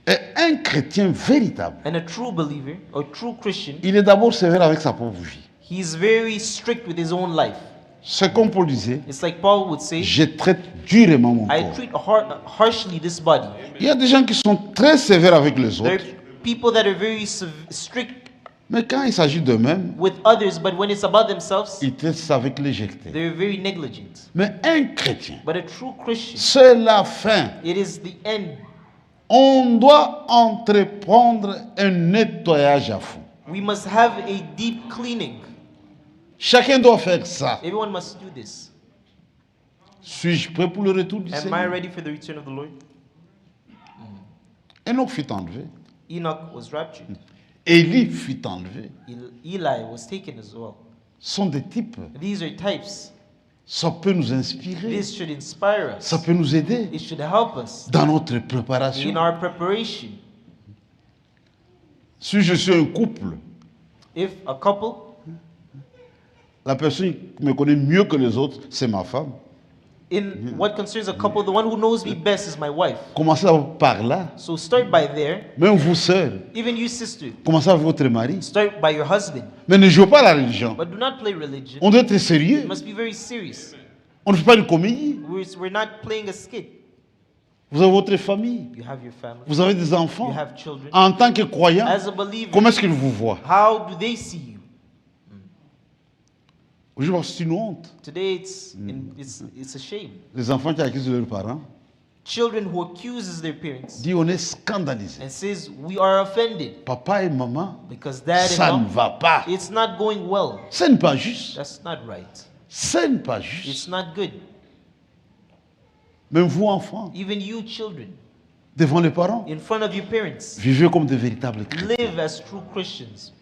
S4: Et un chrétien véritable,
S3: And a true believer, a true Christian,
S4: il est d'abord sévère avec sa propre vie.
S3: he's very strict with his own life.
S4: C'est comme Paul disait,
S3: It's like Paul would say,
S4: je traite durement mon
S3: I
S4: corps.
S3: treat harshly this body.
S4: Il y a des gens qui sont très sévères avec les
S3: There are
S4: autres,
S3: people that are very strict
S4: mais quand il s'agit d'eux-mêmes,
S3: with others, but when it's about themselves,
S4: ils traitent ça avec légèreté.
S3: they're very negligent.
S4: Mais un chrétien,
S3: But a true Christian,
S4: c'est la fin.
S3: it is the end.
S4: On doit entreprendre un nettoyage à fond.
S3: We must have a deep cleaning.
S4: Chacun doit faire ça.
S3: Everyone must do this.
S4: Suis-je prêt pour le retour du
S3: Am I
S4: Seigneur?
S3: ready for the return of the Lord?
S4: Enoch fut enlevé.
S3: Enoch was raptured.
S4: Élie fut enlevé.
S3: Eli was taken as well.
S4: Ce sont des types.
S3: These are types.
S4: Ça peut nous inspirer.
S3: This should inspire us.
S4: Ça peut nous aider
S3: It should help us
S4: dans notre
S3: in
S4: préparation.
S3: our preparation.
S4: Si je suis un couple,
S3: If a couple,
S4: la personne qui me connaît mieux que les autres, c'est ma femme.
S3: in what concerns a couple, the one who knows me best is my wife.
S4: Commencez par là.
S3: So start by there.
S4: Même vous, sœurs,
S3: Even you, sister,
S4: commencez avec votre mari.
S3: start by your husband.
S4: Mais ne jouez pas à la religion.
S3: But do not play religion.
S4: On doit être
S3: You
S4: sérieux.
S3: must be very serious.
S4: On ne fait pas une comédie.
S3: We're not playing a skit.
S4: Vous avez votre famille.
S3: You have your family.
S4: Vous avez des
S3: You
S4: enfants.
S3: have children.
S4: En tant que croyant,
S3: As a believer,
S4: comment est-ce qu'ils vous voient?
S3: how do they see you?
S4: Aujourd'hui, c'est une honte.
S3: Today, it's a shame.
S4: Les enfants qui accusent leurs parents
S3: Children who accuses their parents
S4: disent on est scandalisé.
S3: and says we are offended
S4: Papa et maman,
S3: because dad
S4: ça
S3: and
S4: ne
S3: mom,
S4: va pas.
S3: it's not going well.
S4: Ce n'est pas juste.
S3: That's not right.
S4: Ce n'est pas juste.
S3: It's not good.
S4: Même vous, enfants,
S3: Even you, children,
S4: devant les parents,
S3: in front of your parents,
S4: vivez comme de véritables chrétiens.
S3: live as true Christians.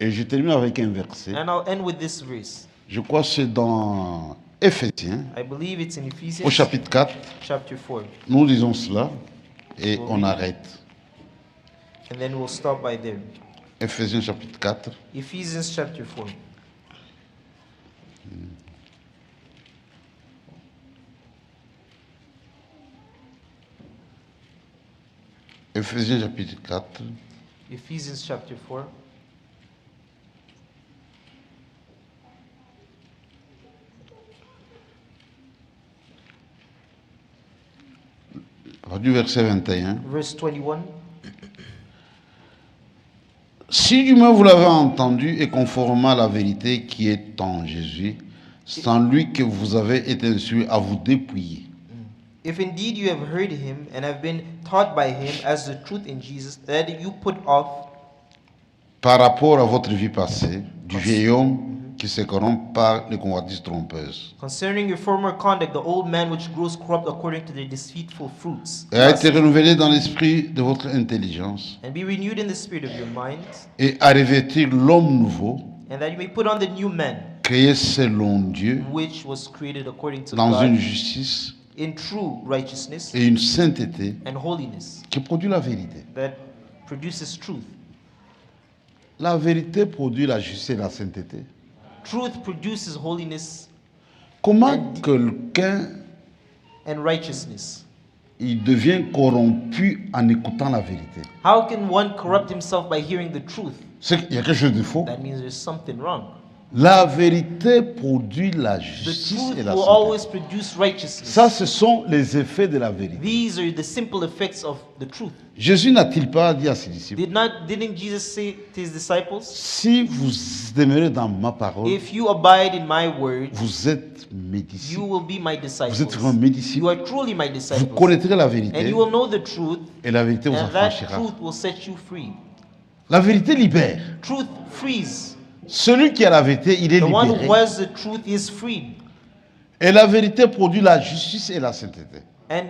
S4: Et je termine avec un verset.
S3: And I'll end with this verse.
S4: Je crois que c'est dans Éphésiens,
S3: I believe it's in
S4: au
S3: Ephesians
S4: chapitre 4.
S3: chapter 4.
S4: Nous lisons cela et on arrête.
S3: And then we'll stop by there.
S4: Éphésiens chapitre 4.
S3: Ephesians chapter 4.
S4: Éphésiens chapitre 4.
S3: Ephesians chapter 4.
S4: Du verset 21.
S3: Verse 21.
S4: Si du moins vous l'avez entendu et conformément à la vérité qui est en Jésus, c'est en lui que vous avez été instruits à vous dépouiller.
S3: If indeed you have heard him and have been taught by him as the truth in Jesus, that you put off
S4: Par rapport à votre vie passée, du vieil homme qui se corrompt par les convoitises trompeuses,
S3: concerning your former conduct, the old man which grows corrupt according to their deceitful fruits,
S4: et a été renouvelé dans l'esprit de votre intelligence,
S3: and be renewed in the spirit of your mind,
S4: et à revêtir l'homme nouveau,
S3: and that you may put on the new man,
S4: créé selon Dieu,
S3: which was created according to
S4: dans une
S3: God,
S4: justice
S3: in true righteousness
S4: et une sainteté
S3: and holiness,
S4: qui produit la vérité.
S3: that produces truth.
S4: La vérité produit la justice et la sainteté.
S3: Truth produces holiness
S4: Comment quelqu'un
S3: and righteousness.
S4: il devient corrompu en écoutant la vérité?
S3: How can one corrupt himself by hearing the truth?
S4: C'est qu'il y a quelque chose de faux.
S3: That means there's something wrong.
S4: La vérité produit la
S3: The
S4: justice
S3: truth
S4: et la
S3: will
S4: sainteté.
S3: always produce righteousness.
S4: Ça, ce sont les effets de la vérité.
S3: These are the simple effects of the truth.
S4: Jésus n'a-t-il pas dit à ses disciples,
S3: Didn't Jesus say to his disciples,
S4: si vous demeurez dans ma parole,
S3: if you abide in my word,
S4: vous êtes mes
S3: you
S4: disciples.
S3: will be my disciples.
S4: Vous êtes vraiment mes
S3: You
S4: disciples.
S3: are truly my
S4: Vous
S3: disciples.
S4: connaîtrez la
S3: And
S4: vérité
S3: you will know the truth,
S4: et la vérité vous
S3: and that
S4: affranchira.
S3: truth will set you free.
S4: La vérité libère.
S3: Truth frees.
S4: Celui qui a la vérité, il est
S3: The one
S4: libéré.
S3: who has the truth is freed.
S4: Et la vérité produit la justice et la sainteté.
S3: And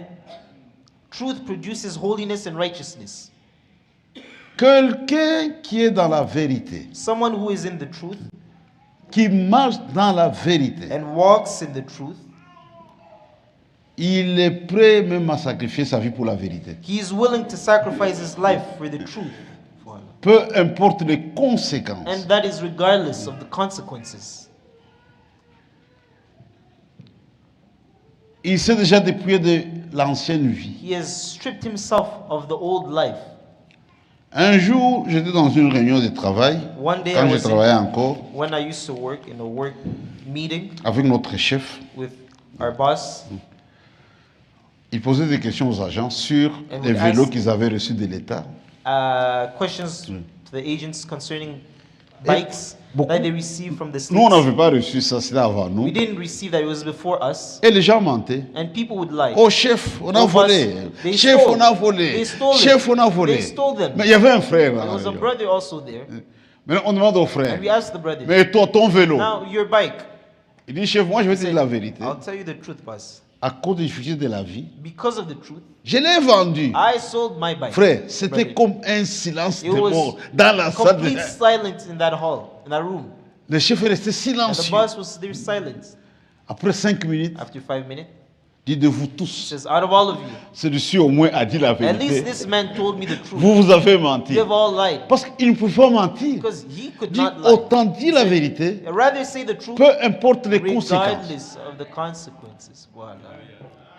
S3: truth produces holiness and righteousness.
S4: Quelqu'un qui est dans la vérité,
S3: Someone who is in the truth
S4: qui marche dans la vérité,
S3: and walks in the truth,
S4: il est prêt même à sacrifier sa vie pour la vérité.
S3: he is willing to sacrifice his life for the truth.
S4: Peu importe les conséquences.
S3: And that is regardless of the consequences.
S4: Il s'est déjà dépouillé de l'ancienne vie.
S3: He has stripped himself of the old life.
S4: Un jour, j'étais dans une réunion de travail,
S3: One day
S4: quand
S3: I
S4: je
S3: was
S4: travaillais encore,
S3: when I used to work in a work meeting
S4: avec notre chef.
S3: with our boss.
S4: Il posait des questions aux agents sur
S3: And
S4: les
S3: would
S4: vélos
S3: ask-
S4: qu'ils avaient reçus de l'État.
S3: Questions to the agents concerning bikes
S4: beaucoup-
S3: that they received from the
S4: Nous, on
S3: States.
S4: n'avait pas reçu ça, c'était avant nous.
S3: We didn't receive that, it was before us.
S4: Et les gens mentaient.
S3: And people would lie.
S4: Oh chef, on a
S3: Oh,
S4: volé.
S3: boss, they
S4: Chef,
S3: stole.
S4: on a volé.
S3: They stole
S4: Chef,
S3: it.
S4: on a volé.
S3: They stole them.
S4: Mais il y avait un frère là.
S3: There was a
S4: là.
S3: brother also there.
S4: Mais on demande au frère.
S3: And we asked the brother,
S4: Mais toi, ton vélo.
S3: now your bike.
S4: Il dit, chef, moi je vais te
S3: He
S4: dire
S3: said,
S4: la vérité.
S3: I'll tell you the truth, boss.
S4: À cause des difficultés de la vie,
S3: Because of the truth,
S4: je l'ai vendu.
S3: I sold my bike.
S4: Frère, c'était
S3: Brother.
S4: comme un silence de
S3: It was
S4: mort dans la salle.
S3: complete silence in that hall, in that room.
S4: Le chef est resté
S3: And the
S4: silencieux.
S3: boss was there silent.
S4: Après 5 minutes,
S3: After 5 minutes,
S4: dit de vous
S3: he
S4: tous,
S3: says, out of all of you,
S4: celui-ci au moins a dit la
S3: at least
S4: vérité.
S3: this man told me the truth.
S4: Vous avez menti.
S3: You have all lied.
S4: Parce qu'il ne pouvait pas mentir.
S3: Because he could
S4: Dit,
S3: not lie.
S4: autant dire la vérité,
S3: I'd rather say the truth
S4: peu importe les conséquences.
S3: regardless of the consequences. Voilà.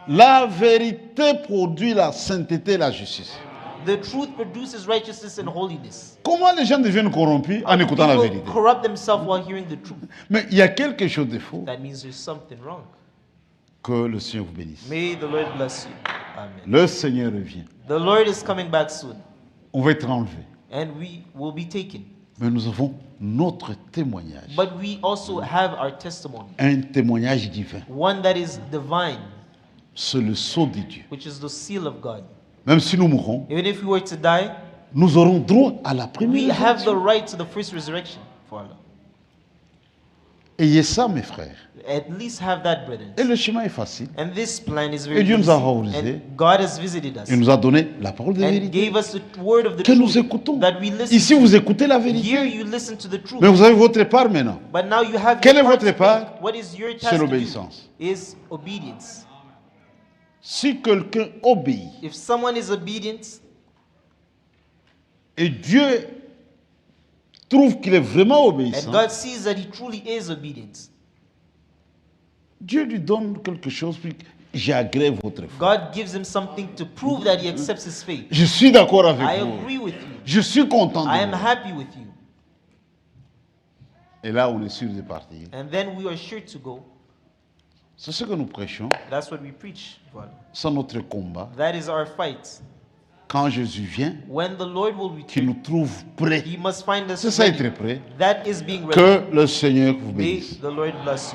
S4: La vérité produit la sainteté et la justice.
S3: The truth produces righteousness and holiness.
S4: Comment les gens deviennent corrompus en écoutant la
S3: People
S4: vérité?
S3: corrupt themselves while hearing the truth.
S4: Mais il y a quelque chose de faux.
S3: That means there's something wrong.
S4: Que le Seigneur vous bénisse.
S3: May the Lord bless you. Amen.
S4: Le Seigneur revient.
S3: The Lord is coming back soon,
S4: On va être enlevé.
S3: and we will be taken.
S4: Mais nous avons notre témoignage.
S3: But we also have our testimony,
S4: Un témoignage divin.
S3: one that is divine,
S4: C'est le sceau de Dieu.
S3: which is the seal of God.
S4: Même si nous mourrons,
S3: Even if we were to die,
S4: nous aurons droit à la
S3: we
S4: première
S3: have the
S4: résurrection.
S3: right to the first resurrection. Voilà.
S4: Ayez ça, mes frères.
S3: At least have that, brethren.
S4: Et le chemin est facile.
S3: And this plan is
S4: Et
S3: very
S4: Dieu
S3: easy.
S4: nous a favorisés.
S3: And God has visited us
S4: Il nous a donné la parole de
S3: and
S4: vérité.
S3: gave us the word of the
S4: Que nous
S3: truth
S4: écoutons.
S3: that we listen
S4: Ici,
S3: to.
S4: vous écoutez la vérité.
S3: Here you listen to the truth.
S4: Mais vous avez votre part maintenant.
S3: But now you have
S4: Quelle
S3: your
S4: est
S3: part
S4: votre
S3: to
S4: part?
S3: take. What is your
S4: C'est
S3: task to do?
S4: l'obéissance.
S3: Is obedience.
S4: Si quelqu'un obéit
S3: If someone is obedient
S4: et Dieu trouve qu'il est vraiment
S3: and
S4: obéissant,
S3: God sees that he truly is obedient,
S4: Dieu lui donne quelque chose, puis j'agrée votre foi.
S3: God gives him something to prove that he accepts his faith.
S4: Je suis d'accord avec
S3: I
S4: vous.
S3: agree with you.
S4: Je suis content
S3: I
S4: de
S3: am
S4: vous.
S3: happy with you.
S4: Et là, on est sûr de partir.
S3: And then we are sure to go.
S4: C'est ce que nous prêchons.
S3: That's what we preach. Voilà.
S4: C'est notre combat.
S3: That is our fight.
S4: Quand Jésus vient,
S3: When the Lord will
S4: qu'il
S3: return,
S4: nous trouve prêts.
S3: he must find us
S4: C'est ça
S3: ready.
S4: être prêt.
S3: That is being ready.
S4: Que le Seigneur vous
S3: May
S4: bénisse.
S3: the Lord bless you.